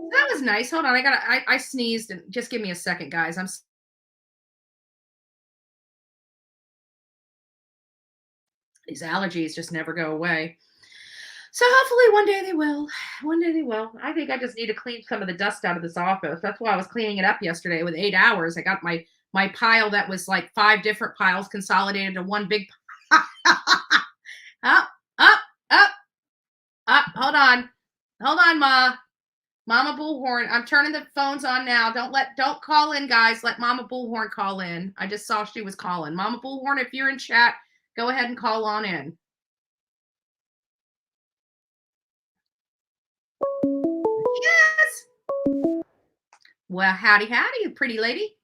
F: That was nice. Hold on. I sneezed, and just give me a second, guys. These allergies just never go away. So hopefully one day they will. I think I just need to clean some of the dust out of this office. That's why I was cleaning it up yesterday with 8 hours. I got my pile that was like 5 different piles consolidated to one big up. Hold on, Ma. Mama Bullhorn, I'm turning the phones on now. Don't call in, guys. Let Mama Bullhorn call in. I just saw she was calling. Mama Bullhorn, if you're in chat, go ahead and call on in. Yes. Well, howdy, you pretty lady.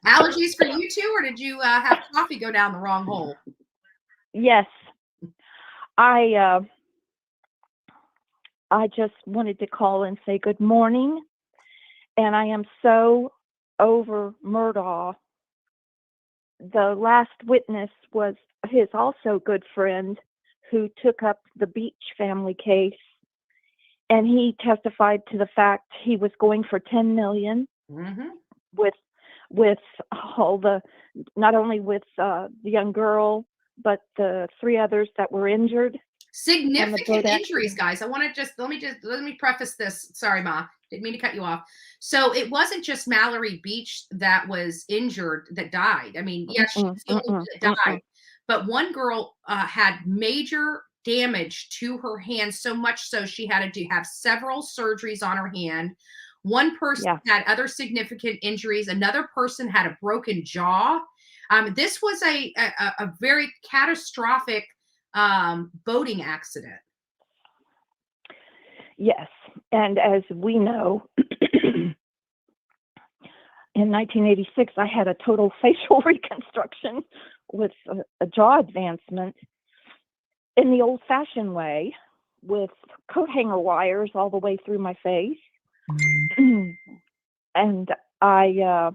F: Allergies for you too, or did you have coffee go down the wrong hole?
L: Yes. I just wanted to call and say good morning. And I am so over Murdaugh. The last witness was his also good friend who took up the Beach family case. And he testified to the fact he was going for $10 million with all the, not only with the young girl, but the 3 others that were injured.
F: Significant injuries, guys. I want to let me preface this. Sorry, Ma, didn't mean to cut you off. So it wasn't just Mallory Beach that was injured that died. I mean, yes, she's the only one that died, but one girl had major damage to her hand, so much so she had to have several surgeries on her hand. One person had other significant injuries. Another person had a broken jaw. This was a very catastrophic boating accident.
L: Yes. And as we know, in 1986, I had a total facial reconstruction with a jaw advancement in the old-fashioned way with coat hanger wires all the way through my face. and I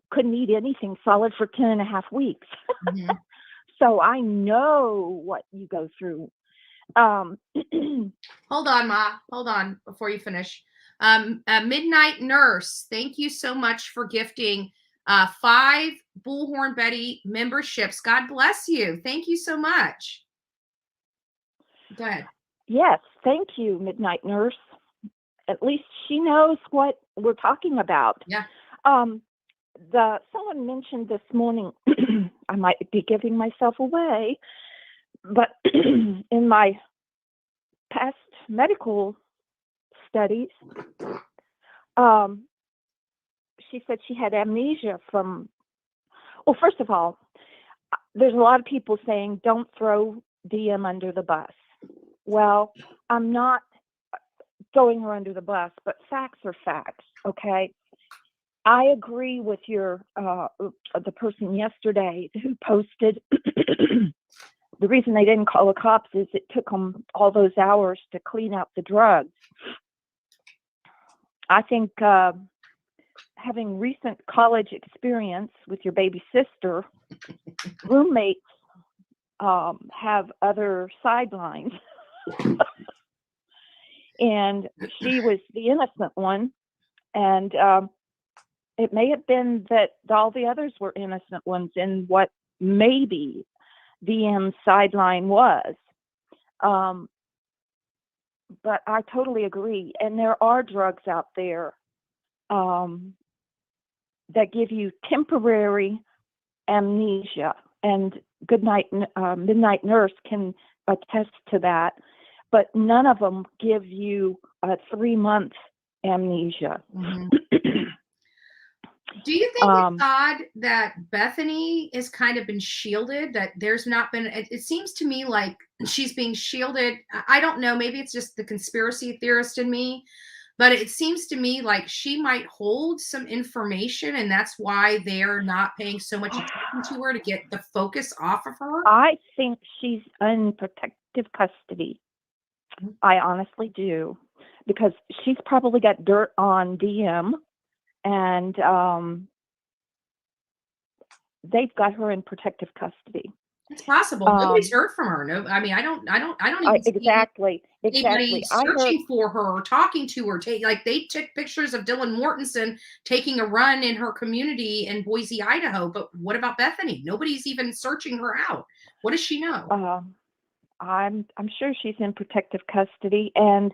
L: couldn't eat anything solid for 10 and a half weeks.
F: Mm-hmm.
L: So I know what you go through.
F: Hold on, Ma. Hold on before you finish. Midnight Nurse, thank you so much for gifting 5 Bullhorn Betty memberships. God bless you. Thank you so much. Go ahead.
L: Yes, thank you, Midnight Nurse. At least she knows what we're talking about.
F: Yeah.
L: Someone mentioned this morning, I might be giving myself away, but in my past medical studies, she said she had amnesia from, well, first of all, there's a lot of people saying don't throw DM under the bus. Well, I'm not throwing her under the bus, but facts are facts, okay? I agree with your the person yesterday who posted. The reason they didn't call the cops is it took them all those hours to clean out the drugs. I think having recent college experience with your baby sister, roommates have other sidelines. And she was the innocent one. And it may have been that all the others were innocent ones in what maybe DM's sideline was. But I totally agree. And there are drugs out there that give you temporary amnesia. And Midnight Nurse can attest to that. But none of them give you a 3-month amnesia.
F: Mm-hmm. Do you think it's odd that Bethany has kind of been shielded, that there's not been, it seems to me like she's being shielded. I don't know, maybe it's just the conspiracy theorist in me, but it seems to me like she might hold some information and that's why they're not paying so much attention to her to get the focus off of her.
L: I think she's in protective custody. I honestly do, because she's probably got dirt on DM. And they've got her in protective custody.
F: It's possible. Nobody's heard from her. No, I mean, I don't even
L: exactly.
F: Anybody searching for her or talking to her. They took pictures of Dylan Mortensen taking a run in her community in Boise, Idaho. But what about Bethany? Nobody's even searching her out. What does she know?
L: I'm sure she's in protective custody, and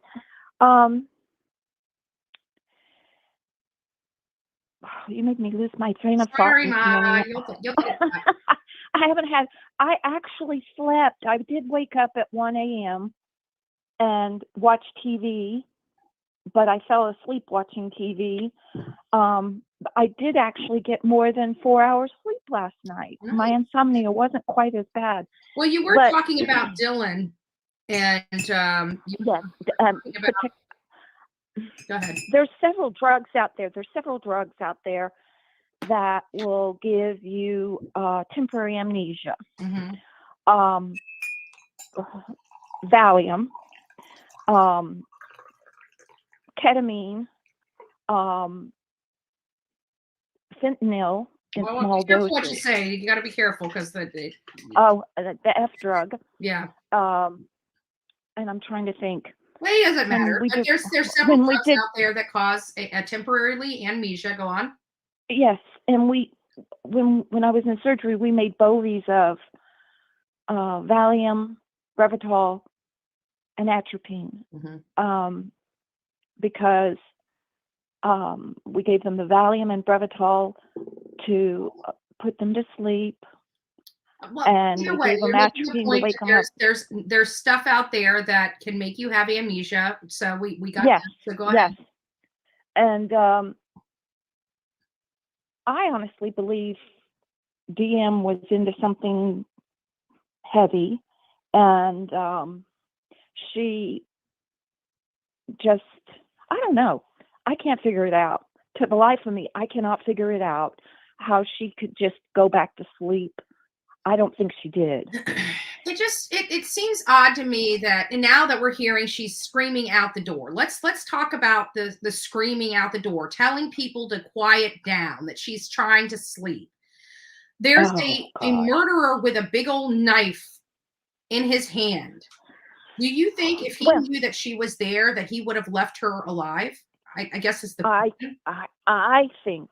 L: you made me lose my train of thought.
F: Sorry, Ma. You'll
L: I actually slept. I did wake up at 1 a.m. and watch TV, but I fell asleep watching TV. I did actually get more than 4 hours sleep last night.
F: Nice.
L: My insomnia wasn't quite as bad.
F: Well, you were talking about Dylan, and
L: yes.
F: Go ahead.
L: There's several drugs out there. That will give you temporary amnesia.
F: Mm-hmm.
L: Valium, ketamine, fentanyl in small doses.
F: What you say? You got to be careful because the
L: F drug.
F: Yeah.
L: And I'm trying to think.
F: Well, it doesn't matter. There's several drugs out there that cause a temporarily amnesia. Go on.
L: Yes, and when I was in surgery, we made bovies of Valium, Brevitol, and atropine, because we gave them the Valium and Brevitol to put them to sleep.
F: Well,
L: and we gave them atropine to wake them up.
F: There's stuff out there that can make you have amnesia. So we got
L: yes,
F: that. So go ahead.
L: Yes. And I honestly believe DM was into something heavy, and she just, I don't know. I can't figure it out. To the life of me, I cannot figure it out how she could just go back to sleep. I don't think she did.
F: it seems odd to me that, and now that we're hearing she's screaming out the door. Let's talk about the screaming out the door, telling people to quiet down, that she's trying to sleep. There's a murderer with a big old knife in his hand. Do you think if he knew that she was there, that he would have left her alive? I guess is the question.
L: I think,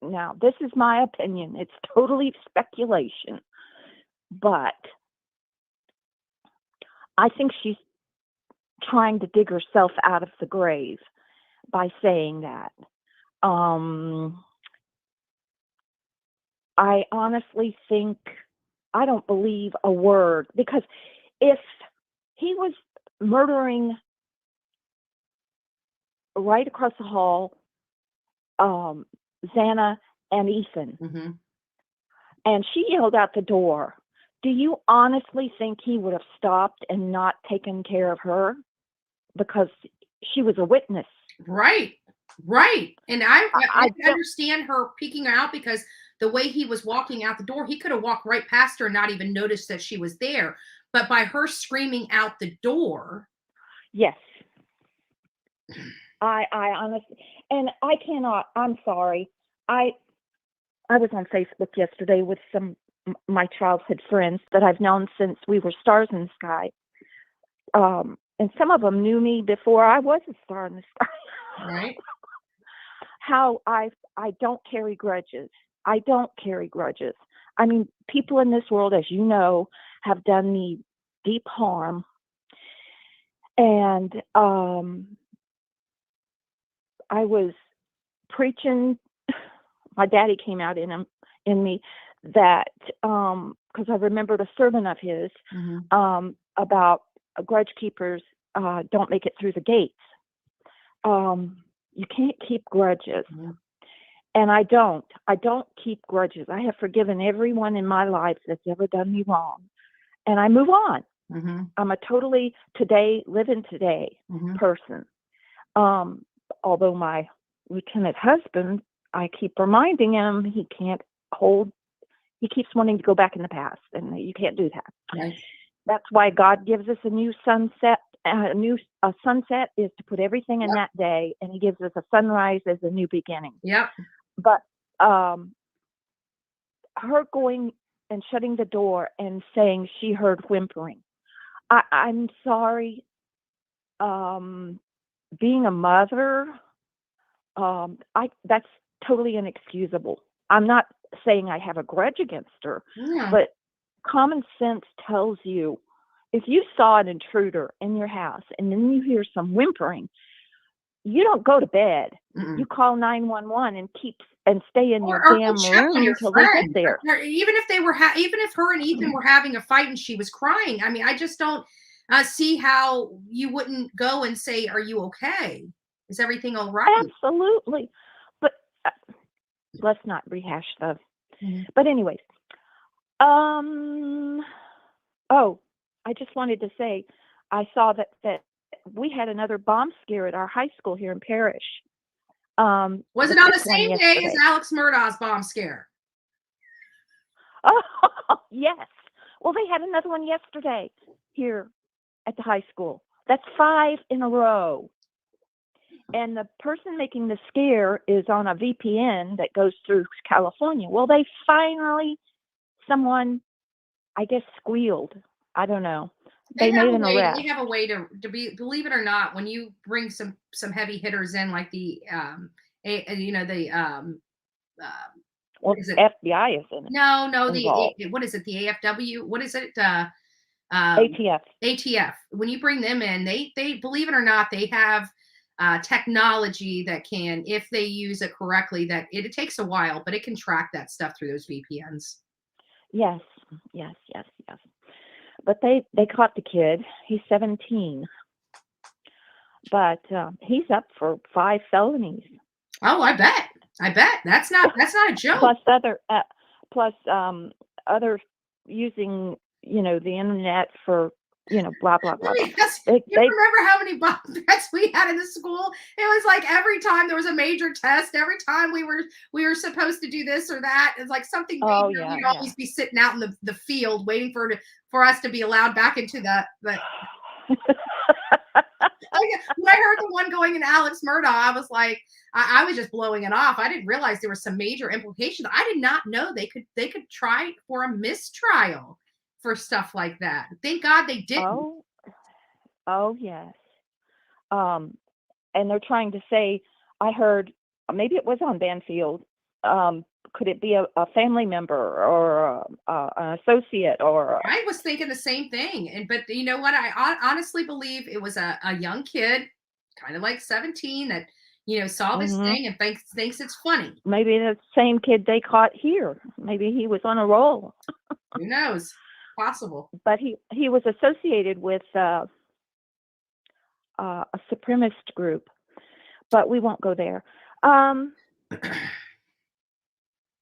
L: now this is my opinion, it's totally speculation, but I think she's trying to dig herself out of the grave by saying that. I honestly think, I don't believe a word, because if he was murdering right across the hall, Xana and Ethan, and she yelled out the door, do you honestly think he would have stopped and not taken care of her? Because she was a witness.
F: Right. And I understand her peeking out, because the way he was walking out the door, he could have walked right past her and not even noticed that she was there. But by her screaming out the door.
L: Yes. I honestly, and I cannot, I'm sorry. I was on Facebook yesterday with my childhood friends that I've known since we were stars in the sky. And some of them knew me before I was a star in the sky.
F: Right.
L: How I don't carry grudges. I don't carry grudges. I mean, people in this world, as you know, have done me deep harm. And I was preaching, my daddy came out in me that, because I remembered a sermon of his about grudge keepers don't make it through the gates. You can't keep grudges. And I don't keep grudges. I have forgiven everyone in my life that's ever done me wrong. And I move on. I'm a totally living today person. Although my lieutenant husband, I keep reminding him he keeps wanting to go back in the past, and you can't do that.
F: Right.
L: That's why God gives us a new sunset. A sunset is to put everything in that day, and he gives us a sunrise as a new beginning.
F: Yep.
L: But her going and shutting the door and saying she heard whimpering. I'm sorry. Being a mother, that's totally inexcusable. I'm not saying I have a grudge against her, but common sense tells you if you saw an intruder in your house and then you hear some whimpering, you don't go to bed. You call 911 and stay in your damn room until they get there.
F: Or even if they were, even if her and Ethan were having a fight and she was crying, I mean, I just don't see how you wouldn't go and say, "Are you okay? Is everything all right?"
L: Absolutely, but let's not rehash stuff. But anyways, oh, I just wanted to say, I saw that we had another bomb scare at our high school here in Parrish.
F: Was it on the same day as Alex Murdaugh's bomb scare?
L: Oh, yes. Well, they had another one yesterday here at the high school. That's 5 in a row. And the person making the scare is on a VPN that goes through California. Well, someone, I guess, squealed. I don't know. They made an arrest.
F: They have a way to be, believe it or not, when you bring some heavy hitters in, like the
L: FBI is in it.
F: No, what is it? The AFW? What is it?
L: ATF.
F: ATF. When you bring them in, they believe it or not, they have technology that can, if they use it correctly, that it takes a while, but it can track that stuff through those VPNs.
L: Yes. But they caught the kid. He's 17. But he's up for 5 felonies.
F: Oh, I bet. That's not a joke.
L: Plus other using, the internet for
K: blah, blah, blah, blah.
F: Yes, you remember how many bomb threats we had in the school? It was like every time there was a major test, every time we were supposed to do this or that, it's like something major. We'd always be sitting out in the field waiting for us to be allowed back into the when I heard the one going in Alex Murdaugh, I was like, I was just blowing it off. I didn't realize there was some major implications. I did not know they could try for a mistrial for stuff like that. Thank God they didn't.
L: Oh yes. And they're trying to say, I heard, maybe it was on Banfield, could it be a family member or an associate or?
F: I was thinking the same thing. But you know what? I honestly believe it was a young kid, kind of like 17, that, saw this thing and thinks it's funny.
L: Maybe the same kid they caught here. Maybe he was on a roll.
F: Who knows? Possible.
L: But he was associated with a supremacist group. But we won't go there.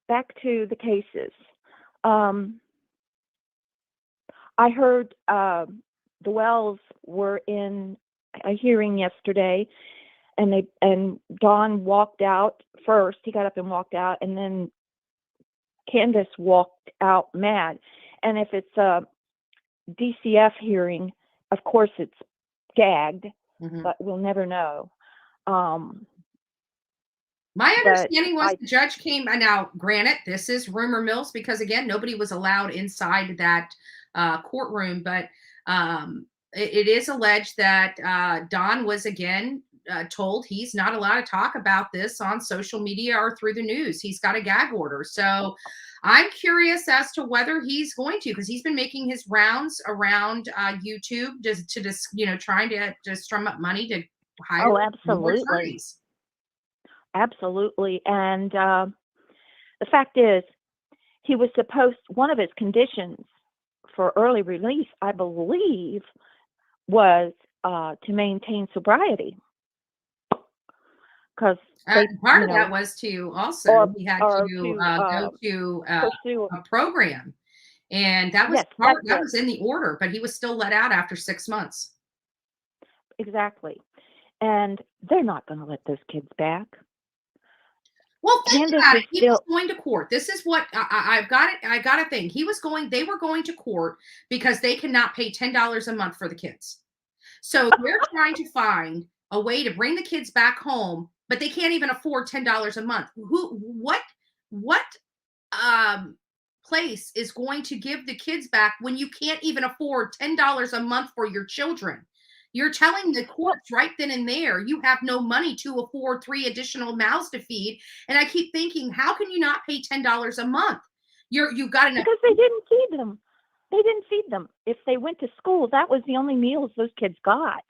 L: Back to the cases. I heard the Wells were in a hearing yesterday, and Don walked out first. He got up and walked out, and then Candace walked out mad. And if it's a DCF hearing, of course it's gagged, but we'll never know.
F: My understanding was the judge came, now granted, this is rumor mills because, again, nobody was allowed inside that courtroom, but it is alleged that Don was, again, told he's not allowed to talk about this on social media or through the news. He's got a gag order. So I'm curious as to whether he's going to, because he's been making his rounds around YouTube just trying to just drum up money to hire more attorneys.
L: Absolutely. And the fact is, he was one of his conditions for early release, I believe, was to maintain sobriety. Because
F: part of that was to also, he had to go to a program. And that was that was in the order, but he was still let out after 6 months.
L: Exactly. And they're not going to let those kids back.
F: Well, think about it. He was going to court. This is what I've got it. I got to think. They were going to court because they cannot pay $10 a month for the kids. So they're trying to find a way to bring the kids back home, but they can't even afford $10 a month. What place is going to give the kids back when you can't even afford $10 a month for your children? You're telling the courts right then and there, you have no money to afford 3 additional mouths to feed. And I keep thinking, how can you not pay $10 a month? You've got enough.
L: Because they didn't feed them. They didn't feed them. If they went to school, that was the only meals those kids got.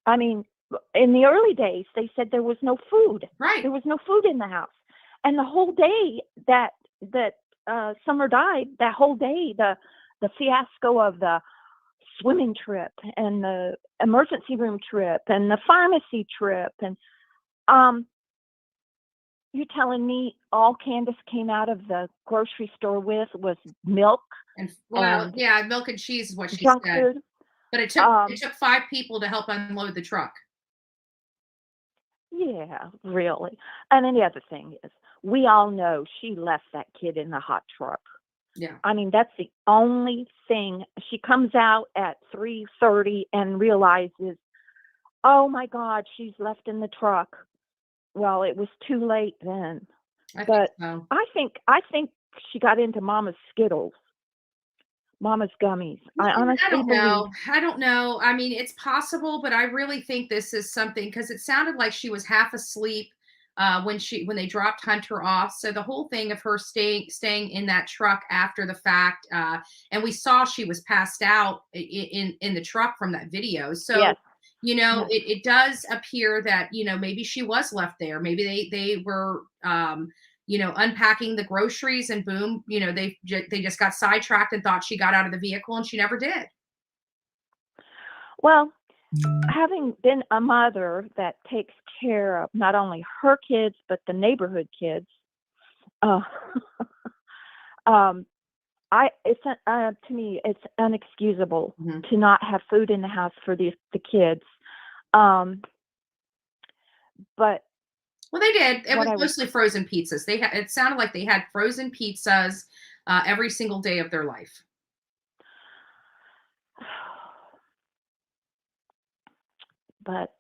L: I mean, in the early days, they said there was no food.
F: Right.
L: There was no food in the house. And the whole day that Summer died, that whole day, the fiasco of the swimming trip and the emergency room trip and the pharmacy trip, and you're telling me all Candace came out of the grocery store with was milk
F: and milk and cheese is what she said.
L: Food.
F: But it took 5 people to help unload the truck.
L: Yeah, really. And then the other thing is, we all know she left that kid in the hot truck.
F: Yeah.
L: I mean, that's the only thing. She comes out at 3:30 and realizes, oh my God, she's left in the truck. Well, it was too late then. I think she got into Mama's Skittles, Mama's gummies. I don't
F: know. I mean, it's possible, but I really think this is something, because it sounded like she was half asleep when they dropped Hunter off. So the whole thing of her staying in that truck after the fact, and we saw she was passed out in the truck from that video. So
L: yes.
F: It does appear that maybe she was left there. Maybe they were unpacking the groceries, and boom, they just got sidetracked and thought she got out of the vehicle, and she never did.
L: Well, having been a mother that takes care of not only her kids, but the neighborhood kids, to me, it's unexcusable
F: Mhm.
L: to not have food in the house for the kids. But
F: Well, they did. It
L: what
F: was
L: I was,
F: mostly frozen pizzas. It sounded like they had frozen pizzas every single day of their life.
L: but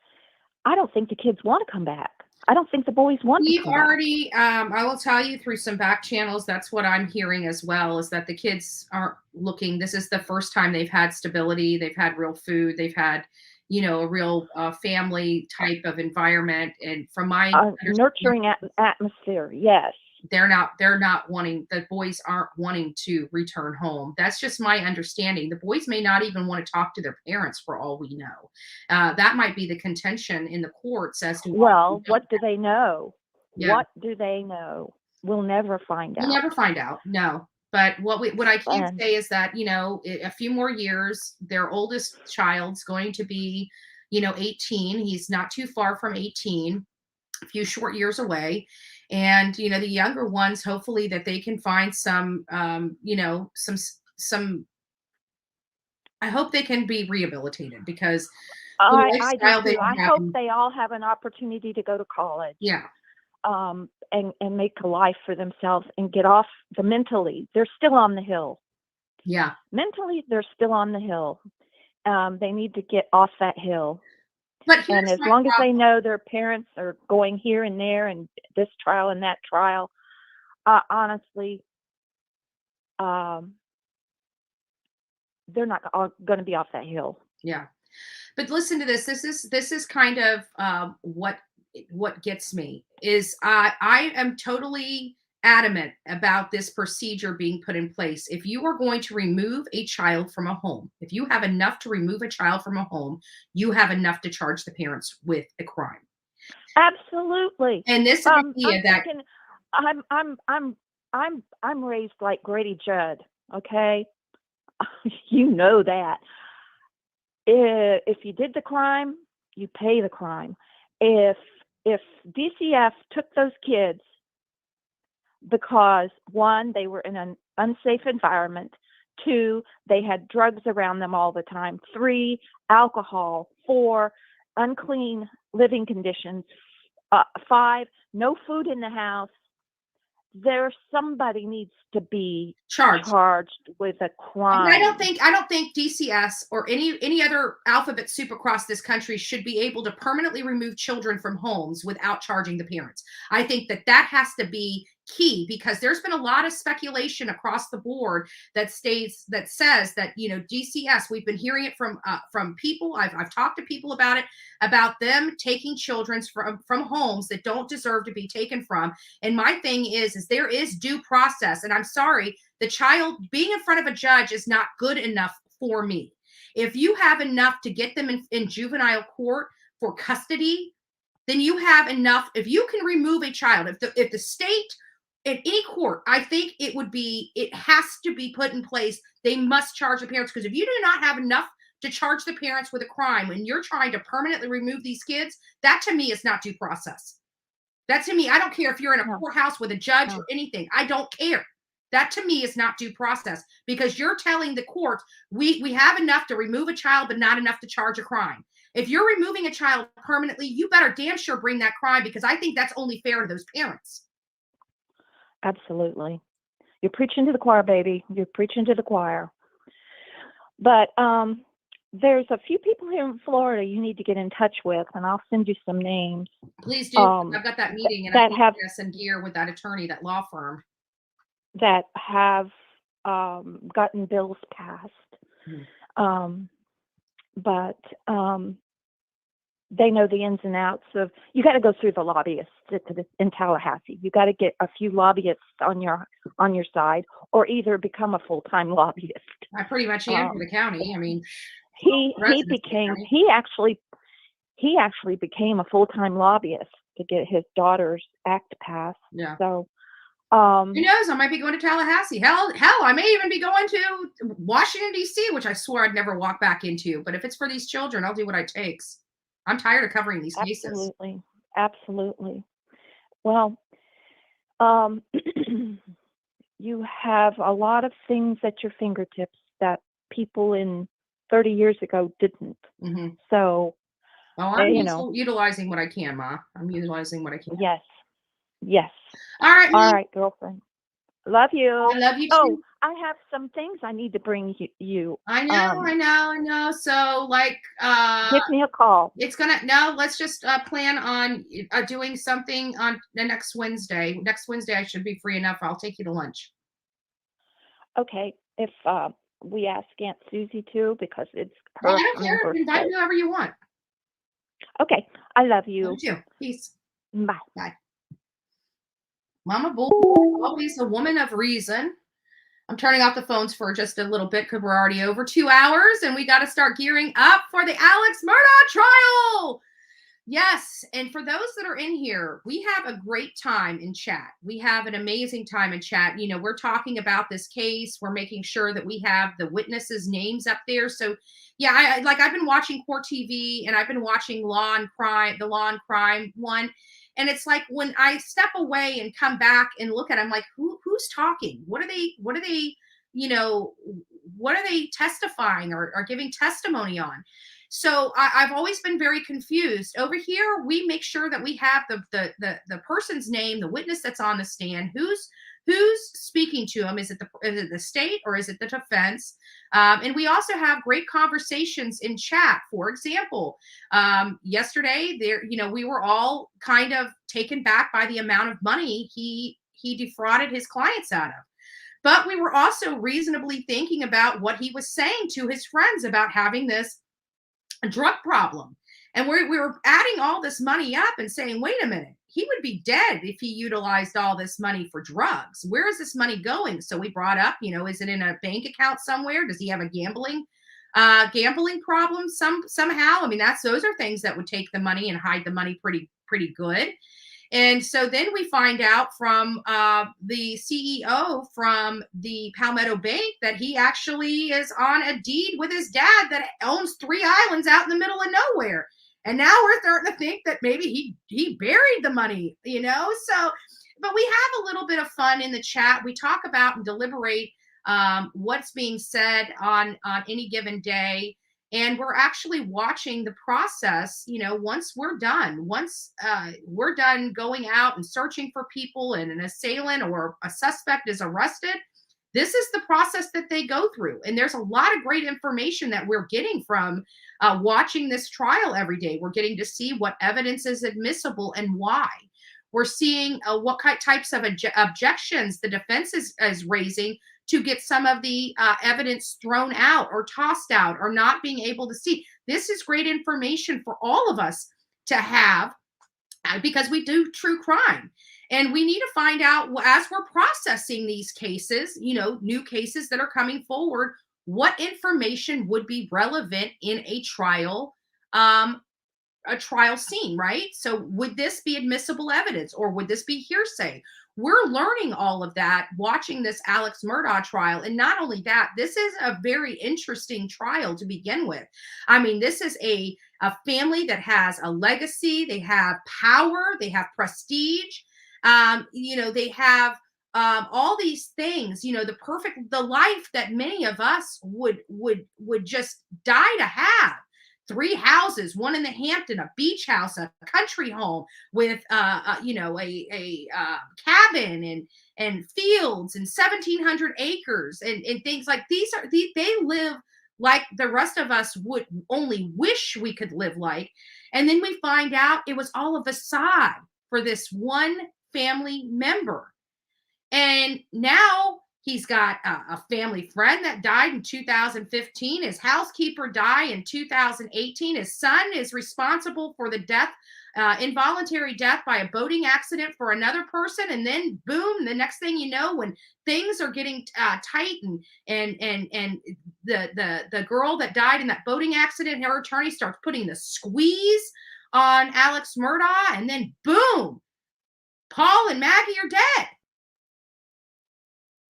L: I don't think the kids want to come back. I don't think the boys want to
F: We've
L: come back.
F: already, I will tell you through some back channels, that's what I'm hearing as well, is that the kids aren't looking. This is the first time they've had stability. They've had real food. They've had, a real family type of environment. And from my understanding,
L: Nurturing atmosphere, yes.
F: they're not wanting, the boys aren't wanting to return home. That's just my understanding. The boys may not even want to talk to their parents for all we know. That might be the contention in the courts as to
L: Well, what do they know?
F: Yeah.
L: What do they know? We'll never find out.
F: We'll never find out. No. But what I can
L: And-
F: say is that, a few more years, their oldest child's going to be, 18. He's not too far from 18, a few short years away. And, the younger ones, hopefully that they can find some, some, I hope they can be rehabilitated because the
L: I do
F: lifestyle they
L: too. I
F: have.
L: hope they all have an opportunity to go to college.
F: Yeah.
L: And make a life for themselves and get off the mentally. They're still on the hill.
F: Yeah.
L: Mentally, they're still on the hill. They need to get off that hill.
F: But
L: And as long as they know their parents are going here and there and this trial and that trial, honestly, they're not going to be off that hill.
F: Yeah. But listen to this. This is kind of what gets me is I am totally adamant about this procedure being put in place. If you are going to remove a child from a home, if you have enough to remove a child from a home, you have enough to charge the parents with a crime.
L: Absolutely.
F: And this idea that
L: I'm raised like Grady Judd. Okay, you know that. If you did the crime, you pay the crime. If DCF took those kids because one, they were in an unsafe environment, two, they had drugs around them all the time, three, alcohol, four, unclean living conditions, five, no food in the house, somebody needs to be charged with a crime.
F: I don't think DCS or any other alphabet soup across this country should be able to permanently remove children from homes without charging the parents. I think that has to be key because there's been a lot of speculation across the board that says that DCS, we've been hearing it from people. I've talked to people about them taking children from homes that don't deserve to be taken from. And my thing is there is due process. And I'm sorry, the child being in front of a judge is not good enough for me. If you have enough to get them in juvenile court for custody, then you have enough. If you can remove a child, if the state in any court, I think it has to be put in place. They must charge the parents, because if you do not have enough to charge the parents with a crime when you're trying to permanently remove these kids, that to me is not due process. That to me, I don't care if you're in a courthouse with a judge or anything. I don't care. That to me is not due process, because you're telling the court we have enough to remove a child, but not enough to charge a crime. If you're removing a child permanently, you better damn sure bring that crime, because I think that's only fair to those parents.
L: Absolutely. You're preaching to the choir, baby. You're preaching to the choir. But there's a few people here in Florida you need to get in touch with, and I'll send you some names.
F: Please do. I've got that meeting, and I think I'm going to send gear with that attorney, that law firm.
L: That have gotten bills passed. But they know the ins and outs of, you got to go through the lobbyists in Tallahassee. You got to get a few lobbyists on your side, or either become a full-time lobbyist.
F: I pretty much am for the county. I mean,
L: he actually became a full-time lobbyist to get his daughter's act passed.
F: Yeah.
L: So
F: who knows? I might be going to Tallahassee. Hell, I may even be going to Washington, D.C., which I swore I'd never walk back into. But if it's for these children, I'll do what it takes. I'm tired of covering these cases.
L: Absolutely. Well, you have a lot of things at your fingertips that people in 30 years ago didn't.
F: Mm-hmm.
L: So,
F: well, I'm
L: you know,
F: utilizing what I can, Ma. I'm utilizing what I can.
L: yes. Yes.
F: All right, Ma.
L: All right, girlfriend. Love you.
F: I love you too.
L: Oh, I have some things I need to bring you.
F: I know. So like,
L: Give me a call.
F: let's just plan on doing something on the next Wednesday. Next Wednesday, I should be free enough. I'll take you to lunch.
L: Okay. If we ask Aunt Susie too, because it's her
F: I don't care.
L: birthday.
F: Invite whoever you want.
L: Okay. I love you.
F: Love you. Peace.
L: Bye.
F: Bye. Mama Bull, always a woman of reason. I'm turning off the phones for just a little bit because we're already over 2 hours and we got to start gearing up for the Alex Murdaugh trial. Yes. And for those that are in here, we have a great time in chat. We have an amazing time in chat. You know, we're talking about this case. We're making sure that we have the witnesses' names up there. So yeah, I've been watching Court TV and I've been watching the Law and Crime one. And it's like when I step away and come back and look at it, I'm like, who's talking? What are they, you know, what are they testifying or giving testimony on? So I've always been very confused. Over here, we make sure that we have the person's name, the witness that's on the stand, who's speaking to him. Is it the state or is it the defense? And we also have great conversations in chat. For example, yesterday we were all kind of taken back by the amount of money he defrauded his clients out of. But we were also reasonably thinking about what he was saying to his friends about having this drug problem. And we were adding all this money up and saying, wait a minute, he would be dead if he utilized all this money for drugs. Where is this money going? So we brought up, is it in a bank account somewhere? Does he have a gambling problem somehow? I mean, those are things that would take the money and hide the money pretty good. And so then we find out from the CEO from the Palmetto Bank that he actually is on a deed with his dad that owns 3 islands out in the middle of nowhere. And now we're starting to think that maybe he buried the money, So, but we have a little bit of fun in the chat. We talk about and deliberate what's being said on any given day. And we're actually watching the process, once we're done going out and searching for people and an assailant or a suspect is arrested. This is the process that they go through. And there's a lot of great information that we're getting from watching this trial every day. We're getting to see what evidence is admissible and why. We're seeing what types of objections the defense is raising to get some of the evidence thrown out or tossed out or not being able to see. This is great information for all of us to have because we do true crime. And we need to find out, as we're processing these cases, new cases that are coming forward, what information would be relevant in a trial scene, right? So would this be admissible evidence or would this be hearsay? We're learning all of that watching this Alex Murdaugh trial. And not only that, this is a very interesting trial to begin with. I mean, this is a family that has a legacy. They have power. They have prestige. They have all these things, the life that many of us would just die to have. 3 houses, one in the Hampton, a beach house, a country home with, a cabin and fields and 1,700 acres and things like they live like the rest of us would only wish we could live like. And then we find out it was all a facade for this one family member. And now he's got a family friend that died in 2015. His housekeeper died in 2018. His son is responsible for the death, involuntary death by a boating accident for another person. And then boom, the next thing you know, when things are getting tight and the girl that died in that boating accident, her attorney starts putting the squeeze on Alex Murdaugh, and then boom, Paul and Maggie are dead.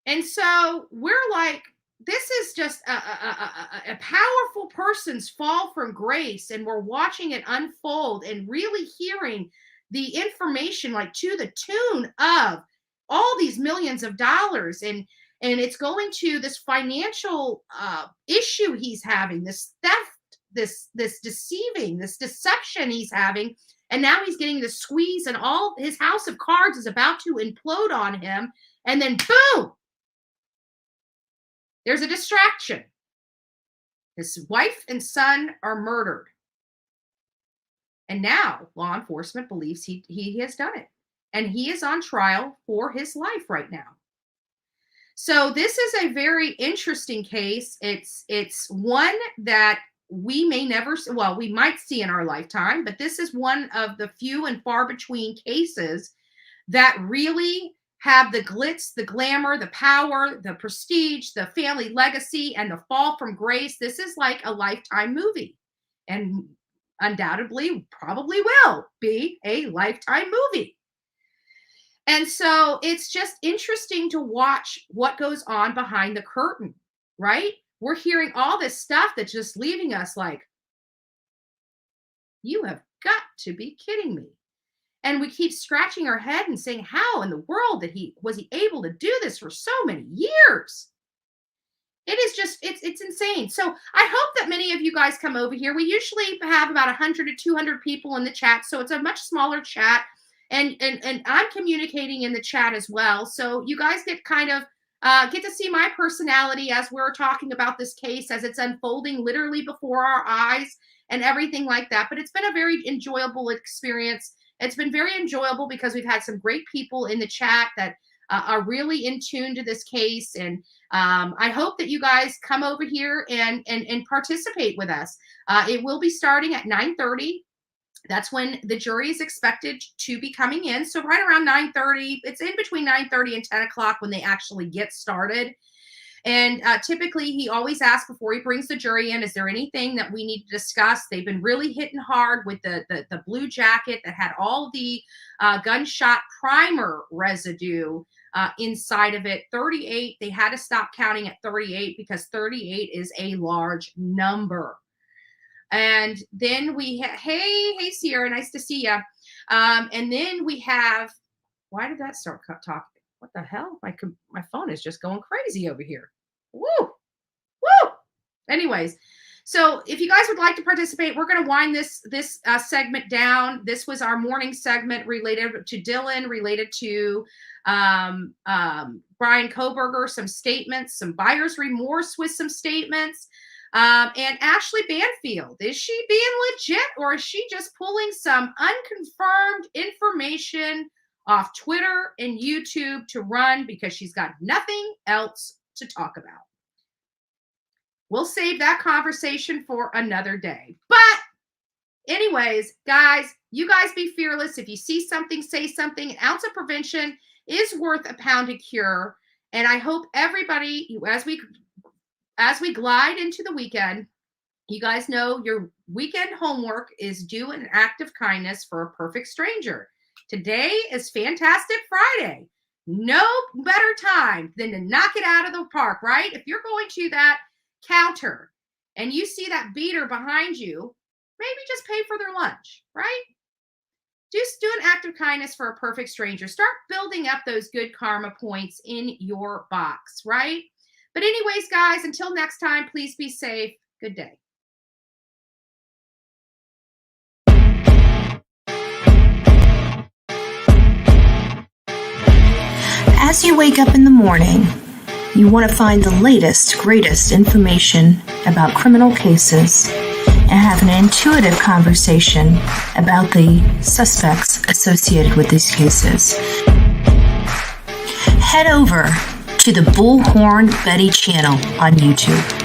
F: And so we're like, this is just a powerful person's fall from grace. And we're watching it unfold and really hearing the information like to the tune of all these millions of dollars, and it's going to this financial issue he's having, this theft, this deceiving, this deception he's having. And now he's getting the squeeze, and all his house of cards is about to implode on him. And then boom, there's a distraction. His wife and son are murdered. And now law enforcement believes he has done it. And he is on trial for his life right now. So this is a very interesting case. It's one that we may never, well, we might see in our lifetime, but this is one of the few and far between cases that really have the glitz, the glamour, the power, the prestige, the family legacy, and the fall from grace. This is like a Lifetime movie, and undoubtedly probably will be a Lifetime movie. And so it's just interesting to watch what goes on behind the curtain, right? We're hearing all this stuff that's just leaving us like, you have got to be kidding me. And we keep scratching our head and saying, how in the world was he able to do this for so many years? It is just, it's insane. So I hope that many of you guys come over here. We usually have about 100 to 200 people in the chat, so it's a much smaller chat. And I'm communicating in the chat as well. So you guys get kind of get to see my personality as we're talking about this case, as it's unfolding literally before our eyes and everything like that. But it's been a very enjoyable experience. It's been very enjoyable because we've had some great people in the chat that are really in tune to this case. And I hope that you guys come over here and participate with us. It will be starting at 9:30. That's when the jury is expected to be coming in. So right around 9:30, it's in between 9:30 and 10 o'clock when they actually get started. And typically he always asks before he brings the jury in, is there anything that we need to discuss? They've been really hitting hard with the blue jacket that had all the gunshot primer residue inside of it. 38, they had to stop counting at 38 because 38 is a large number. And then we have, hey, Sierra, nice to see you. And then we have, why did that start talking? What the hell? My phone is just going crazy over here. Woo! Woo! Anyways, so if you guys would like to participate, we're going to wind this segment down. This was our morning segment related to Dylan, related to Brian Kohberger, some statements, some buyer's remorse with some statements. And Ashley Banfield, is she being legit, or is she just pulling some unconfirmed information off Twitter and YouTube to run because she's got nothing else to talk about? We'll save that conversation for another day. But anyways, guys, you guys be fearless. If you see something, say something. An ounce of prevention is worth a pound of cure. And I hope everybody, as we glide into the weekend, you guys know your weekend homework is do an act of kindness for a perfect stranger. Today is Fantastic Friday. No better time than to knock it out of the park, right? If you're going to that counter and you see that beater behind you, maybe just pay for their lunch, right? Just do an act of kindness for a perfect stranger. Start building up those good karma points in your box, right? But anyways, guys, until next time, please be safe. Good day.
E: As you wake up in the morning, you want to find the latest, greatest information about criminal cases and have an intuitive conversation about the suspects associated with these cases. Head over to the Bullhorn Betty channel on YouTube.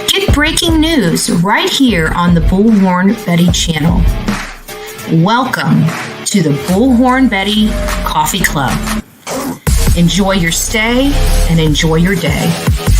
E: Get breaking news right here on the Bullhorn Betty channel. Welcome to the Bullhorn Betty Coffee Club. Enjoy your stay and enjoy your day.